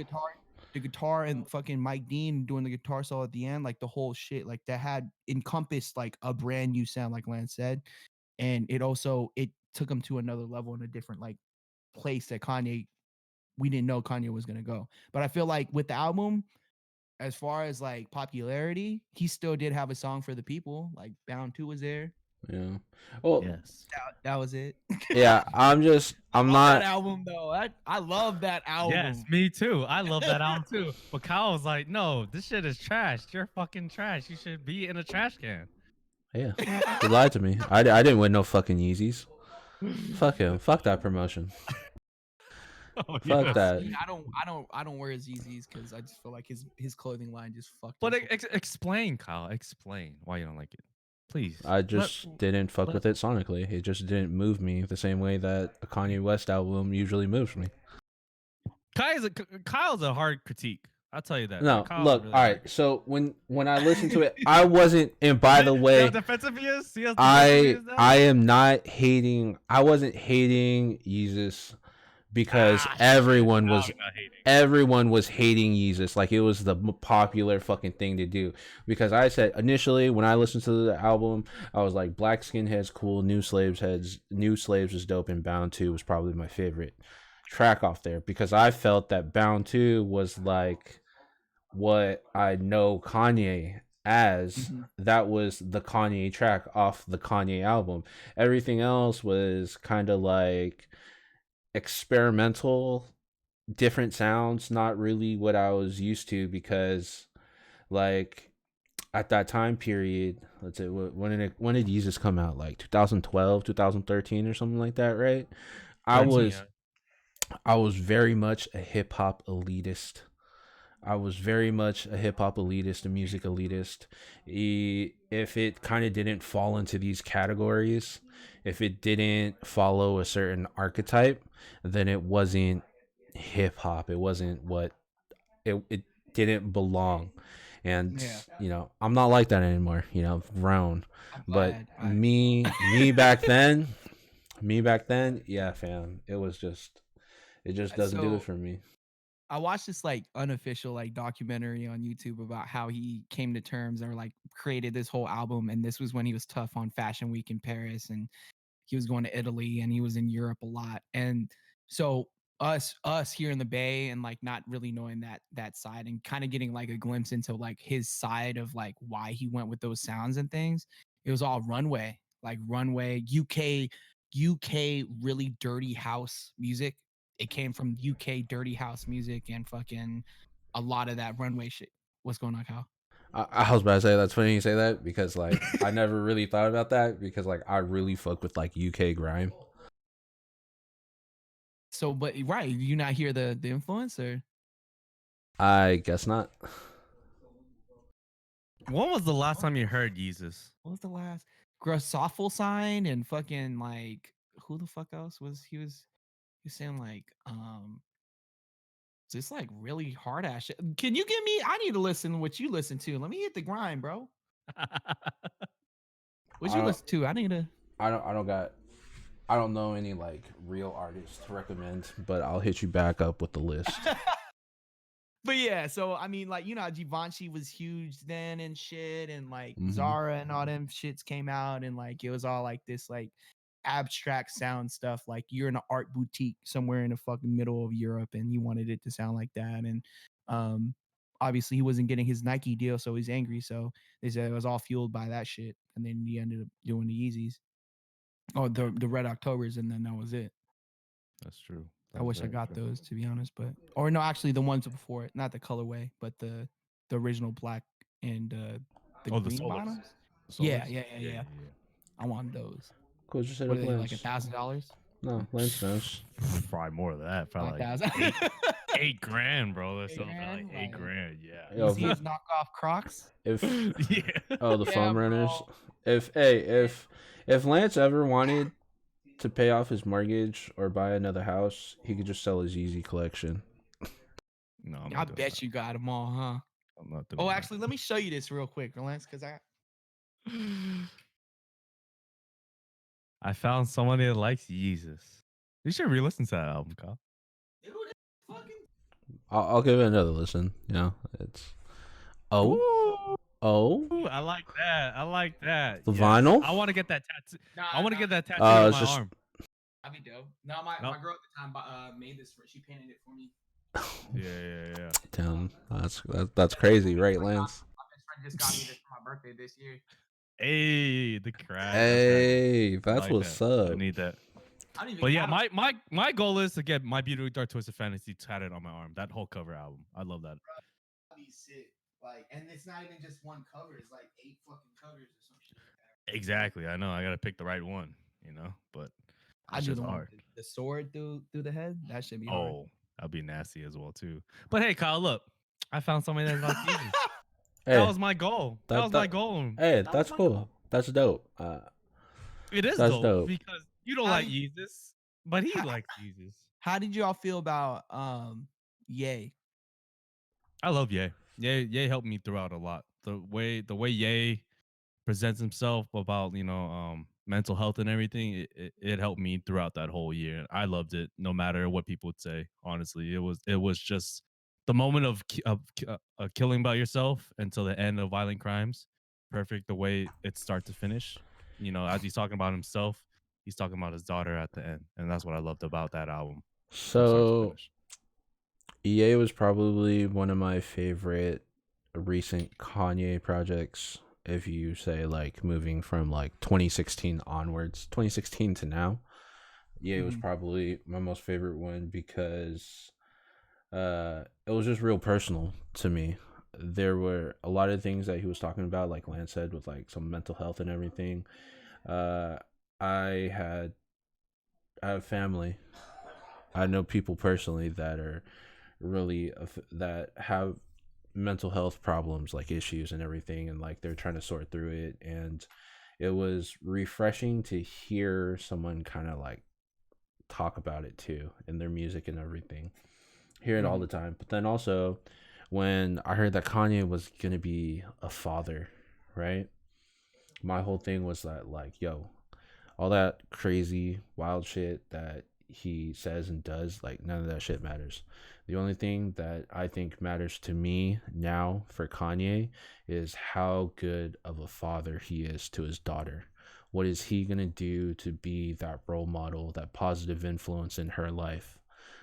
the guitar and fucking Mike Dean doing the guitar solo at the end, like the whole shit, like that had encompassed like a brand new sound, like Lance said, and it took him to another level in a different like place that we didn't know Kanye was gonna go. But I feel like with the album, as far as like popularity, he still did have a song for the people. Like Bound 2 was there. Yeah. Well, Yes. That was it. yeah, I'm Love that not. album though. I love that Yes, album. me too. I love that album too. But Kyle was like, no, this shit is trash. You're fucking trash. You should be in a trash can. Yeah. He lied to me. I didn't win no fucking Yeezys. Fuck him. Fuck that promotion. Oh, Fuck yes. that. I don't wear his Yeezys because I just feel like his clothing line just fucked. But his whole- explain, Kyle. Explain why you don't like it. Please. I just didn't fuck let- with it sonically. It just didn't move me the same way that a Kanye West album usually moves me. Kyle's a hard critique. I'll tell you that. No, Kyle's a look, really all hard right. So when I listened to it, I wasn't. And by the See way, how defensive he is? See how defensive he is now? I am not hating. I wasn't hating Yeezus because Ah, shit. everyone Now was you're not hating. everyone was hating Yeezus. Like it was the popular fucking thing to do. Because I said initially when I listened to the album, I was like, Black Skinheads cool, New Slaves was dope, and Bound 2 was probably my favorite track off there because I felt that Bound 2 was like what I know Kanye as. Mhm. That was the Kanye track off the Kanye album. Everything else was kind of like experimental, different sounds, not really what I was used to because like at that time period, let's say when did Yeezus come out? Like 2012, 2013 or something like that, right? I 13, was yeah. I was very much a hip hop elitist. I was very much a hip hop elitist, a music elitist. If it kind of didn't fall into these categories, if it didn't follow a certain archetype, then it wasn't hip hop. It wasn't what it didn't belong. And Yeah, I'm not like that anymore. I've grown. I'm But glad. me back then, yeah, fam, it just doesn't do it So for me. I watched this like unofficial like documentary on YouTube about how he came to terms or like created this whole album, and this was when he was tough on Fashion Week in Paris, and he was going to Italy, and he was in Europe a lot. And so us here in the Bay and like not really knowing that side and kind of getting like a glimpse into like his side of like why he went with those sounds and things. It was all runway, like runway, UK really dirty house music. It came from UK dirty house music and fucking a lot of that runway shit. What's going on, Kyle? I was about to say that's funny you say that because like I never really thought about that because like I really fuck with like UK grime. So, but right, you not hear the influence or I guess not. When was the last time you heard Yeezus? what was the last Grossoffel sign and fucking like who the fuck else was he was saying like just like really hard ass shit. Can you give me? I need to listen to what you listen to. Let me hit the grind, bro. What I you don't listen to? I need to. I don't know any like real artists to recommend, but I'll hit you back up with the list. But yeah, so I mean, like how Givenchy was huge then and shit, and like Mhm. Zara and all them shits came out, and like it was all like this like abstract sound stuff. Like you're in an art boutique somewhere in the fucking middle of Europe, and you wanted it to sound like that. And um, obviously he wasn't getting his Nike deal, so he's angry. So they said it was all fueled by that shit, and then he ended up doing the Yeezys, oh the Red Octobers, and then that was it. That's true. I That's wish I very got true. those to be honest, but or no, actually the ones before it, not the colorway, but the original black and the Oh, the green solars. bottoms. The Yeah, solars? yeah, yeah, Yeah, yeah. yeah, I want those. Cool, just hit What up are they like Lance. $1,000? No, Lance knows. yeah. Probably more than that. Probably Five like thousand. 8 grand, bro. That's Eight something like grand. eight Like grand. you Yo, see his knockoff Crocs? if Yeah. oh the Yeah, foam runners. bro. If Lance ever wanted to pay off his mortgage or buy another house, he could just sell his Yeezy collection. No, I'm I not doing bet you got them all, huh? that. I'm not Oh, doing actually, let me show you this real quick, Lance, because that. I found somebody that likes Yeezus. You should re-listen to that album, Kyle. dude, fucking I'll give it another listen. It's oh Ooh, oh I like that. I like that. the Yes, vinyl. I want to get that tattoo. nah, I want to nah. get that tattooed on It's my just arm. That'd be dope. No, my Nope. girl at the time made this for. She painted it for me. Yeah. damn. That's crazy, right, Lance? My best friend just got me this for my birthday this year. Hey, the crack. Hey, I that's like what's that. I up. need that. I don't even. But yeah, I don't, my goal is to get My Beautifully Dark Twisted Fantasy tatted on my arm. That whole cover album. I love that. that'd be sick. Like, and it's not even just one cover. It's like 8 fucking covers or some shit like that. Exactly. I know. I gotta pick the right one. But I that's do just the one hard. with the sword through the head. That should be hard. Oh, that'd be nasty as well too. But hey, Kyle, look, I found somebody that likes Yeezus. That Hey, was my goal. That was my goal. hey, That was that's my cool. goal. That's dope. It is That's dope dope. because you don't How like do Yeezus, but he how, likes Yeezus. how did y'all feel about Yay? I love Ye. Ye helped me throughout a lot. The way Ye presents himself about mental health and everything, it helped me throughout that whole year. I loved it, no matter what people would say. Honestly, it was just the moment of killing by yourself until the end of Violent Crimes. Perfect the way it start to finish. As he's talking about himself, he's talking about his daughter at the end, and that's what I loved about that album from start to So finish. EA was probably one of my favorite recent Kanye projects. If you say like moving from like 2016 onwards, 2016 to now, EA was Mhm. probably my most favorite one because it was just real personal to me. there were a lot of things that he was talking about, like Lance said, with like some mental health and everything. Uh, I had I have family. I know people personally that are really that have mental health problems, like issues and everything, and like they're trying to sort through it. And it was refreshing to hear someone kind of like talk about it too in their music and everything. Hear it all the time. But then also, when I heard that Kanye was gonna be a father, right? My whole thing was that like, yo, all that crazy wild shit that he says and does, like none of that shit matters. The only thing that I think matters to me now for Kanye is how good of a father he is to his daughter. What is he going to do to be that role model, that positive influence in her life,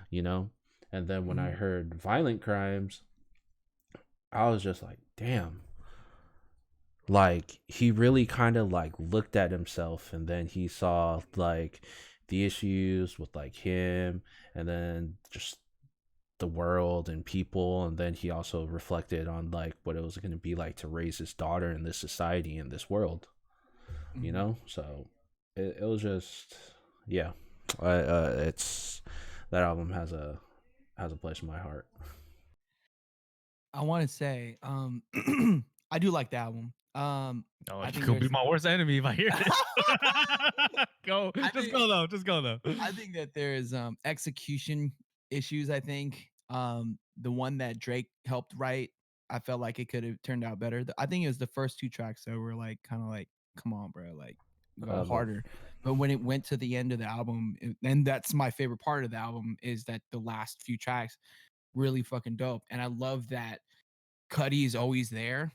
you know? And then when I heard violent crimes, I was just like, damn, like he really kind of like looked at himself, and then he saw like the issues with like him, and then just the world and people, and then he also reflected on like what it was going to be like to raise his daughter in this society, in this world, you know. So it was just, yeah, it's, that album has a place in my heart. I want to say, I do like the album. Oh, I you think could be there's. my worst enemy if I hear this. Go, I just think, go though. Just go though. I think that there is execution issues. I think the one that Drake helped write, I felt like it could have turned out better. I think it was the first two tracks that were like kind of like, come on, bro, like go harder. But when it went to the end of the album, and that's my favorite part of the album, is that the last few tracks really fucking dope. And I love that Cuddy is always there,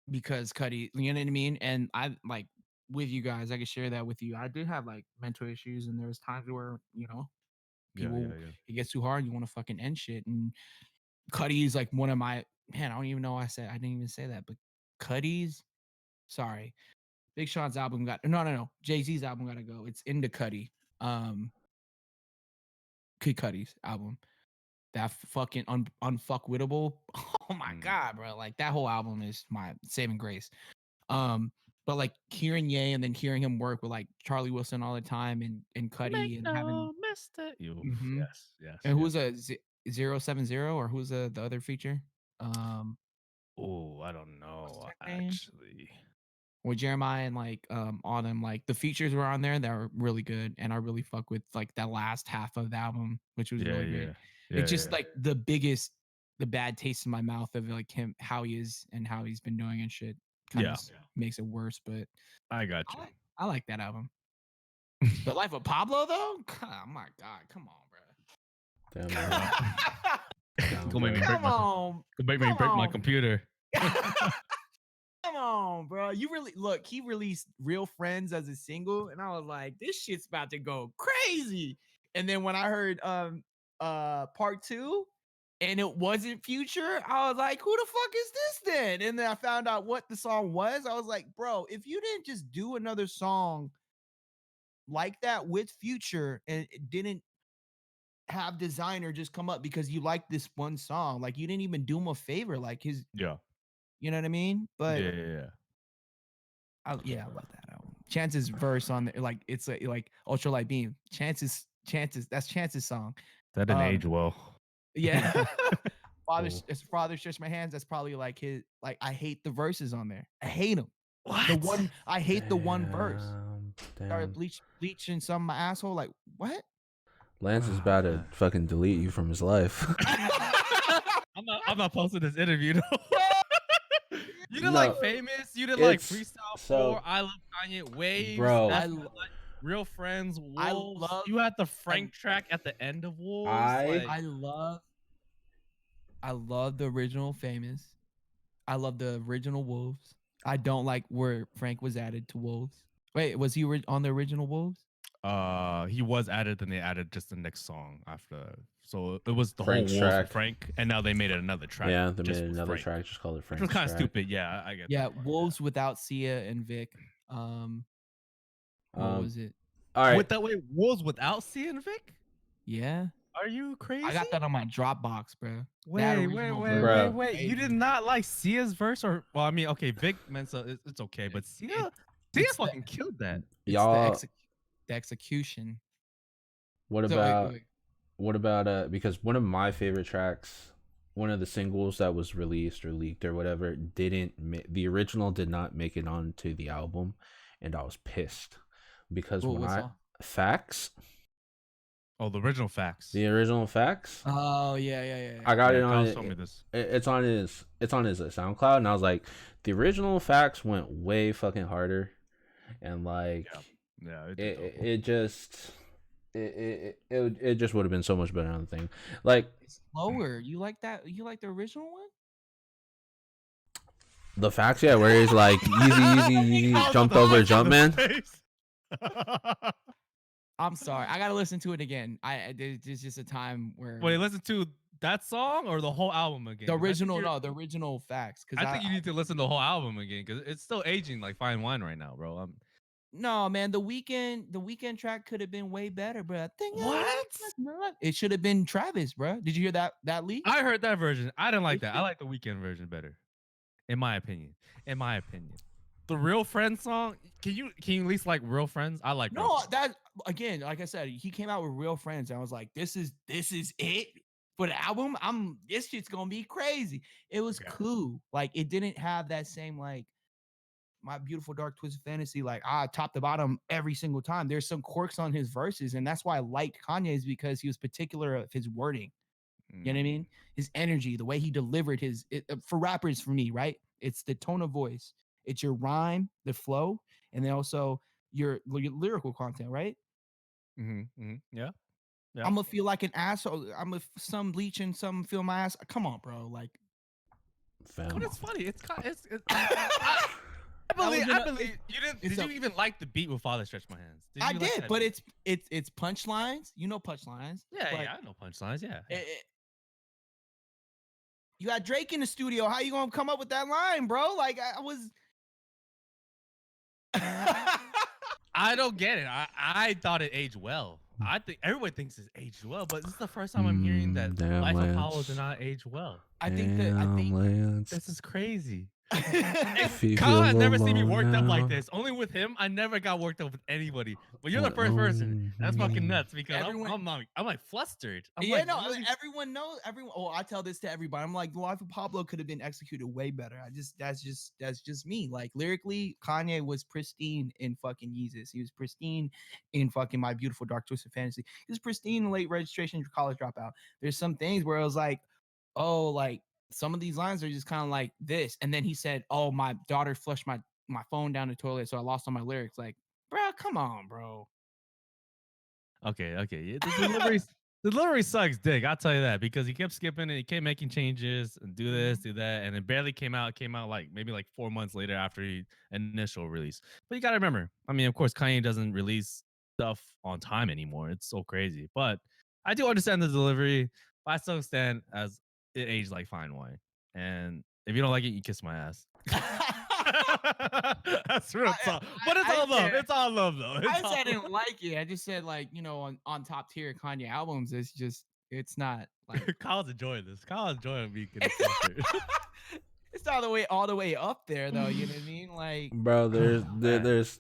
because Cuddy, you know what I mean? And I like, with you guys, I can share that with you. I did have like mental issues, and there was times where, Yeah, people, yeah, yeah. it gets too hard, you want to fucking end shit. And Cuddy is like one of my, man, I don't even know I didn't even say that, but Cuddy's, sorry. Big Sean's album got, no. Jay-Z's album gotta go. It's Into Cuddy. Kid Cudi's album. That fucking unfuckwittable. Oh my god, bro! Like that whole album is my saving grace. But like hearing Ye and then hearing him work with like Charlie Wilson all the time, and Make Cuddy, and having, no mistake. Yes, yes, and yes. who's a 070, or who's the other feature? Oh, I don't What's know their name? actually. With Jeremiah and like all them, like the features were on there that were really good, and I really fuck with like that last half of the album, which was Yeah, really great. yeah, It's yeah, just yeah. like the bad taste in my mouth of like him, how he is and how he's been doing and shit, kind of Yeah, makes it worse. But I got you. I like that album. The Life of Pablo though, oh my god, come on, bro. Damn, man. Go make me break Come my. on, Go make me come break my on. computer. Come on, bro. You really look, he released Real Friends as a single, and I was like, this shit's about to go crazy. And then when I heard part 2 and it wasn't Future, I was like, who the fuck is this then? And then I found out what the song was. I was like, bro, if you didn't just do another song like that with Future, and it didn't have Designer just come up because you like this one song, like you didn't even do him a favor, like his, Yeah, you know what I mean? But yeah, yeah, yeah. yeah, I love that album. Chance's verse on there, like it's like Ultralight Beam. Chance's, that's Chance's song. That didn't age well. Yeah. Cool. Father stretch my hands. That's probably like his. Like I hate the verses on there. I hate them. What? I hate the one verse. Started Damn. bleaching some of my asshole. Like what? Lance is about to fucking delete you from his life. I'm not posting this interview though. You didn't No, like Famous. You didn't like it's Freestyle so, 4. I Love Kanye. Waves. bro. Real Friends. I Wolves. love. You had the Frank track at the end of Wolves. I I love the original Famous. I love the original Wolves. I don't like where Frank was added to Wolves. Wait, was he on the original Wolves? He was added, then they added just the next song after. So it was the whole Frank's Wolves with track. Frank, and now they made it another track. Yeah, they made just with another Frank, track, just called it which Frank's was kind of track. stupid. Yeah, I get. Yeah, that part, Wolves without Sia and Vic. What was it? All right. With that way, Wolves without Sia and Vic. Yeah. Are you crazy? I got that on my Dropbox, bro. That Wait, wait, original wait, version. wait, Bruh. wait. You did not like Sia's verse, or well, I mean, okay, Vic Mensa, it's okay, but Sia It's the fucking killed that. it's the Y'all, execution. what So about because one of my favorite tracks, one of the singles that was released or leaked or whatever, the original did not make it onto the album, and I was pissed because what song? Facts, Oh, the original Facts. the original Facts, Oh yeah. I got it on Kyle it. told me this. It's on his SoundCloud, and I was like, the original Facts went way fucking harder, and like, Yeah, it just. It just would have been so much better on the thing. Like, It's lower. You like that? You like the original one? the Facts, yeah, where he's like easy, jumped over Jumpman. I'm sorry. I gotta listen to it again. There's just a time where Wait, listen to that song or the whole album again? the original Facts. I think you need to listen to the whole album again because it's still aging like fine wine right now, bro. No, man, the weekend track could have been way better, bro. What? It should have been Travis, bro. Did you hear that leak? I heard that version. I didn't like that. I like the Weekend version better, in my opinion. The Real Friends song. Can you at least like Real Friends? I like. No, that again, like I said, he came out with Real Friends, and I was like, this is it for the album. This shit's gonna be crazy. It was cool. Like it didn't have that same like My Beautiful Dark Twisted Fantasy, like top to bottom every single time. There's some quirks on his verses, and that's why I liked Kanye's because he was particular of his wording. You know what I mean? His energy, the way he delivered for rappers, for me, right? It's the tone of voice, it's your rhyme, the flow, and then also your lyrical content, right? Yeah. I'm gonna feel like an asshole. Some bleach and some feel my ass. Come on, bro. Like, but it's funny. I believe you didn't. Did you even like the beat with Father Stretch My Hands? I did, but it's punchlines. You know punchlines. Yeah, I know punchlines. Yeah. You got Drake in the studio. How you gonna come up with that line, bro? Like I was. I don't get it. I thought it aged well. I think everybody thinks it's aged well, but this is the first time I'm hearing that Life of Pablo did not age well. I think this is crazy. Kyle has never seen me worked up like this. Only with him, I never got worked up with anybody. But you're the first person. That's fucking nuts because I'm like flustered. Everyone knows. Oh, I tell this to everybody. I'm like, the Life of Pablo could have been executed way better. That's just me. Like lyrically, Kanye was pristine in fucking Yeezus. He was pristine in fucking My Beautiful Dark Twisted Fantasy. He was pristine in Late Registration for College Dropout. There's some things where I was like, oh, like some of these lines are just kind of like this. And then he said, oh, my daughter flushed my phone down the toilet, so I lost all my lyrics. Like, bro, come on, bro. Okay. Yeah, the delivery sucks dick. I'll tell you that because he kept skipping and he kept making changes and do this, do that, and it barely came out. It came out like maybe like 4 months later after the initial release. But you gotta remember, I mean, of course, Kanye doesn't release stuff on time anymore. It's so crazy. But I do understand the delivery. But I still stand as it aged like fine wine. And if you don't like it, you kiss my ass. That's real talk. But it's all love. It's all love, though. I said I didn't like it. I just said, like, on top tier Kanye albums, it's not like Kyle's enjoying this. Kyle's enjoying being flustered. It's not all the way up there, though. You know what I mean? Like, bro, there's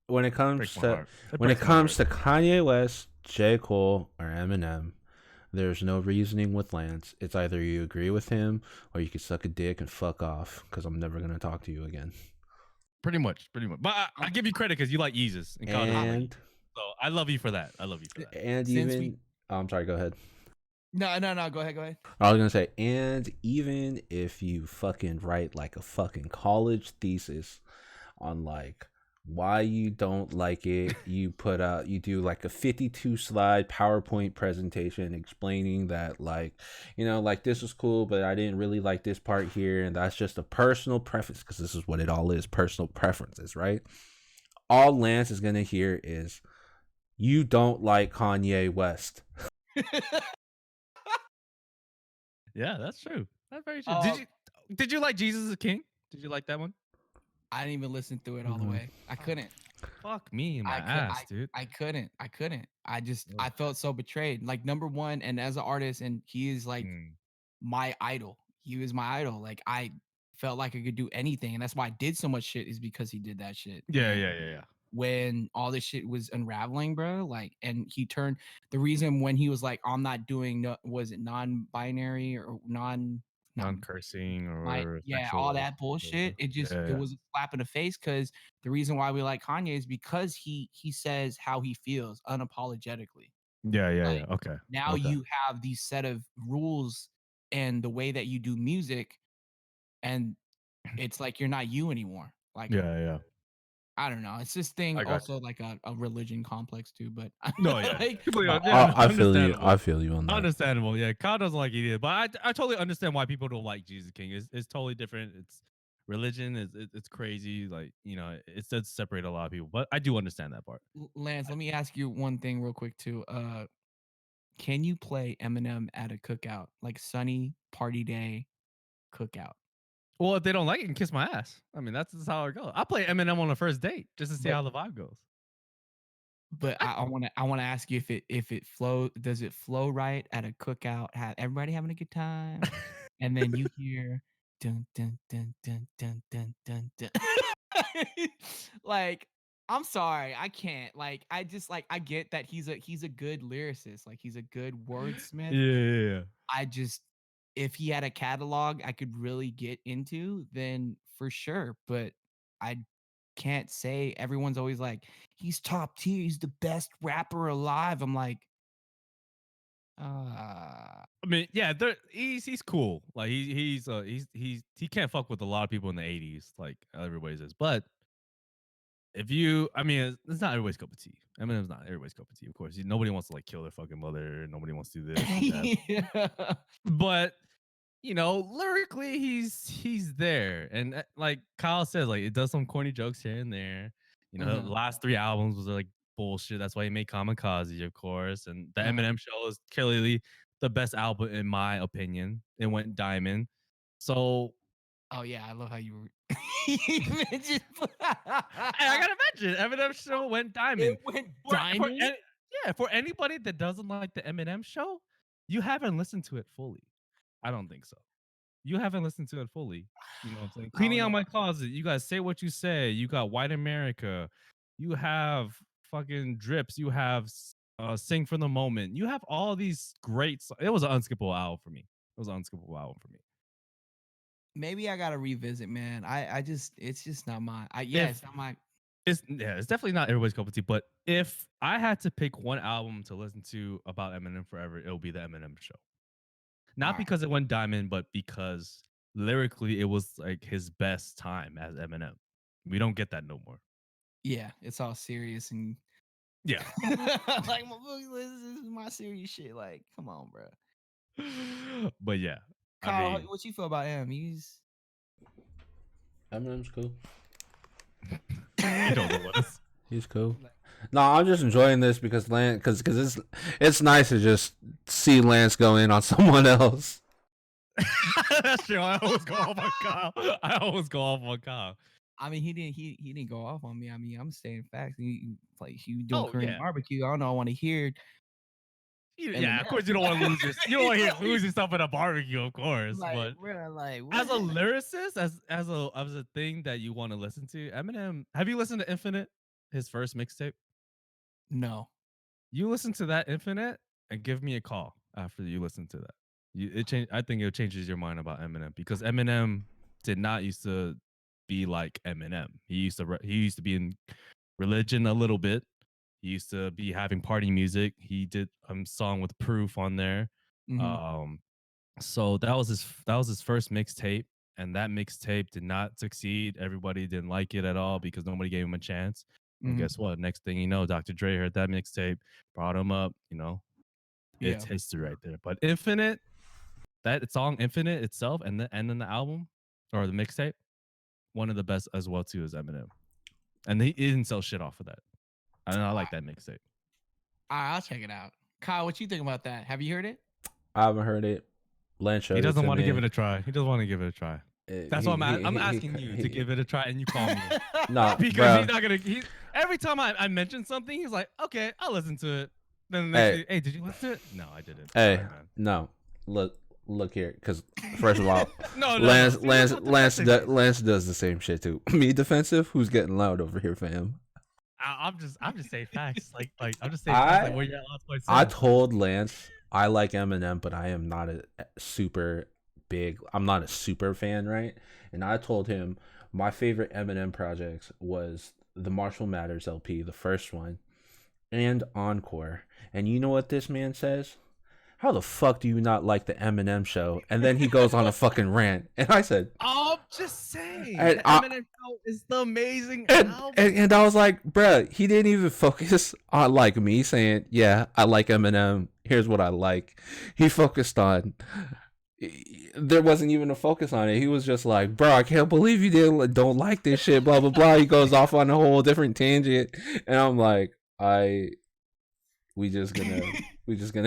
when it comes to Kanye West, J. Cole, or Eminem, there's no reasoning with Lance. It's either you agree with him or you can suck a dick and fuck off because I'm never going to talk to you again. Pretty much. But I give you credit because you like Yeezus. And so I love you for that. And I'm sorry, go ahead. No, go ahead. I was going to say, and even if you fucking write like a fucking college thesis on like why you don't like it, you do like a 52 slide PowerPoint presentation explaining that like, like this was cool, but I didn't really like this part here, and that's just a personal preference, because this is what it all is, personal preferences, right? All Lance is gonna hear is, you don't like Kanye West. Yeah, that's true. That's very true. Did you like Jesus is King? Did you like that one? I didn't even listen through it all the way. I couldn't. Fuck me in my I could ass, dude. I couldn't. I Ugh. felt so betrayed. Like number 1, and as an artist, and he is like Mm. my idol. He was my idol. Like I felt like I could do anything, and that's why I did so much shit is because he did that shit. Yeah, And yeah, yeah, yeah. when all this shit was unraveling, bro, like, and he turned the reason when he was like, I'm not doing no, was it non-binary or not Non-cursing my or yeah, all sexual. that bullshit. Yeah, It yeah. was a slap in the face because the reason why we like Kanye is because he says how he feels unapologetically. Yeah, yeah, Like yeah. Okay. now Okay. you have these set of rules and the way that you do music, and it's like you're not you anymore. Like Yeah, yeah. I don't know. It's this thing I got also like a religion complex too, but No, yeah. like Completely No, yeah, I feel you. understandable. I feel you on that. Understandable. Yeah, Kyle doesn't like it either, but I totally understand why people don't like Jesus King. It's totally different. It's religion is it's crazy. Like it does separate a lot of people, but I do understand that part. Lance, let me ask you one thing real quick too. Can you play Eminem at a cookout, like sunny party day cookout? Well, if they don't like it, you can kiss my ass. I mean, that's just how it goes. I play Eminem on the first date just to see But how the vibe goes. I wanna ask you if it flow does it flow right at a cookout? Have everybody having a good time, and then you hear dun dun dun dun dun dun dun dun. Like, I'm sorry, I can't. Like, I just like I get that he's a good lyricist, like he's a good Yeah, wordsmith. yeah, yeah. I just if he had a catalog I could really get into, then for sure, but I can't say everyone's always like, "He's top tier, he's the best rapper alive." I'm like, "Uh, I mean, yeah, he's cool. Like he can't fuck with a lot of people in the '80s, like everybody says. But if you, I mean, it's not everybody's cup of tea. Eminem's not everybody's cup of tea, of course. Nobody wants to like kill their fucking mother. Nobody wants to do this, do that. yeah." But lyrically, he's there, and like Kyle says, like it does some corny jokes here and there. The Uh-huh, last 3 albums was like bullshit. That's why he made Kamikaze, of course, and the uh-huh. Eminem Show is clearly the best album in my opinion. It went diamond. So Oh, yeah, I love how you were you mentioned I gotta mention Eminem Show went it diamond. went For diamond? yeah, for anybody that doesn't like the Eminem Show, you haven't listened to it fully. I don't think so. You haven't listened to it fully. You know what I'm saying? I Cleaning don't out know. my closet. You guys say what you say. You got White America. You have fucking drips. You have sing for the moment. You have all these great. It was an unskippable album for me. It was an unskippable album for me. Maybe I gotta revisit, man. I just it's just not my If it's not my it's definitely not everybody's cup of tea, but if I had to pick one album to listen to about Eminem forever, it'll be the Eminem Show. Not alright. because it went diamond, but because lyrically it was like his best time as Eminem. We don't get that no more. Yeah, it's all serious and Yeah. like my book list is my serious shit. Like, come on, bro. But yeah, I Kyle, mean, what you feel about him? He's Eminem's cool. you don't know what it's. He's cool. like, No, I'm just enjoying this because Lance, because it's nice to just see Lance go in on someone else. That's true. I always go off on Kyle. I always go off on Kyle. I mean, he didn't go off on me. I mean, I'm saying facts. Like he doing Oh Korean yeah. barbecue. I don't know. I want to hear Yeah, of Eminem. course you don't want to lose your you don't want to lose yourself in a barbecue, of course. Like, But bro, like as a what? lyricist, as a thing that you want to listen to, Eminem, have you listened to Infinite, his first mixtape? No. You listen to that Infinite and give me a call after you listen to that. I think it changes your mind about Eminem because Eminem did not used to be like Eminem. He used to be in religion a little bit. He used to be having party music. He did a song with Proof on there. Hmm. Um, so that was his first mixtape, and that mixtape did not succeed. Everybody didn't like it at all because nobody gave him a chance. And Hmm. guess what? Next thing you know, Dr. Dre heard that mixtape, brought him up. It's Yeah. history right there. But Infinite, that song Infinite itself, and then the album or the mixtape, one of the best as well too is Eminem, and he didn't sell shit off of that. I All like right, that mixtape. I'll check it out. Kyle, what you think about that? Have you heard it? I haven't heard it. Lance He showed it doesn't to want to give me. it a try. He doesn't want to give it a try. That's why I'm asking you to give it a try, and you call me nah, because he's bro. not gonna. Every time I mention something, he's like, "Okay, I'll listen to it." Then the next Hey, day, "Hey, did you listen to it?" No, I didn't. hey, Sorry, man. no. Look here, because first of all, No. See, let's put that same face. Lance does the same shit too. Me defensive? Who's getting loud over here, fam? I'm just saying facts. I'm just saying facts. Like I what your last point I said. told Lance I like Eminem, but I am not a super big. I'm not a super fan, right? And I told him my favorite Eminem projects was the Marshall Mathers LP, the first one, and Encore. And you know what this man says? How the fuck do you not like the Eminem show? And then he goes on a fucking rant. And I said, I'm just saying, and the Eminem show is the amazing album. and I was like, bruh, he didn't even focus on like me saying, yeah, I like Eminem. Here's what I like. He focused on. There wasn't even a focus on it. He was just like, bro, I can't believe you don't like this shit. Blah blah blah. He goes off on a whole different tangent, and I'm like, we just gonna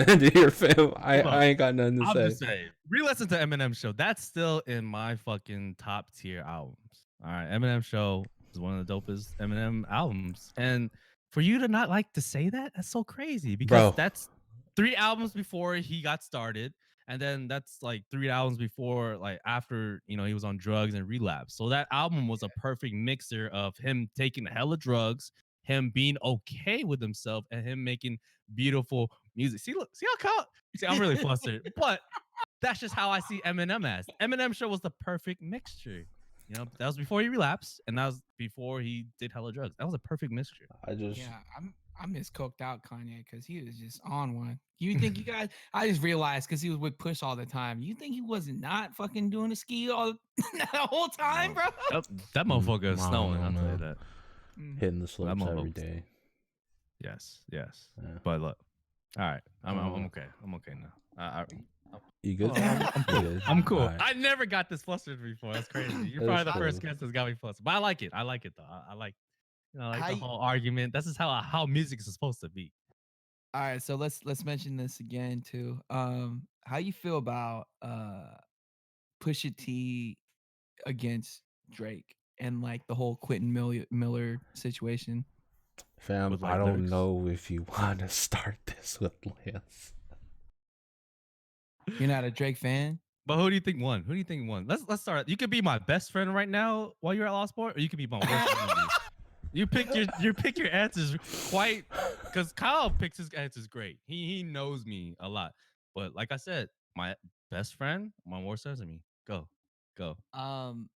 end it here, fam. I ain't got nothing to I'm say. just saying, re-listen to Eminem show. That's still in my fucking top tier albums. All right, Eminem show is one of the dopest Eminem albums, and for you to not like to say that, that's so crazy because Bro, that's 3 albums before he got started, and then that's like 3 albums before, like after he was on drugs and relapse. So that album was a perfect mixer of him taking hella drugs, him being okay with himself, and him making beautiful music. See, look, see how see, I'm really flustered, but that's just how I see Eminem as. Eminem show was the perfect mixture. That was before he relapsed, and that was before he did hella drugs. That was a perfect mixture. Yeah, I miss coked out Kanye because he was just on one. You think you guys? I just realized because he was with Push all the time. You think he wasn't not fucking doing the ski all the whole time, bro? That motherfucker is I don't snowing. know, I'll tell you man. that. Hitting the That slopes every motherfucker. day. Yes. Yeah. But look, all right, I'm okay. I'm okay now. You good? I'm cool. Good. I'm cool. All right. I never got this flustered before. That's crazy. You're It was probably the cool. first guest that's got me flustered, but I like it. I like it though. I like, like How the y- whole argument. This is how music is supposed to be. All right, so let's mention this again too. How you feel about Pusha T against Drake and like the whole Quentin Miller situation? Fam, With I like don't lyrics. know if you want to start this with Lance. You're not a Drake fan? But who do you think won? Who do you think won? Let's start. You could be my best friend right now while you're at Lost Boy, or you could be my worst enemy. You pick your answers quite, because Kyle picks his answers great. He knows me a lot. But like I said, my best friend, my worst enemy. Go. Um,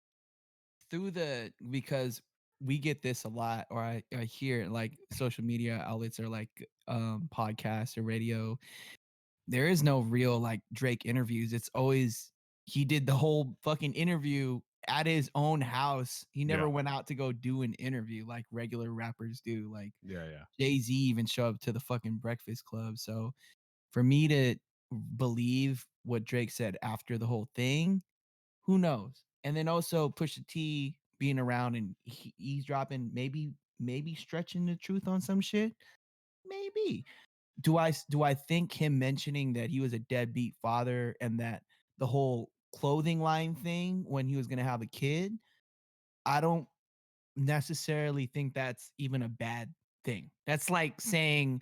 because we get this a lot, or I hear it, like social media outlets or like podcasts or radio. There is no real like Drake interviews. It's always he did the whole fucking interview at his own house. He never Yeah. went out to go do an interview like regular rappers do. Like Yeah. Jay-Z even show up to the fucking Breakfast Club. So for me to believe what Drake said after the whole thing, who knows? And then also Pusha T being around and eavesdropping, maybe stretching the truth on some shit. Maybe. Do I think him mentioning that he was a deadbeat father and that the whole clothing line thing when he was gonna have a kid, I don't necessarily think that's even a bad thing. That's like saying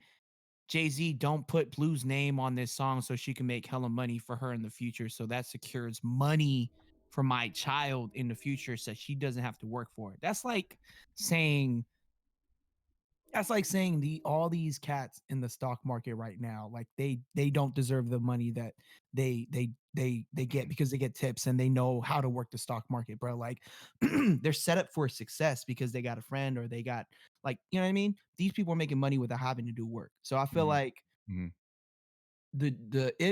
Jay-Z, don't put Blue's name on this song so she can make hella money for her in the future. So that secures money for my child in the future so she doesn't have to work for it. Saying saying all these cats in the stock market right now, like they don't deserve the money that they get because they get tips and they know how to work the stock market, bro. Like they're set up for success because they got a friend or they got like, you know what I mean? These people are making money without having to do work. So I feel like Mhm.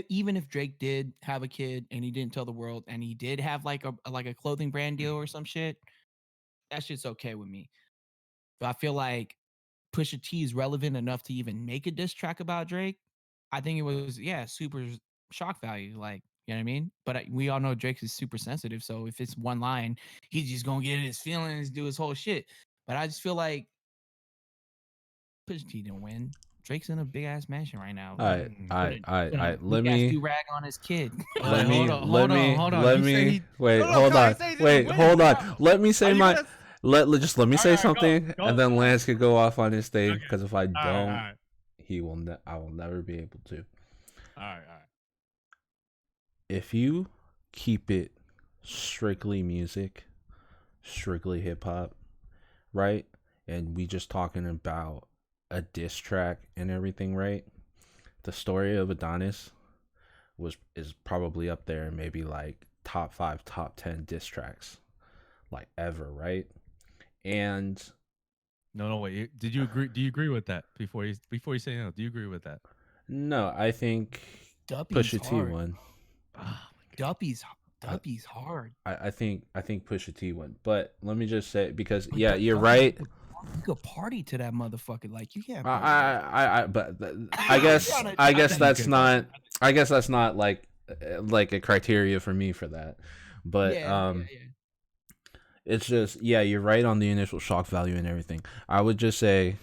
even if Drake did have a kid and he didn't tell the world and he did have like a clothing brand deal or some shit, that shit's okay with me. But I feel like Pusha T is relevant enough to even make a diss track about Drake. I think it was super shock value, like, you know what I mean? But we all know Drake is super sensitive, so if it's one line, he's just gonna get in his feelings, do his whole shit. But I just feel like Pusha T didn't win. Drake's in a big ass mansion right now. All right, all right, all right, Put all a right. big ass do rag on his kid. Wait, hold on, hold on, hold on. Let You say me he? wait. No, no, Hold God, on, he said he's gonna wait, win. hold on. Bro. Let me Are say you my. gonna? Just let me All say right, all right, go, something, go. and then Lance could go off on his thing. Okay. Because if I All right, all don't, right, he will. I will never be able to. all right, all right. If you keep it strictly music, strictly hip hop, right? And we just talking about a diss track and everything, right? The story of Adonis is probably up there, maybe like top 5, top 10 diss tracks like ever, right? And No, wait. Did you agree? Do you agree with that before you say no? Do you agree with that? no, I think Duppy's Pusha T hard. Oh won. my God. Duppy's hard. I think Pusha T won. But let me just say, because But yeah, you're Duppy, right. you could party to that motherfucker. Like you can't party. But I guess think you that's could. not. I guess that's not like a criteria for me for that. But yeah. it's just, yeah, you're right on the initial shock value and everything. I would just say,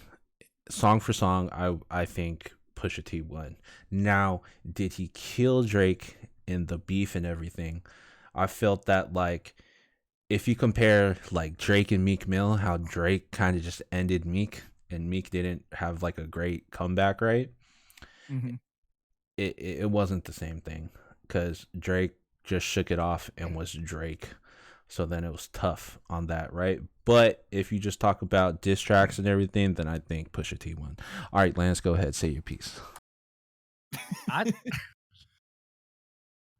song for song, I think Pusha T won. Now, did he kill Drake in the beef and everything? I felt that, like, if you compare like Drake and Meek Mill, how Drake kind of just ended Meek and Meek didn't have like a great comeback, right? Mm-hmm. It wasn't the same thing, because Drake just shook it off and was Drake. So then it was tough on that, right? But if you just talk about diss tracks and everything, then I think Pusha T won. All right, Lance, go ahead, say your piece.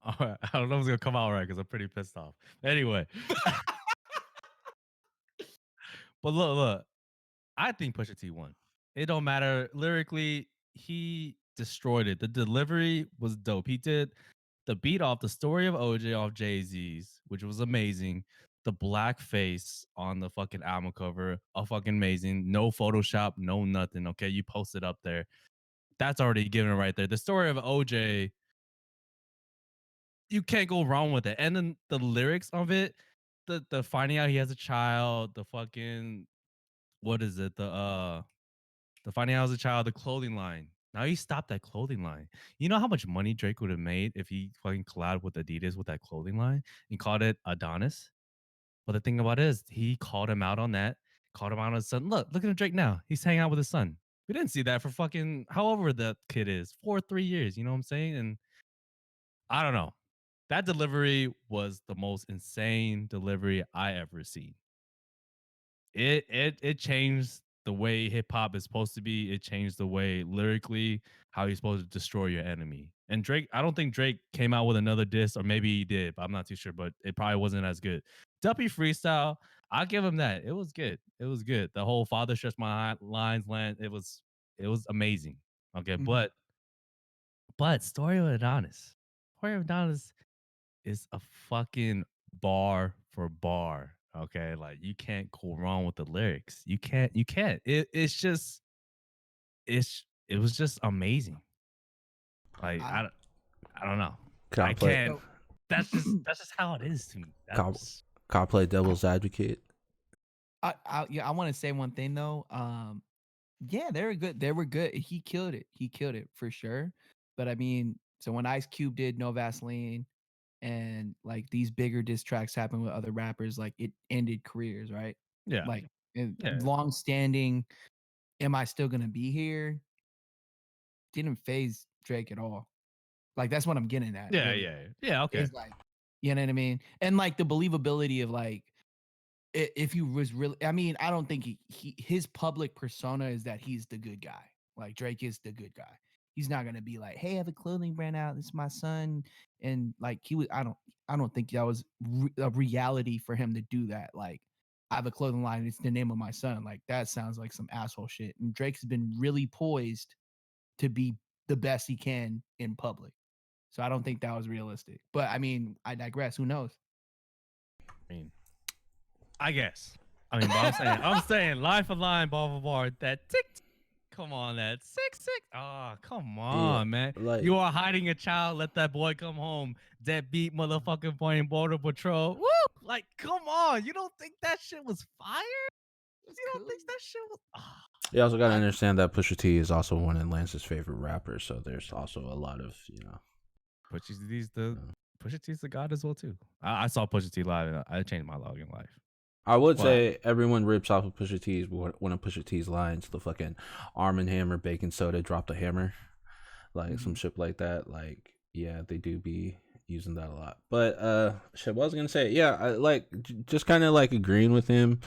All right, I don't know if it's gonna come out right because I'm pretty pissed off. Anyway, but look. I think Pusha T won. It don't matter lyrically. He destroyed it. The delivery was dope. He did the beat off the story of OJ off Jay-Z's, which was amazing. The blackface on the fucking album cover, fucking amazing. No Photoshop, no nothing. Okay, you post it up there. That's already given it right there. The story of OJ, you can't go wrong with it. And then the lyrics of it, the finding out he has a child, the fucking what is it? The finding out as a child, the clothing line. Now he stopped that clothing line. You know how much money Drake would have made if he fucking collabed with Adidas with that clothing line and called it Adonis? But the thing about it is, he called him out on that, called him out on his son. Look at Drake now. He's hanging out with his son. We didn't see that for fucking however that kid is, 3 years. You know what I'm saying? And I don't know. That delivery was the most insane delivery I ever seen. It changed the way hip hop is supposed to be. It changed the way lyrically how you're supposed to destroy your enemy. And Drake, I don't think Drake came out with another diss, or maybe he did, but I'm not too sure. But it probably wasn't as good. Duppy freestyle, I'll give him that. It was good. It was good. The whole father stretch my lines land. It was amazing. Okay, Mm-hmm. but story of Adonis. Story of Adonis is a fucking bar for bar. Okay, like you can't go wrong with the lyrics. You can't. You can't. It was just amazing. Like I don't know. Can I I play? can't. That's just how it is to me. Can, That's can I play devil's advocate? I want to say one thing though. Yeah, they were good. They were good. He killed it. He killed it for sure. But I mean, so when Ice Cube did No Vaseline and like these bigger diss tracks happened with other rappers, like it ended careers, right? yeah, Like yeah, long standing, am I still gonna be here? Didn't phase Drake at all. Like that's what I'm getting at, yeah, really. yeah, yeah. Okay. Is like, you know what I mean? And like the believability of like if you was really, I mean, I don't think his public persona is that he's the good guy. Like Drake is the good guy. He's not gonna be like, hey, I have a clothing brand out. This is my son, and like he was. I don't think that was a reality for him to do that. Like, I have a clothing line. It's the name of my son. Like that sounds like some asshole shit. And Drake's been really poised to be the best he can in public. So I don't think that was realistic. But I mean, I digress. Who knows? I mean, I guess. I mean, but I'm saying line for line, bar for bar. That tick. Come on, that 6 6. Oh, come Yeah, on, man. like, You are hiding a child. Let that boy come home. Deadbeat motherfucking boy in Border Patrol. Woo! Like, come on. You don't think that shit was fire? You It's don't cool. think that shit was. You also gotta understand that Pusha T is also one of Lance's favorite rappers, so there's also a lot of Pusha T's the god as well too. I saw Pusha T live and I changed my log in life. I would Wow. say everyone rips off of Pusha T's one of Pusha T's lines, the fucking Arm and Hammer, baking soda, drop the hammer, like some shit like that. Like, yeah, they do be using that a lot. But shit, what was I gonna say? Yeah, I like just kind of like agreeing with him.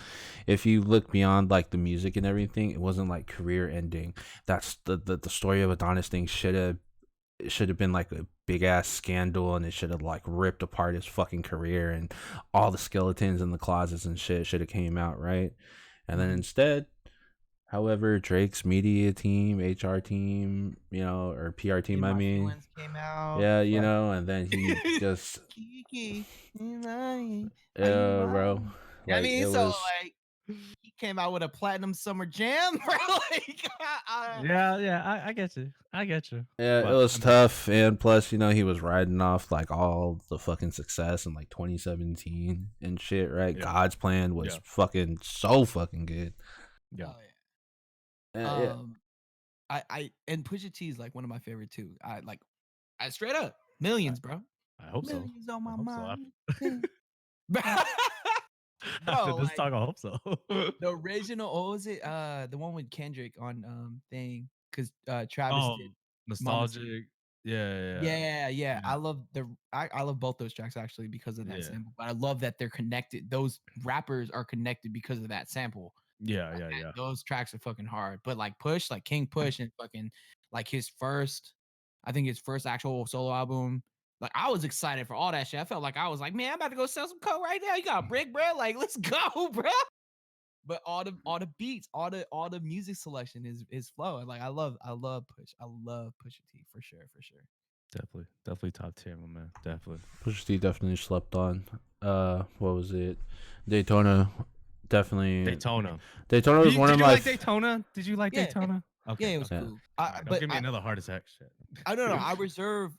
If you look beyond like the music and everything, it wasn't like career ending. That's the story of Adonis thing should have been like a big ass scandal, and it should have like ripped apart his fucking career, and all the skeletons in the closets and shit should have came out, right? And then instead, however, Drake's media team, HR team, or PR team, My I mean, feelings came out. yeah, and then he just Kiki, are you yeah, bro, mine? I like it mean, so was. like he came out with a platinum summer jam, bro. Like, Yeah, I get you. I get you. Yeah, it But was I mean, tough, and plus, he was riding off like all the fucking success in like 2017 and shit, right? Yeah. God's Plan was Yeah. fucking so fucking good. yeah. oh, yeah. Yeah, I and Pusha T is like one of my favorite too. I straight up millions, bro. I hope so. Millions on I my hope so. mind. After Bro, this like talk, I hope so. the original, what was it? The one with Kendrick on thing, because Travis Oh, did Mama City. nostalgic. Yeah. Yeah. I love I love both those tracks actually because of that Yeah. sample. But I love that they're connected. Those rappers are connected because of that sample. Yeah. Those tracks are fucking hard. But like Push, like King Push, and fucking like his first, I think his first actual solo album. Like I was excited for all that shit. I felt like I was like, man, I'm about to go sell some coke right now. You got a brick, bro? Like, let's go, bro. But all the beats, all the music selection is flow. Like I love Push. I love Pusha T for sure. Definitely top tier, my man. Definitely. Pusha T definitely slept on. What was it? Daytona, definitely. Daytona. Daytona was one of Did you my. like Daytona? Did you like Yeah. Daytona? Okay. Yeah, it was okay. cool. All right, don't give me another heart attack shit. I don't know. I reserve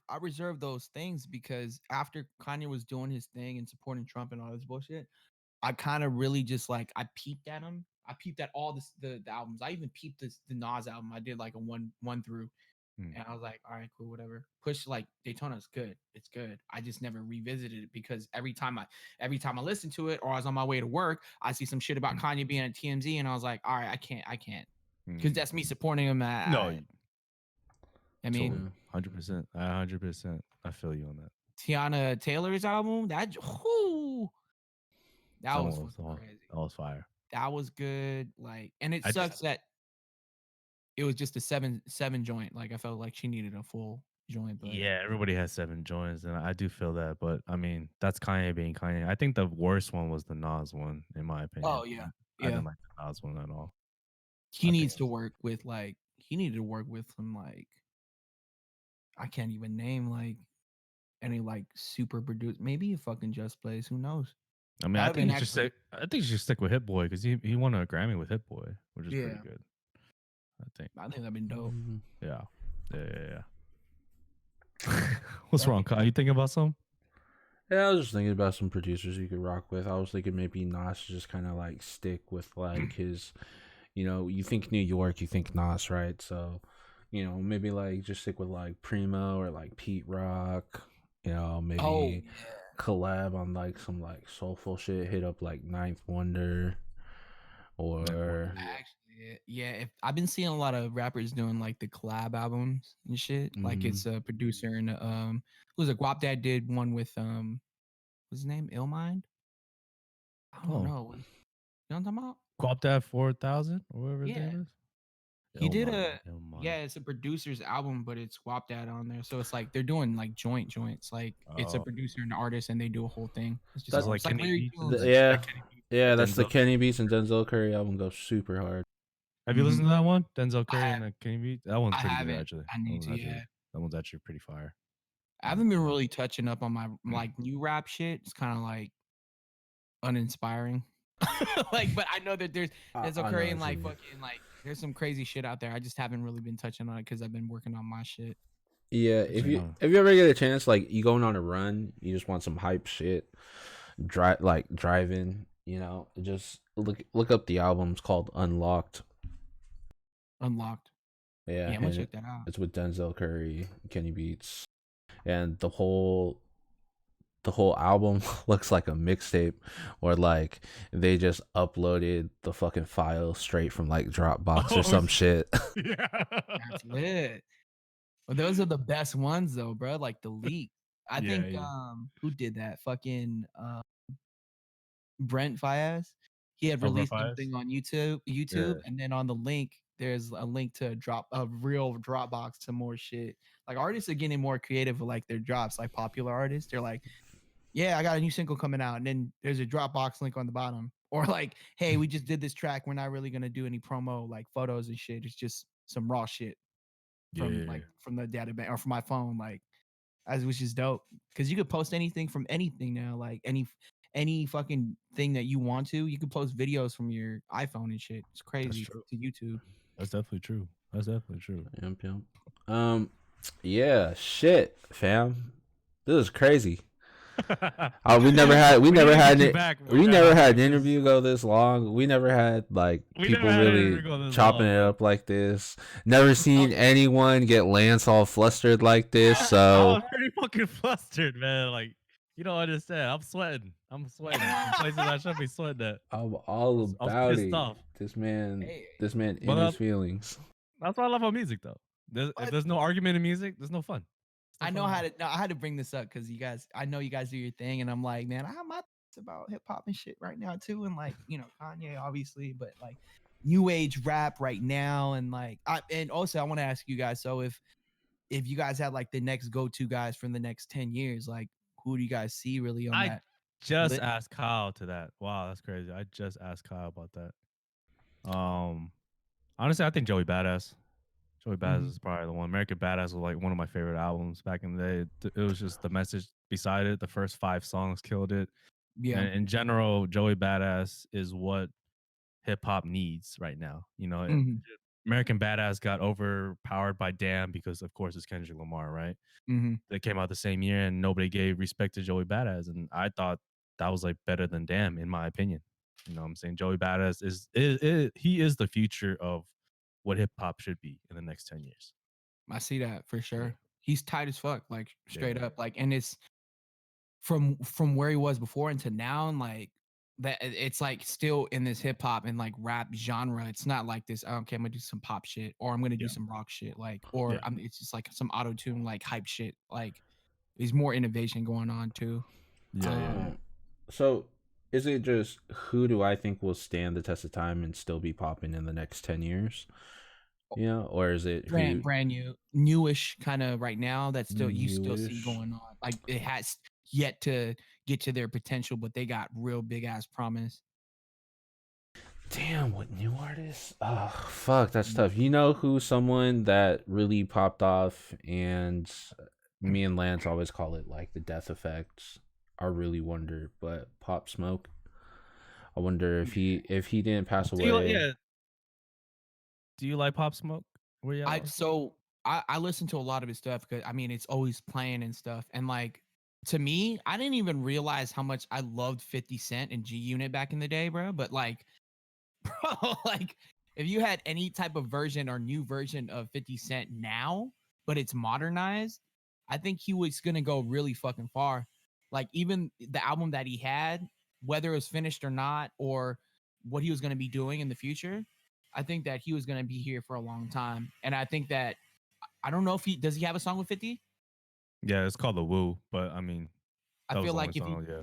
those things because after Kanye was doing his thing and supporting Trump and all this bullshit, I kind of really just like I peeped at him. I peeped at all the albums. I even peeped the Nas album. I did like a one through, and I was like, all right, cool, whatever. Push like Daytona's good. It's good. I just never revisited it because every time I listen to it or I was on my way to work, I see some shit about Kanye being at TMZ, and I was like, all right, I can't, because that's me supporting him. No, I mean, 100%. 100%. I feel you on that. Tiana Taylor's album, that was crazy. That was fire. That was good. Like, and it sucks that it was just a seven joint. Like, I felt like she needed a full joint. But yeah, everybody has 7 joints, and I do feel that. But I mean, that's Kanye being Kanye. I think the worst one was the Nas one, in my opinion. oh yeah, I didn't like the Nas one at all. he needs to work with like he needed to work with some like I can't even name like any like super produced. Maybe a fucking Just Blaze. Who knows? I mean, I think you should stick with Hit Boy because he won a Grammy with Hit Boy, which is pretty good. I think that'd been dope. Yeah. What's wrong, Kyle? You thinking about something? Yeah, I was just thinking about some producers you could rock with. I was thinking maybe Nas just kind of like stick with like his, you think New York, you think Nas, right? So, maybe like just stick with like Primo or like Pete Rock, maybe collab on like some like soulful shit, hit up like Ninth Wonder or actually, yeah. If I've been seeing a lot of rappers doing like the collab albums and shit, like it's a producer and who's a Guap Dad did one with what's his name, Illmind. I don't know. You know what I'm talking about? Guap Dad 4000 or whatever his name is. He did it's a producer's album, but it's Guap Dad on there. So it's like they're doing like joints. Like it's a producer and an artist, and they do a whole thing. It's just that's like Kenny Beats. That's the Kenny Beats and Denzel Curry album goes super hard. Have you listened to that one? Denzel Curry and Kenny Beats? That one's pretty good actually. I need to, That one's actually pretty fire. I haven't been really touching up on my like new rap shit. It's kind of like uninspiring. Like, but I know that there's Denzel Curry and like fucking like there's some crazy shit out there. I just haven't really been touching on it because I've been working on my shit. Yeah, if you ever get a chance, like you going on a run, you just want some hype shit, driving, just look up the album. It's called Unlocked. Unlocked. Yeah, Yeah, I'm gonna and check that out. it's with Denzel Curry, Kenny Beats, and the whole album looks like a mixtape, or like they just uploaded the fucking file straight from like Dropbox or Oh some shit. yeah. That's lit. Well, those are the best ones though, bro. Like the leak. I Yeah, think yeah. who did that? Fucking Brent Fayez. He had Over released Fires. something on YouTube, Yeah, and then on the link, there's a link to a real Dropbox to more shit. Like artists are getting more creative with like their drops. Like popular artists, they're like, "Yeah, I got a new single coming out," and then there's a Dropbox link on the bottom, or like, "Hey, we just did this track. We're not really gonna do any promo like photos and shit. It's just some raw shit from Yeah. from the database or from my phone." Like, as which is dope because you could post anything from anything now, like any fucking thing that you want to. You could post videos from your iPhone and shit. It's That's crazy true. to YouTube. That's definitely true. That's definitely true. yep, yep. Yeah, shit, fam. This is crazy. We never had We need to get you back when we you're at never home, had like an this. interview go this long. We never had like We never people had an really interview go this chopping long, it man. up like this. Never seen anyone get Lance all flustered like this. I So was pretty fucking flustered, man. Like, you don't understand. I'm sweating. I'm sweating. In places I shouldn't be sweating at. I'm all I was about pissed it. off. Hey, This man But in his feelings. that's what I love about music, though. If but there's no argument in music, there's no fun. I know how to. No, I had to bring this up because you guys. I know you guys do your thing, and I'm like, man, I have my thoughts about hip hop and shit right now too, and like Kanye obviously, but like new age rap right now, and like and also I want to ask you guys. So if you guys had like the next go to guys for the next 10 years, like who do you guys see really on I that just list? asked Kyle to that. Wow, that's crazy. I just asked Kyle about that. Honestly, I think Joey Badass. Joey Badass Mhm. is probably the one. American Badass was like one of my favorite albums back in the day. It was just the message beside it. The first 5 songs killed it. Yeah. And in general, Joey Badass is what hip hop needs right now. Mhm. American Badass got overpowered by Damn because, of course, it's Kendrick Lamar, right? Mhm. They came out the same year and nobody gave respect to Joey Badass. And I thought that was like better than Damn, in my opinion. You know what I'm saying? Joey Badass he is the future of what hip hop should be in the next 10 years. I see that for Yeah. sure. He's tight as fuck, like straight Yeah. up, like, and it's from where he was before into now, and like that it's like still in this hip hop and like rap genre. It's not like this. Oh, okay, I'm gonna do some pop shit, or I'm gonna do Yeah. some rock shit, like, or Yeah. it's just like some auto tune like hype shit. Like, there's more innovation going on too. Yeah. Yeah. Um, Yeah. So is it just who do I think will stand the test of time and still be popping in the next 10 years? Or is it who brand new, newish kind of right now that still you still see newish? going on. Like it has yet to get to their potential, but they got real big ass promise. Damn, what new artists? Oh, fuck, that's tough. You know who someone that really popped off, and me and Lance always call it like the death effect. I really wonder, but Pop Smoke. I wonder if he didn't pass away. Yeah. Do you like Pop Smoke? Where you at? I so I listen to a lot of his stuff because I mean it's always playing and stuff. And like to me, I didn't even realize how much I loved 50 Cent and G Unit back in the day, bro. But like, bro, like if you had any type of version or new version of 50 Cent now, but it's modernized, I think he was gonna go really fucking far. Like even the album that he had, whether it was finished or not, or what he was gonna be doing in the future, I think that he was gonna be here for a long time. And I think that I don't know if he does he have a song with 50? Yeah, it's called The Woo, but I mean, I that was feel the only like if he song, yeah.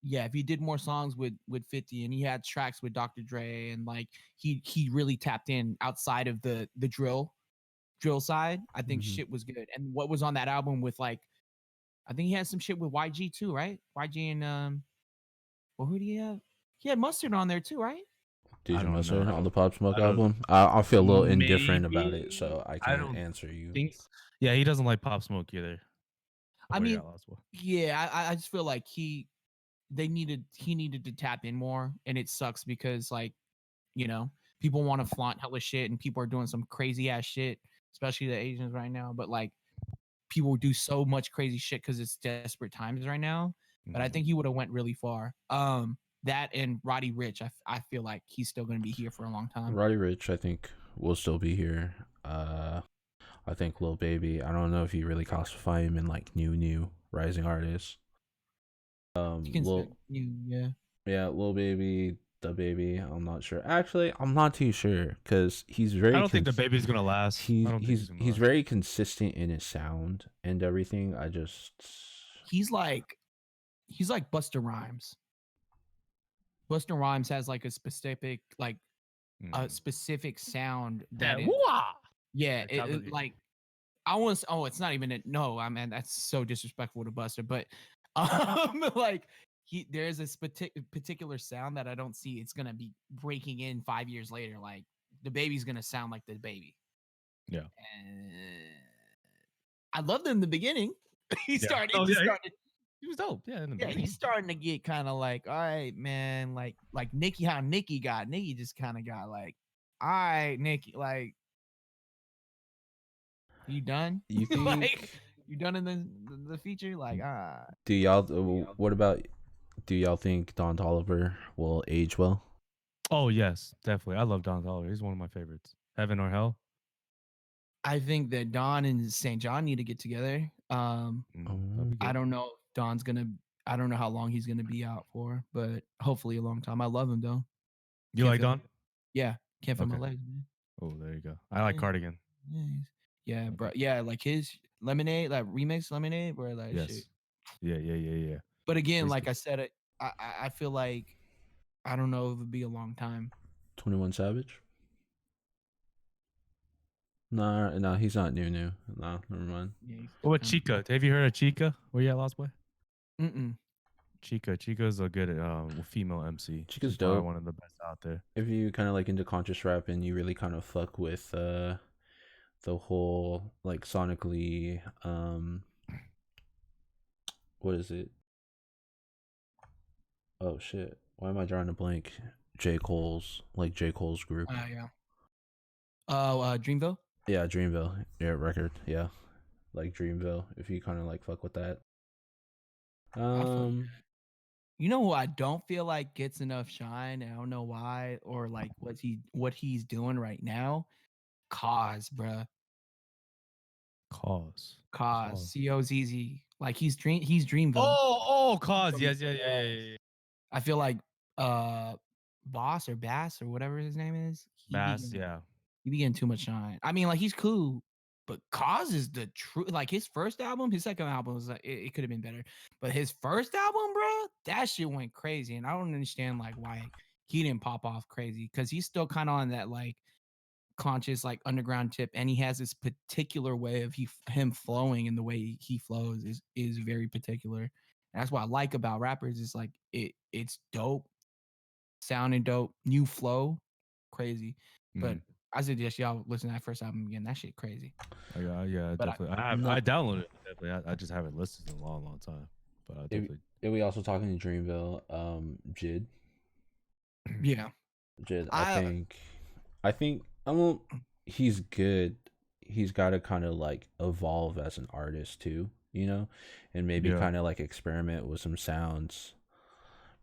yeah, if he did more songs with 50 and he had tracks with Dr. Dre and like he really tapped in outside of the drill side, I think Mhm. shit was good. And what was on that album with like I think he had some shit with YG too, right? YG and well who do you have? He had Mustard on there too, right? DJ I don't Mustard on know. the Pop Smoke I don't album. I feel a little indifferent about it, maybe so I I can't don't answer you. think yeah, he doesn't like Pop Smoke either. I Where you mean, at, Last One? yeah, I just feel like he needed to tap in more, and it sucks because like you know people want to flaunt hella shit, and people are doing some crazy ass shit, especially the Asians right now. But like people do so much crazy shit because it's desperate times right now. But I Mhm. think he would have went really far. That and Roddy Rich, I feel like he's still going to be here for a long time. Roddy Rich, I think will still be here. I think Lil Baby. I don't know if you really classify him in like new rising artists. You can say Lil you, yeah. Yeah, Lil Baby, the Baby. I'm not sure. Actually, I'm not too sure because he's I very don't think the baby's gonna last. I don't think he's gonna he's last. very consistent in his sound and everything. I just He's like Busta Rhymes. Busta Rhymes has like a Mm. specific sound that That is woo-ah! yeah, That type of like I want to. Oh, it's not even a no. I mean, that's so disrespectful to Buster. But like there's this particular sound that I don't see. It's gonna be breaking in 5 years later. Like the baby's gonna sound like the baby. yeah. And I loved him in the beginning. he Yeah. started. Oh He yeah, started. he was dope. Yeah, in the Yeah, beginning. he's starting to get kind of like, all right, man. Like Nicki, how Nicki got. Nicki just kind of got like, all right, Nicki, like you done? you like think you done in the feature? Like do y'all what about do y'all think Don Toliver will age well? Oh yes, definitely. I love Don Toliver. He's one of my favorites. Heaven or Hell. I think that Don and St. John need to get together. That'd be I good. don't know if Don's gonna. I don't know how long he's gonna be out for, but hopefully a long time. I love him though. You Can't like feel. Don? Yeah, can't feel my Okay. legs, man. Oh, there you go. I like Cardigan. Yeah, yeah, Okay. bro. Yeah, like his Lemonade, like remix Lemonade, bro. Like shit. Yes. Yeah. But again, Where's like the I said, I feel like I don't know if it'd be a long time. 21 Savage? No, he's not new. No, never mind. Yeah, What about Chica? Have you heard of Chica? Were you at Lost Boy? Mm-mm. Chica's a good female MC. Chica's She's probably dope. one of the best out there. If you kind of like into conscious rap and you really kind of fuck with the whole like sonically what is it? Oh shit. Why am I drawing a blank? J. Cole's group. Yeah. Oh, Dreamville. Yeah, Dreamville. Yeah, record. Yeah. Like Dreamville. If you kind of like fuck with that. You know who I don't feel like gets enough shine? I don't know why, or like what he's doing right now. Cause, bruh. Cause. COZZ. Like he's Dreamville. Oh, Cause. Yes, yeah. I feel like Boss or Bass or whatever his name is. Bass, yeah. He be getting too much shine. I mean, like he's cool, but Cause is the true. Like his first album, his second album was like it could have been better, but his first album, bro, that shit went crazy, and I don't understand like why he didn't pop off crazy because he's still kind of on that like conscious like underground tip, and he has this particular way of him flowing, and the way he flows is very particular. And that's what I like about rappers is like it's dope, sounding dope, new flow, crazy. But I suggest y'all listen to that first album again. That shit crazy. Yeah, But definitely. I downloaded it. Definitely. I just haven't listened in a long time. But I definitely. If we also talking to Dreamville, Jid. Yeah. Jid, I think he's good. He's got to kind of like evolve as an artist too, you know, and maybe kind of like experiment with some sounds.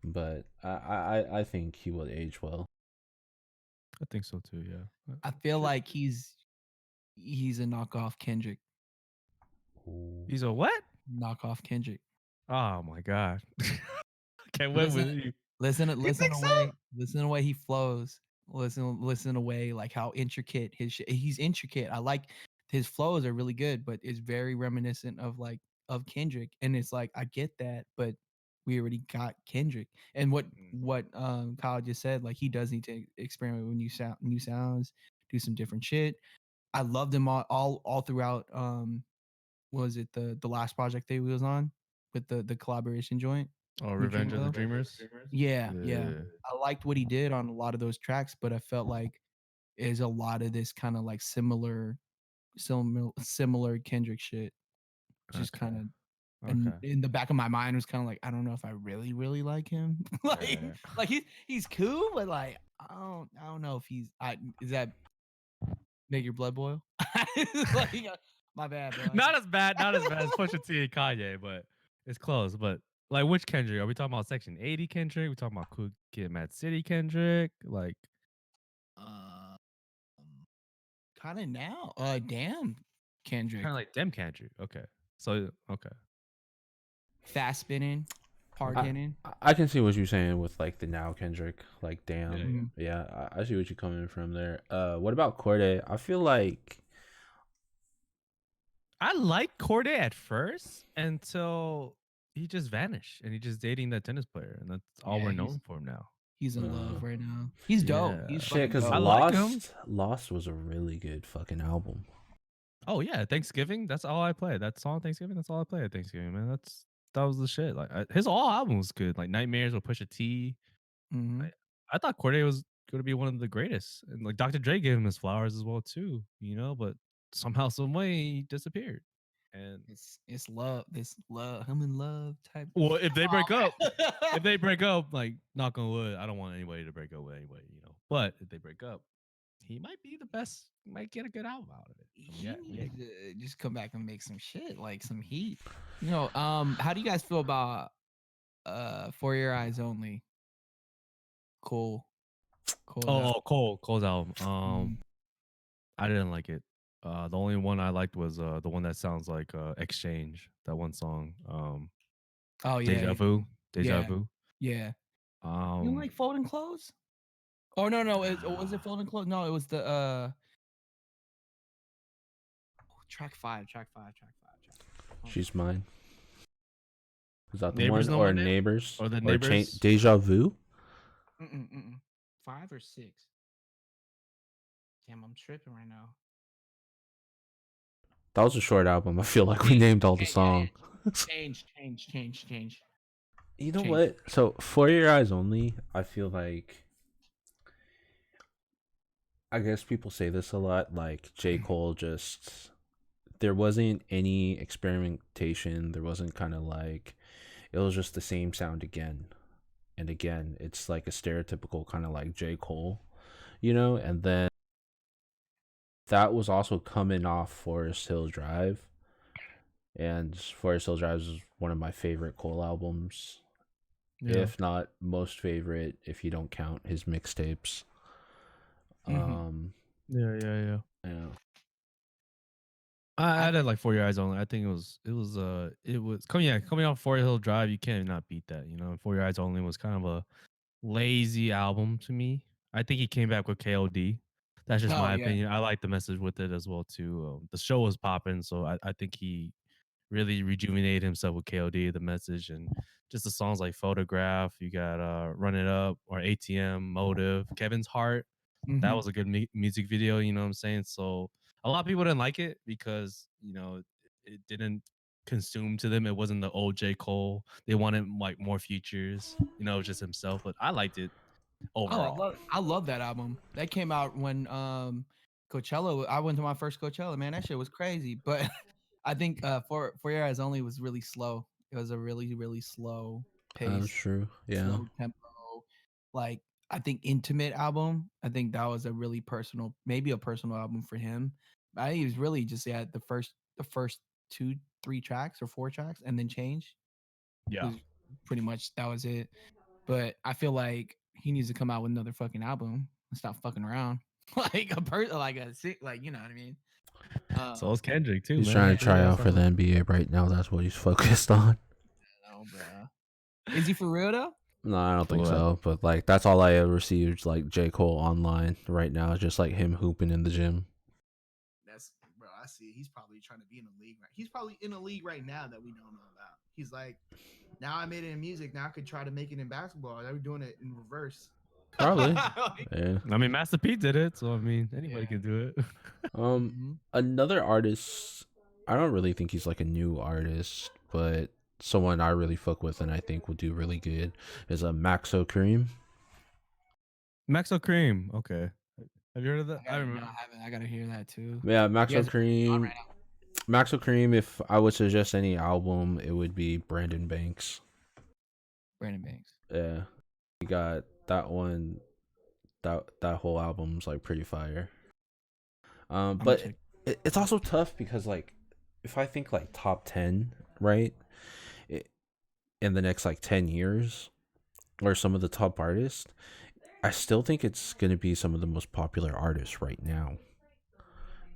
But I think he will age well. I think so too. Yeah. I feel like he's a knockoff Kendrick. He's a what? Knockoff Kendrick. Oh my god. Can't win with you. Listen to the way he flows. Listen to way like how intricate he's intricate. I like his flows are really good, but it's very reminiscent of like of Kendrick. And it's like I get that, but we already got Kendrick. And what Kyle just said, like he does need to experiment with new sounds, do some different shit. I loved him all throughout what was it the last project that he was on with the collaboration joint? Oh, Revenge of the Dreamers? Yeah. I liked what he did on a lot of those tracks, but I felt like is a lot of this kind of like similar Kendrick shit. Just kind of and in the back of my mind was kind of like, I don't know if I really, really like him. like he's cool, but like I don't know if is that make your blood boil? like, my bad, bro. Not as bad as Pusha T and Kanye, but it's close. But like, which Kendrick? Are we talking about Section 80 Kendrick? We talking about Cool Kid, Mad City Kendrick? Like, kind of now. Damn, Kendrick. Kind of like Dem Kendrick. Okay. So okay. Fast spinning, hard I, hitting. I can see what you're saying with like the now Kendrick. Like, Yeah, damn. yeah. Yeah, I see what you're coming from there. What about Corday? I feel like I liked Corday at first until he just vanished and he just dating that tennis player, and that's all Yeah, we're known for him now. he's in uh, love right now. He's dope. Yeah. He's shit. fucking Because I dope. like him. Lost was a really good fucking album. Oh yeah, Thanksgiving. That's all I play. That song Thanksgiving. That's all I play at Thanksgiving, man. That was the shit. Like his all album was good. Like Nightmares with Pusha T. Mm-hmm. I thought Corday was going to be one of the greatest, and like Dr. Dre gave him his flowers as well too. But somehow, some way, he disappeared. And It's love. This love. I'm in love type. well, if they break up, like knock on wood, I don't want anybody to break up with anybody. But if they break up, he might be the best. Might get a good album out of it. He needed to just come back and make some shit, like some heat. How do you guys feel about For Your Eyes Only? Cool. Cole's album. Mhm. I didn't like it. The only one I liked was the one that sounds like Exchange. That one song. Oh yeah. Deja Vu. Deja Yeah. Vu. Yeah. You don't like Folding Clothes? Oh no, was it Folding Clothes? No, it was the track 5. She's Mine. Is that the Neighbors one? No Or Monday? Neighbors? Or the Neighbors? Deja Vu? 5 or 6. Damn, I'm tripping right now. That was a short album. I feel like we named all the songs. Change. You know Change. what? So, For Your Eyes Only, I feel like, I guess people say this a lot, like J. Cole just, there wasn't any experimentation. There wasn't kind of like, it was just the same sound again and again. It's like a stereotypical kind of like J. Cole, and then that was also coming off Forest Hill Drive. And Forest Hill Drive is one of my favorite Cole albums. Yeah. If not most favorite, if you don't count his mixtapes. Yeah. Yeah. I did like For Your Eyes Only. I think it was coming off Forest Hill Drive. You can't not beat that. For Your Eyes Only was kind of a lazy album to me. I think he came back with KOD. That's just my opinion. I like the message with it as well too. The show was popping, so I think he really rejuvenated himself with KOD, the message, and just the songs like Photograph. You got Run It Up or ATM, Motive, Kevin's Heart. That was a good music video, you know what I'm saying? So a lot of people didn't like it because, it didn't consume to them. It wasn't the old J. Cole. They wanted like more features, just himself. But I liked it overall. I love that album. That came out when Coachella. I went to my first Coachella. Man, that shit was crazy. But I think For Your Eyes Only was really slow. It was a really really slow pace. That's true. Yeah. Slow tempo. Like I think Intimate album. I think that was a really personal, maybe a personal album for him. I think he was really just the first 2-3 tracks or 4 tracks, and then Change. Yeah. Pretty much that was it. But I feel like he needs to come out with another fucking album and stop fucking around. Like a person, like you know what I mean. So is Kendrick too. He's man. trying to try out for the NBA right now. That's what he's focused on. No, bro. Is he for real though? No, I don't think so. But like, that's all I ever see is like J. Cole online right now. Just like him hooping in the gym. That's bro. I see. He's probably trying to be in a league. Right. He's probably in a league right now that we don't know about. He's like, now I made it in music. Now I could try to make it in basketball. They were doing it in reverse. Probably. Yeah. I mean, Master P did it, so I mean, anybody can do it. Another artist. I don't really think he's like a new artist, but someone I really fuck with and I think will do really good is a Maxo Cream. Maxo Cream. Okay. Have you heard of that? I remember. No, I haven't. I gotta hear that too. Yeah, Maxo Cream. Maxo Cream. If I would suggest any album, it would be Brandon Banks. Yeah, you got that one. That whole album's like pretty fire. But it's also tough because like if I think like top 10, right, in the next like 10 years, or some of the top artists, I still think it's gonna be some of the most popular artists right now.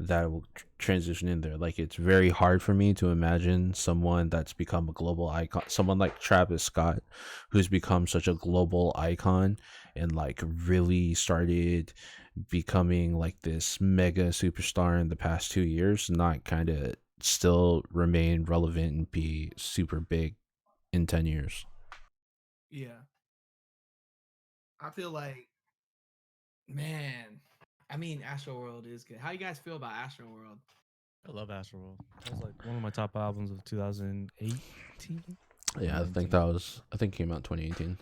that will transition in there. Like, it's very hard for me to imagine someone that's become a global icon, someone like Travis Scott, who's become such a global icon and like really started becoming like this mega superstar in the past 2 years, not kind of still remain relevant and be super big in 10 years. Yeah. I feel like, man, I mean, Astroworld is good. How you guys feel about Astroworld? I love Astroworld. That was like one of my top albums of 2018. Yeah, I think 2019. I think it came out 2018.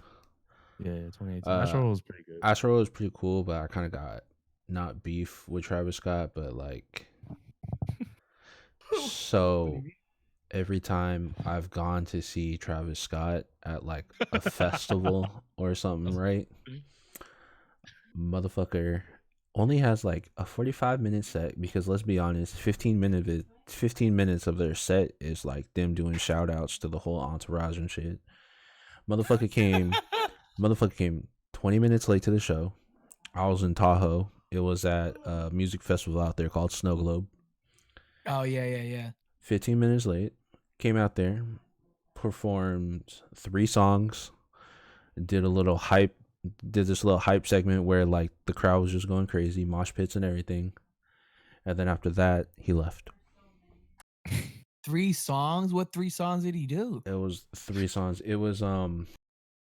Yeah, 2018. Uh, Astroworld was pretty good. Astro was pretty cool, but I kind of got not beef with Travis Scott, but like, What do you so mean? every time I've gone to see Travis Scott at like a festival or something, right? Motherfucker only has like a 45-minute set, because let's be honest, 15 minutes of their set is like them doing shout outs to the whole entourage and shit. Motherfucker came Motherfucker came 20 minutes late to the show. I was in Tahoe. It was at a music festival out there called Snow Globe. Oh yeah. 15 minutes late. Came out there, performed 3 songs, did a little hype, did this little hype segment where like the crowd was just going crazy, mosh pits and everything. And then after that, he left. 3 songs? What 3 songs did he do? It was 3 songs. It was I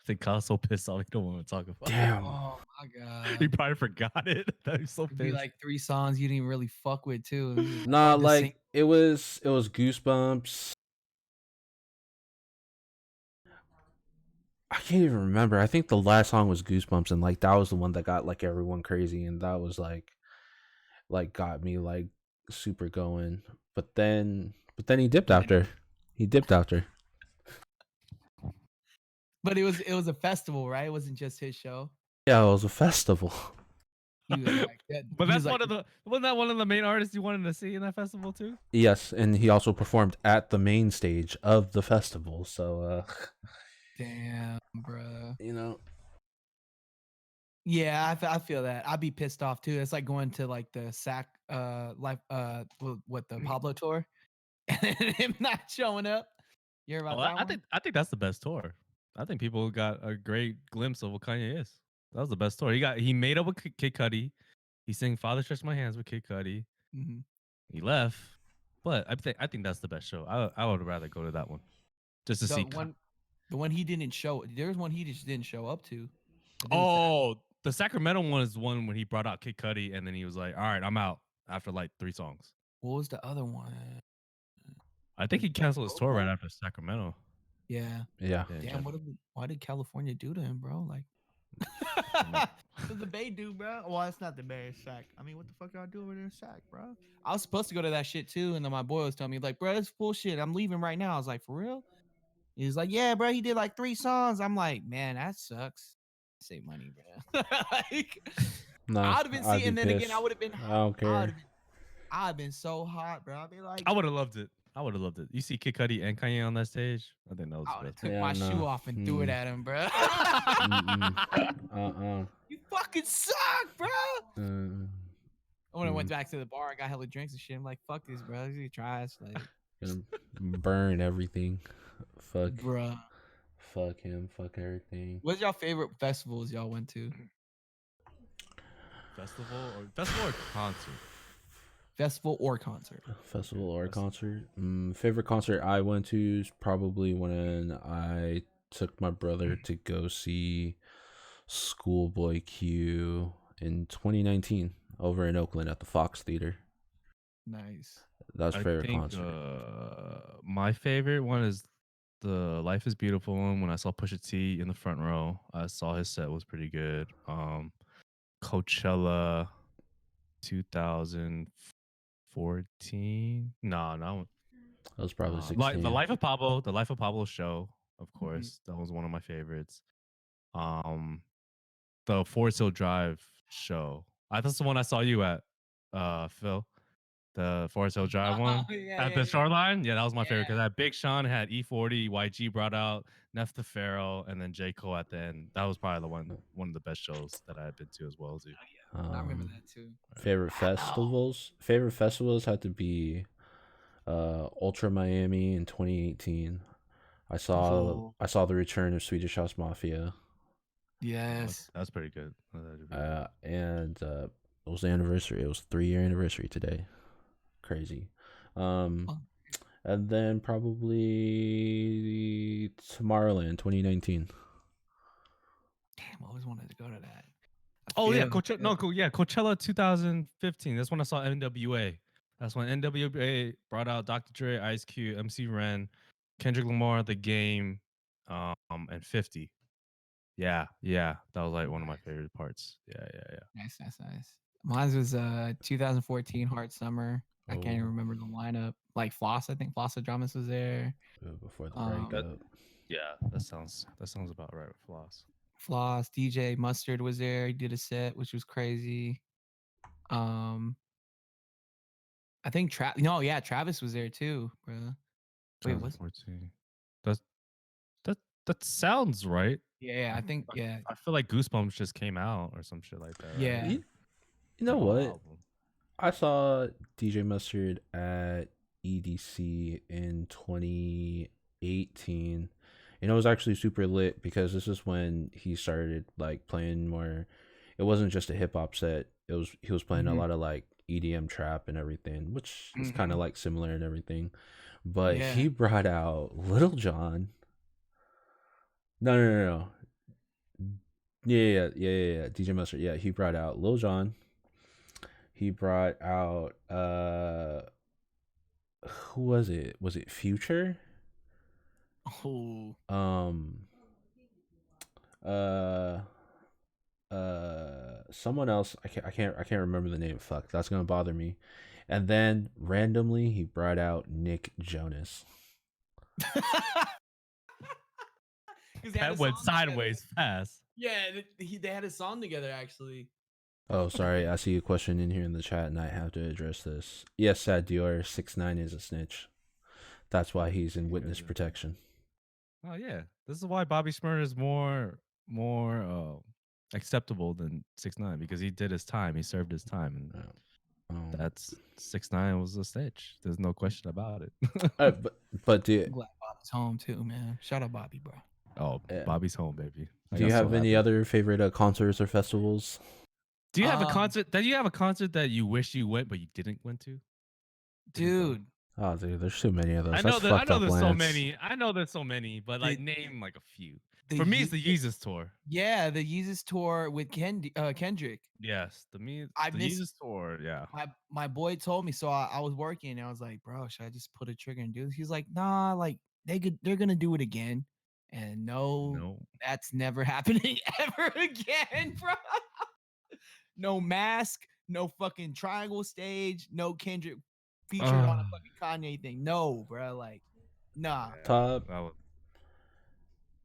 think Kyle's so pissed off he don't want to talk about it. damn. Oh my He god. probably forgot it. That he's so It'd be pissed. like 3 songs you didn't really fuck with too. You just Nah, wanted to sing. like it was Goosebumps. I can't even remember. I think the last song was Goosebumps, and like that was the one that got like everyone crazy, and that was like got me like super going. But then he dipped after. He dipped after. But it was a festival, right? It wasn't just his show. Yeah, it was a festival. He was like that. But He that's was like, wasn't that one of the main artists you wanted to see in that festival too? Yes, and he also performed at the main stage of the festival. So damn, bruh. you know, Yeah, I feel that. I'd be pissed off too. It's like going to like the SAC life what the Pablo tour and him not showing up. You heard Oh, about that one? I think that's the best tour. I think people got a great glimpse of what Kanye is. That was the best tour. He made up with Kid Cudi. He sang "Father Stretch My Hands" with Kid Cudi. Mhm. He left, but I think that's the best show. I would rather go to that one just to The see. one the one he didn't show. There's one he just didn't show up to. I think it's Oh, the Sacramento one is one when he brought out Kid Cudi, and then he was like, "All right, I'm out," after like 3 songs. what was the other one? I think Was he that canceled his tour right Roadblock? after Sacramento. Yeah. yeah. Yeah, Damn, why did California do to him, bro? Like It's the Bay dude, bro. Well, it's not the Bay, it's Sac. I mean, what the fuck y'all do over there in Sac, bro? I was supposed to go to that shit too, and then my boy was telling me, like, bro, that's bullshit. I'm leaving right now. I was like, for real? He's like, yeah, bro, he did like 3 songs. I'm like, man, that sucks. Save money, bro. Like, Nah, I'd have been I'd seeing, be and then again, I pissed. would have been I hot. don't care. I'd been so hot, bro. I'd be like, I would have loved it. I would have loved it. You see Kid Cudi and Kanye on that stage. I think that was I the would have best. took Yeah, my shoe no. off and threw it at him, bro. Uh-uh. You fucking suck, bro. Uh, When I went back to the bar, I got hella drinks and shit. I'm like, fuck this, bro. This is trash. Like, gonna burn everything. Fuck. bruh. Fuck him. Fuck everything. What's y'all favorite festivals y'all went to? Festival or concert? Festival or concert? Festival or concert? Favorite concert I went to is probably when I took my brother to go see Schoolboy Q in 2019 over in Oakland at the Fox Theater. Nice. That was I favorite think concert. my favorite one is the Life is Beautiful one. When I saw Pusha T in the front row, I saw his set was pretty good. Coachella 2014. No. That was probably Like 16. the Life of Pablo show, of course. That was one of my favorites. The Forest Hill Drive show. That's the one I saw you at, Phil. The Forest Hill Drive one at the shoreline. Yeah, that was my favorite because that Big Sean had E40, YG brought out Neff the Pharaoh, and then J Cole at the end. That was probably one of the best shows that I had been to as well, too. I remember that too. Favorite festivals had to be Ultra Miami in 2018. Oh, I saw the return of Swedish House Mafia. yes. That's pretty good. That'd be And it was the anniversary. It was 3-year anniversary today. Crazy. Oh, And then probably Tomorrowland 2019. damn, I always wanted to go to that. Oh yeah, feel- Coachella 2015. That's when I saw NWA. That's when NWA brought out Dr. Dre, Ice Cube, MC Ren, Kendrick Lamar, The Game, and 50. Yeah, that was like one of my favorite parts. Yeah. Nice, nice, nice. Mine was 2014 Hard Summer. I can't even Oh, remember the lineup. Like Floss, I think Floss Dramas was there. before the Um, breakup. Yeah, that sounds about right with Floss. Floss, DJ Mustard was there. He did a set, which was crazy. Um, I think Travis was there too, bro. Wait, what? 2014. That that sounds right. Yeah, I think I feel like Goosebumps just came out or some shit like that, right? yeah. You, you It's a know whole what? album. I saw DJ Mustard at EDC in 2018, and it was actually super lit because this is when he started like playing more. It wasn't just a hip hop set. He was playing a Mhm. lot of like EDM trap and everything, which is kind of Mhm. like similar and everything. But Yeah. he brought out Little John. No. Yeah. DJ Mustard. Yeah, he brought out Lil Jon. He brought out who was it? Was it Future? Oh, Um uh someone else. I can't remember the name. Fuck, that's gonna bother me. And then randomly he brought out Nick Jonas. because they had a That went song together. sideways fast. Yeah, they had a song together actually. Oh, sorry. I see a question in here in the chat, and I have to address this. Yes, Sad Dior 6ix9ine is a snitch. That's why he's in witness protection. Oh yeah, this is why Bobby Smurder is more acceptable than 6ix9ine because he did his time. He served his time, and that's 6ix9ine was a snitch. There's no question about it. But do I'm glad Bobby's home too, man. Shout out Bobby, bro. Oh, Bobby's home, baby. I do you got so have any happy. other favorite concerts or festivals? Do you have a concert? Do you have a concert that you wish you went but you didn't went to? Dude, Oh, dude, there's too many of those. I know That's that. I fucked know up, there's so Lance. many. I know there's so many, but like The- name like a few. the For me, Ye- it's the Yeezus tour. yeah, the Yeezus tour with Kendrick. Yes, the missed- Yeezus tour. Yeah. My boy told me, so I was working and I was like, bro, should I just put a trigger and do this? He's like, nah, like they're gonna do it again. And no, that's never happening ever again, bro. No mask, no fucking triangle stage, no Kendrick featured on a fucking Kanye thing. No, bro. Like, nah. Top.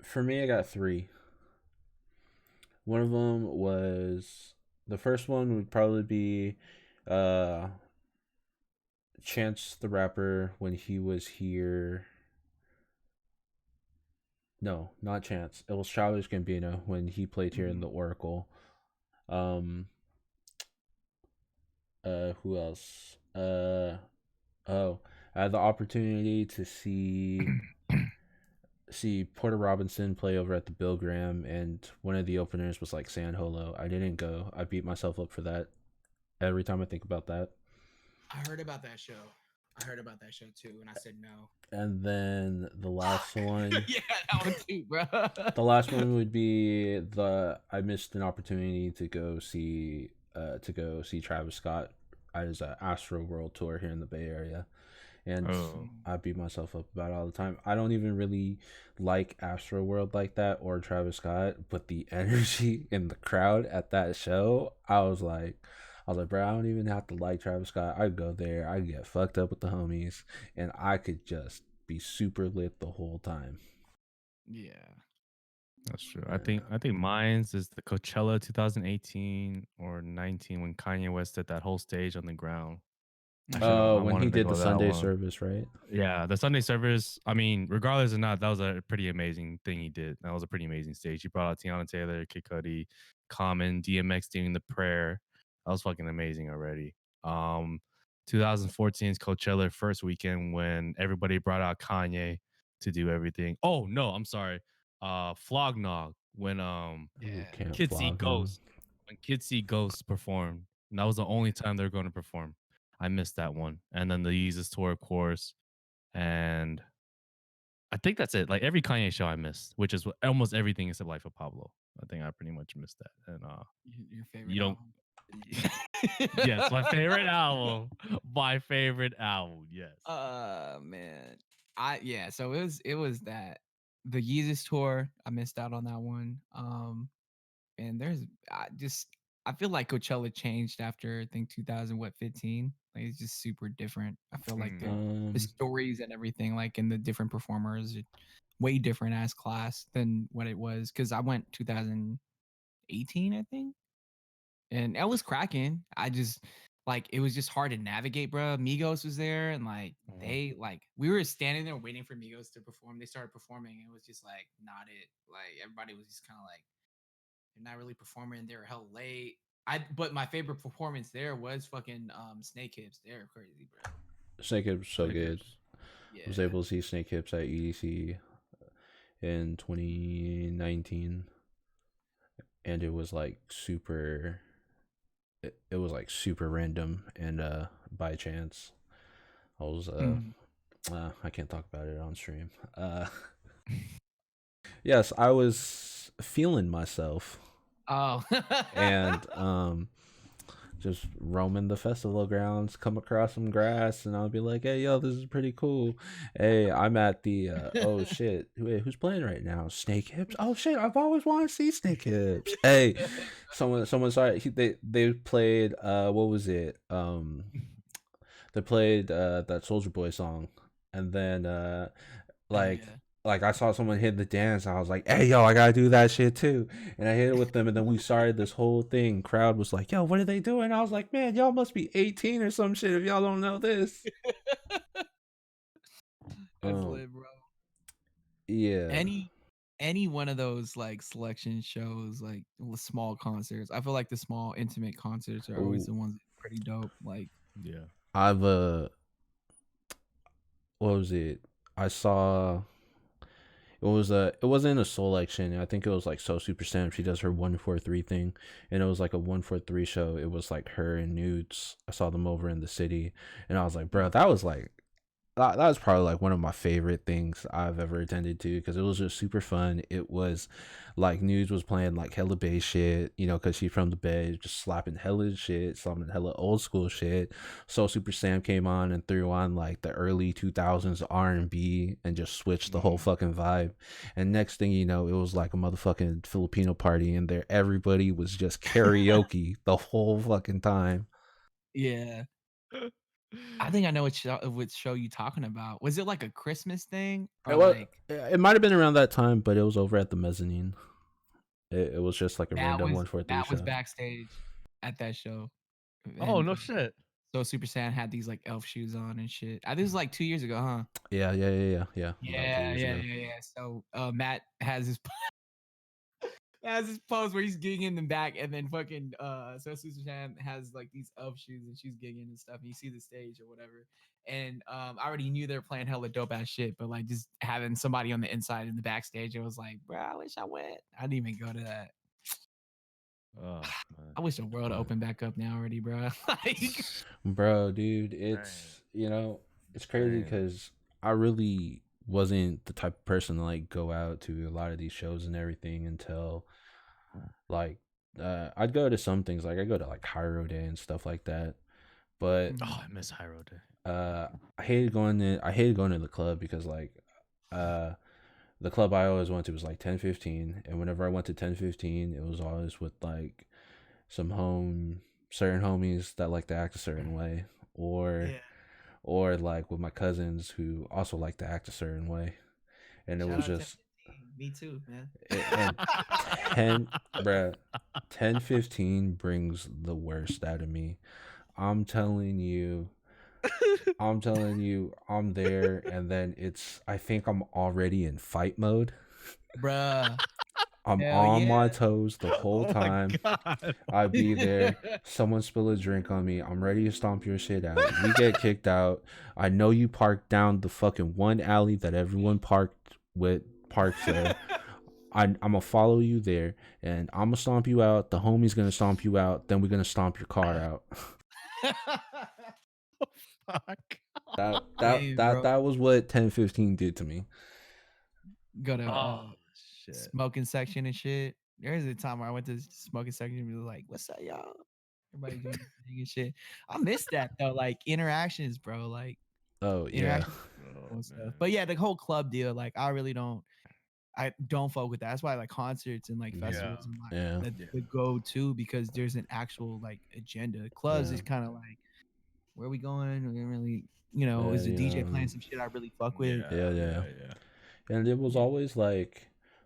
For me, I got 3. One of them was the first one would probably be Chance the Rapper when he was here. No, not Chance. It was Childish Gambino when he played here in the Oracle. Who else? I had the opportunity to see Porter Robinson play over at the Bill Graham, and one of the openers was like San Holo. I didn't go. I beat myself up for that every time I think about that. I heard about that show. Too, and I said no. And then the last one, yeah, that one too, bro. the last one would be I missed an opportunity to go see Travis Scott at his Astro World tour here in the Bay Area. And I beat myself up about it all the time. I don't even really like Astro World like that or Travis Scott, but the energy in the crowd at that show, I was like, bro, I don't even have to like Travis Scott. I go there, I get fucked up with the homies, and I could just be super lit the whole time. Yeah, that's true. I think mine's is the Coachella 2018 or 19 when Kanye West did that whole stage on the ground. When he did the Sunday service, right? Yeah, the Sunday service. I mean, regardless or not, that was a pretty amazing thing he did. That was a pretty amazing stage. He brought out Tiana Taylor, Kid Cudi, Common, DMX doing the prayer. That was fucking amazing already. 2014's Coachella first weekend when everybody brought out Kanye to do everything. Oh no, I'm sorry. Flognog when Who Yeah. can't Kids See flog him? Ghosts when Kids See Ghosts performed. And that was the only time they were going to perform. I missed that one. And then the Yeezus tour, of course. And I think that's it. Like every Kanye show I missed, which is almost everything except Life of Pablo. I think I pretty much missed that. And Your favorite you don't album? yes, my favorite album. My favorite album, yes. Man. So it was that the Yeezus tour. I missed out on that one. And I feel like Coachella changed after I think 2015. Like it's just super different. I feel like the Um, stories and everything, like in the different performers, way different as class than what it was. Cause I went 2018, I think. And it was cracking. I just like it was just hard to navigate, bro. Migos was there, and like Mhm. they like we were standing there waiting for Migos to perform. They started performing, and it was just like not it. Like everybody was just kind of like they're not really performing. They were hell late. But my favorite performance there was fucking Snake Hips. They're crazy, bro. Snake Hips so Snake good. Hips. I was Yeah. able to see Snake Hips at EDC in 2019, and it was like super. It was like super random and by chance. I was Mhm. I can't talk about it on stream. Yes, I was feeling myself Oh. and just roaming the festival grounds, come across some grass, and I'll be like, "Hey, yo, this is pretty cool." Hey, I'm at the oh shit, wait, who's playing right now? Snake Hips. Oh shit, I've always wanted to see Snake Hips. Hey, someone sorry, they played what was it? They played that Soldier Boy song, and then Hell like yeah. like I saw someone hit the dance. I was like, "Hey, yo, I gotta do that shit too." And I hit it with them, and then we started this whole thing. Crowd was like, "Yo, what are they doing?" I was like, "Man, y'all must be 18 or some shit if y'all don't know this." That's Um, lit, bro. yeah. Any one of those like selection shows, like small concerts. I feel like the small intimate concerts are always Oh, the ones that are pretty dope. Like Yeah. I've what was it? I saw it wasn't a selection. I think it was like So Super Sam. She does her 143 thing, and it was like a 143 show. It was like her and Nudes. I saw them over in the city, and I was like, bro, that was like that was probably like one of my favorite things I've ever attended to because it was just super fun. It was like Nudes was playing like hella bass shit, you know, because she's from the Bay, just slapping hella shit, slapping hella old school shit. So Super Sam came on and threw on like the early 2000s R&B and just switched the whole fucking vibe. And next thing you know, it was like a motherfucking Filipino party in there. Everybody was just karaoke the whole fucking time. yeah. I think I know what show you talking about. Was it like a Christmas thing It or was. like It might have been around that time, but it was over at the mezzanine. It was just like a that random was 143 that was show. backstage at that show, Oh, and no shit. so Super Saiyan had these like elf shoes on and shit. This was like 2 years ago, huh? Yeah. About two Yeah, years yeah, ago. yeah, yeah. So Matt has his has this pose where he's gigging in the back, and then fucking so Susan has like these elf shoes and she's gigging and stuff, and you see the stage or whatever. And I already knew they were playing hella dope ass shit, but like just having somebody on the inside in the backstage, it was like, bro, I wish I went. I didn't even go to that. Oh, man. I wish the world opened back up now already, bro. Like, Bro, dude, Man. it's it's crazy Man. because I really wasn't the type of person to like go out to a lot of these shows and everything until like I'd go to some things like I go to like Cairo Day and stuff like that. But Oh, I miss High Road Day. uh I hated going to the club because like uh the club I always went to was like 10:15, and whenever I went to 10:15 it was always with like some certain homies that like to act a certain way, or yeah. like with my cousins who also like to act a certain way, and it Shout was out to just 15. Me too, man. and 10 bruh 10:15 brings the worst out of me. I'm telling you, I'm there, and then I think I'm already in fight mode. Bruh. I'm Hell on my yeah. toes the whole Oh my time. god. I'd be there. Someone spill a drink on me. I'm ready to stomp your shit out. We get kicked out. I know you parked down the fucking one alley that everyone parks there. I'm gonna follow you there, and I'm gonna stomp you out. The homie's gonna stomp you out. Then we're gonna stomp your car out. Fuck. Hey, bro. That was what 1015 did to me. Go to Oh shit. smoking section and shit. There's a time where I went to the smoking section and was like, "What's up, y'all?" Everybody doing their thing and shit. I miss that though, like interactions, bro. Like Oh yeah, interactions Oh, and stuff. man. But yeah, the whole club deal, like I don't fuck with that. That's why I like concerts and like festivals and like yeah, the go to because there's an actual like agenda. Clubs Yeah. is kind of like where are we going? We don't really, you know, is the you DJ know, playing some shit I really fuck with? yeah. And it was Yeah. always like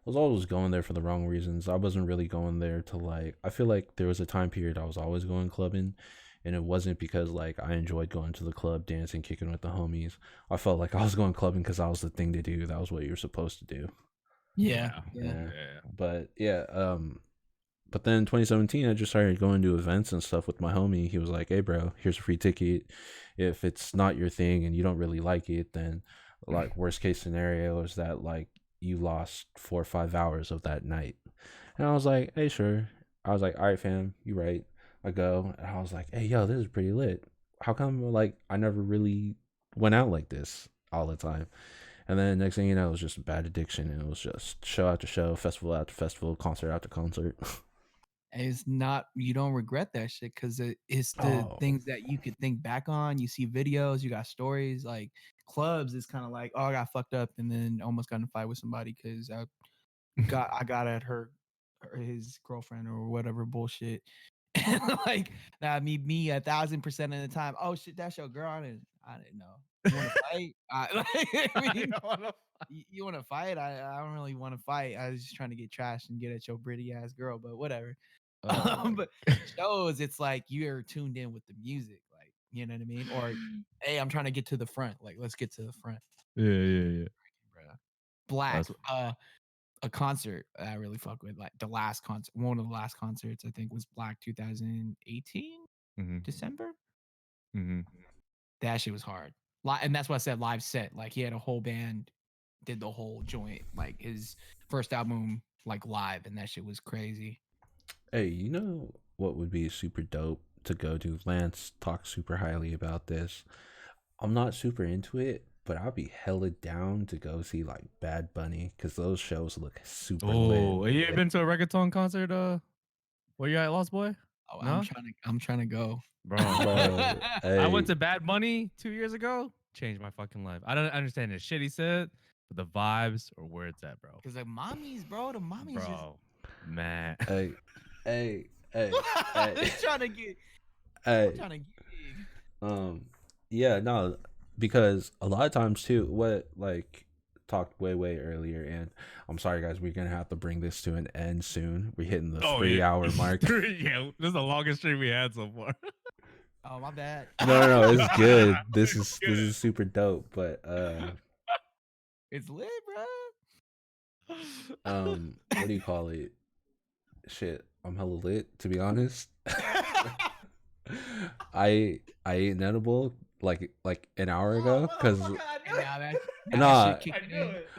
I was always going there for the wrong reasons. I wasn't really going there to like I feel like there was a time period I was always going clubbing, and it wasn't because like I enjoyed going to the club, dancing, kicking with the homies. I felt like I was going clubbing because that was the thing to do. That was what you're supposed to do. Yeah. Yeah. But yeah, but then 2017 I just started going to events and stuff with my homie. He was like, "Hey bro, here's a free ticket. If it's not your thing and you don't really like it, then like worst case scenario is that like you lost 4 or 5 hours of that night." And I was like, "Hey, sure." I was like, "All right, fam, you right." I go and I was like, "Hey, yo, this is pretty lit. How come like I never really went out like this all the time?" And then next thing you know, it was just a bad addiction, and it was just show after show, festival after festival, concert after concert. And it's not, you don't regret that shit because it's the Oh. things that you could think back on. You see videos, you got stories. Like clubs is kind of like, oh, I got fucked up and then almost got in a fight with somebody because I got at his girlfriend or whatever bullshit. And like that me 1,000% of the time. Oh shit, that's your girl. I didn't know. You want to fight? I mean, you want to fight? I don't really want to fight. I was just trying to get trashed and get at your pretty ass girl, but whatever. But shows, it's like you're tuned in with the music, like you know what I mean. Or hey, I'm trying to get to the front. Like let's get to the front. Yeah. Bruh. Black. A concert I really fuck with, like the last concert, one of the last concerts I think was Black 2018 December. That shit was hard. And that's why I said live set. Like he had a whole band, did the whole joint, like his first album, like live, and that shit was crazy. Hey, you know what would be super dope to go to? Lance talks super highly about this. I'm not super into it, but I'll be hella down to go see like Bad Bunny because those shows look super Oh, lit. you been to a reggaeton concert? Where you at, Lost Boy? Oh, No? I'm trying to go, Bro. Bro, I went hey, to Bad Bunny 2 years ago. Changed my fucking life. I don't understand the shit he said, but the vibes are where it's at, bro. because the mommies, bro, Bro, man. hey, hey, I'm trying to get. yeah, no, because a lot of times too, what like talked way earlier, and I'm sorry guys, we're gonna have to bring this to an end soon. We're hitting the 3-hour mark. Yeah, this is the longest stream we had so far. Oh my bad. No, it's good. This is super dope, but it's lit, bro. what do you call it? Shit, I'm hella lit, to be honest. I ate an edible like an hour ago because I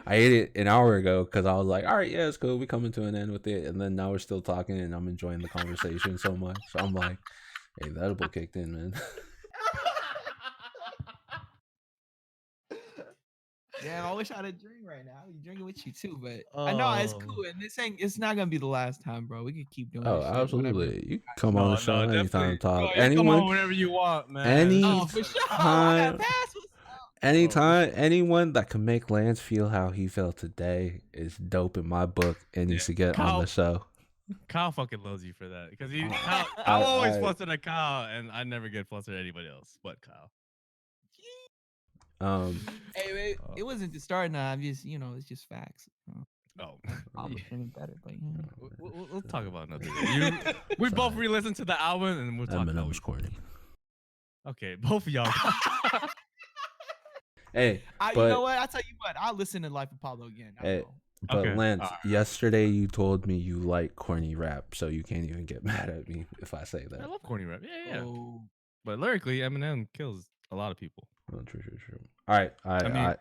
ate it an hour ago because I was like, all right, yeah, it's cool. We coming to an end with it, and then now we're still talking, and I'm enjoying the conversation so much. So I'm like, hey, the edible kicked in, man. Damn, I wish I had a drink right now. I'd be drinking with you too, but I know it's cool, and it's not gonna be the last time, bro. We could keep doing this shit, Absolutely. whatever. You can come on the show anytime, talk. Bro, come on whenever you want, man. For sure. I got pass. Anytime, anyone that can make Lance feel how he felt today is dope in my book and needs to get on the show. Kyle fucking loves you for that because I always flustered at Kyle, and I never get flustered at anybody else but Kyle. Hey, it wasn't the start. Now I'm just, it's just facts. I'll be feeling better, but we'll talk about another day. We both re-listened to the album, and we'll talk about was corny. Okay, both of y'all. Hey, you know what? I tell you what, I'll listen to Life of Pablo again. But Okay. Lance, yesterday you told me you like corny rap, so you can't even get mad at me if I say I that. love corny rap. Yeah. Oh, But lyrically, Eminem kills a lot of people. Oh, true. All right, I mean,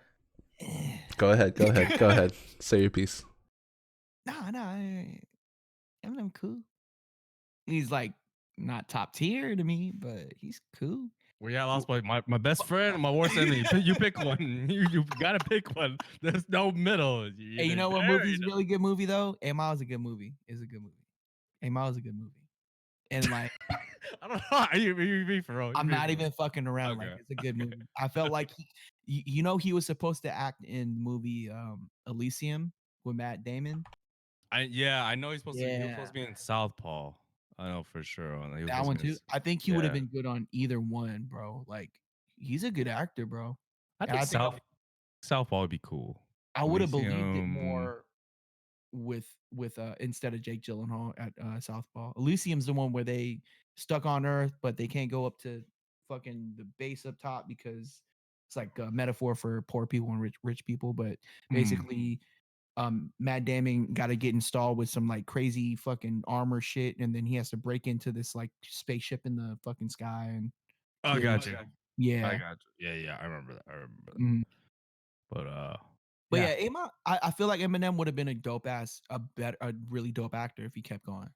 go ahead. Say your piece. nah, Eminem cool. He's like not top tier to me, but he's cool. where you at, Lost Boy? My best friend, my worst enemy. You pick one. You gotta pick one. There's no middle. You're Hey, you either know what there or movie's you're a really good movie though? 8 Mile is a good movie. It's a good movie. 8 Mile is a good movie. And like, I don't know. You be for real. I'm not even fucking around. Like, Okay. it's a good movie. I felt like you know, he was supposed to act in the movie Elysium with Matt Damon. I know he's supposed to. He was Yeah, supposed to be in Southpaw. I know for sure. He was that supposed one to be too. I think he would have yeah. been good on either one, bro. Like, he's a good actor, bro. I And think I think Southpaw would be cool. I would have believed it Elysium. more with instead of Jake Gyllenhaal at Southpaw. Elysium's the one where they stuck on Earth, but they can't go up to fucking the base up top because it's like a metaphor for poor people and rich people. But basically, Matt Damon got to get installed with some like crazy fucking armor shit, and then he has to break into this like spaceship in the fucking sky and I kill. got you. I Yeah. got you. Yeah. I remember that. Mhm. But But yeah. yeah, I feel like Eminem would have been a dope ass, a really dope actor if he kept going.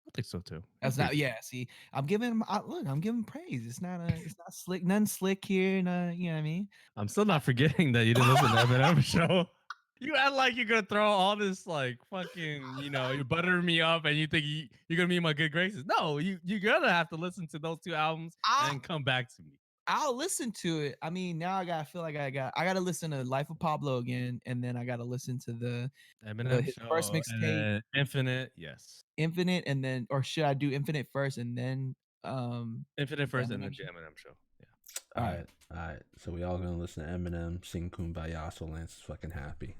I think so too. That's not, yeah. See, I'm giving him, look, I'm giving praise. It's not slick, nothing slick here, and you know what I mean. I'm still not forgetting that you didn't listen to Eminem show. You act like you're gonna throw all this like fucking, you butter me up, and you think you're gonna be in my good graces. No, you're gonna have to listen to those 2 albums I and come back to me. I'll listen to it. I mean, now I gotta feel like I gotta listen to Life of Pablo again, and then I gotta listen to Eminem his first show and mixtape, then Infinite, yes. Infinite, and then, or should I do Infinite first and then Infinite the first and then Eminem the show? Eminem show. Yeah. All right. All right. So we all gonna listen to Eminem sing "Kumbaya" so Lance is fucking happy.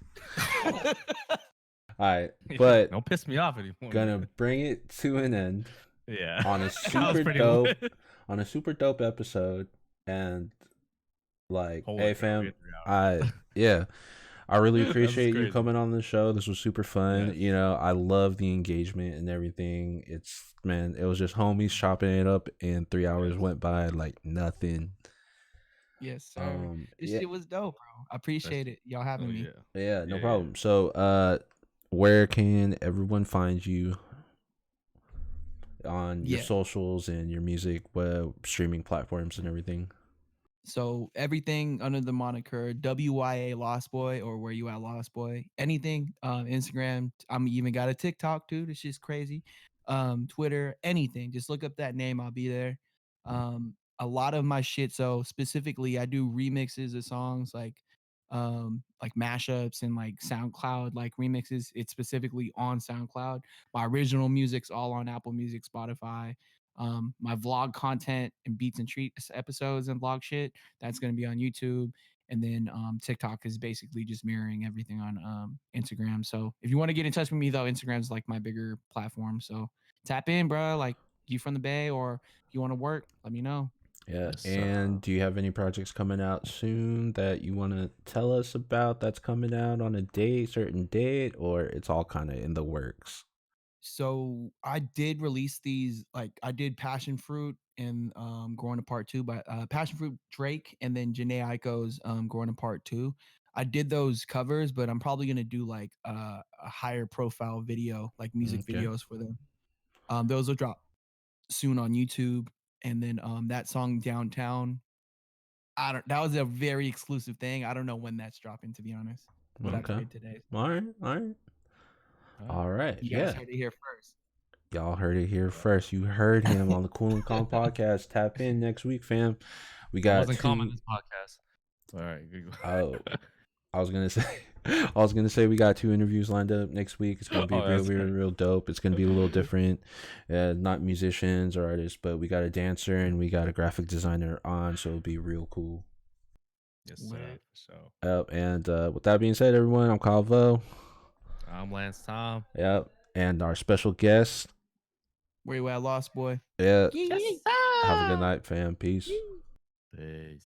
All right, but don't piss me off anymore. Gonna Man. bring it to an end. Yeah. On a super dope episode, and like, hey fam, I really appreciate you coming on the show. This was super fun. Yes. I love the engagement and everything. It was just homies chopping it up, and 3 hours went by like nothing. Yes, sir. This shit was dope, bro. I appreciate it. Y'all having me. Yeah, no problem. So, where can everyone find you on your socials and your music, web streaming platforms and everything? So everything under the moniker WYA LOSTBOY or Where You At LOSTBOY, anything, Instagram. I'm even got a TikTok too. This shit's crazy. Twitter, anything. Just look up that name. I'll be there. A lot of my shit. So specifically, I do remixes of songs like mashups and like SoundCloud like remixes. It's specifically on SoundCloud. My original music's all on Apple Music, Spotify. My vlog content and beats and treats episodes and vlog shit that's going to be on YouTube. And then TikTok is basically just mirroring everything on Instagram. So if you want to get in touch with me though, Instagram's like my bigger platform. So tap in, bro. Like, you from the Bay or you want to work, let me know. Yeah. And do you have any projects coming out soon that you want to tell us about that's coming out on a certain date, or it's all kind of in the works? So I did release these, like I did Passion Fruit and Growing Apart 2, but Passion Fruit Drake and then Janae Aiko's Growing Apart 2. I did those covers, but I'm probably gonna do like a higher profile video, like music videos for them. Those will drop soon on YouTube. And then that song Downtown, that was a very exclusive thing. I don't know when that's dropping, to be honest. But I played today. All right. You guys heard it here first. Y'all heard it here first. You heard him on the Cool and Calm podcast. Tap in next week, fam. We got wasn't calm on this podcast. All right. Oh, I was gonna say we got 2 interviews lined up next week. It's gonna be real dope. It's gonna be a little different. Not musicians or artists, but we got a dancer and we got a graphic designer on, so it'll be real cool. Yes, sir. So. And with that being said, everyone, I'm Calvo. I'm Lance Tom. Yep. And our special guest, Where You At LOSTBOY. Yeah. Yes, have a good night, fam. Peace. Peace.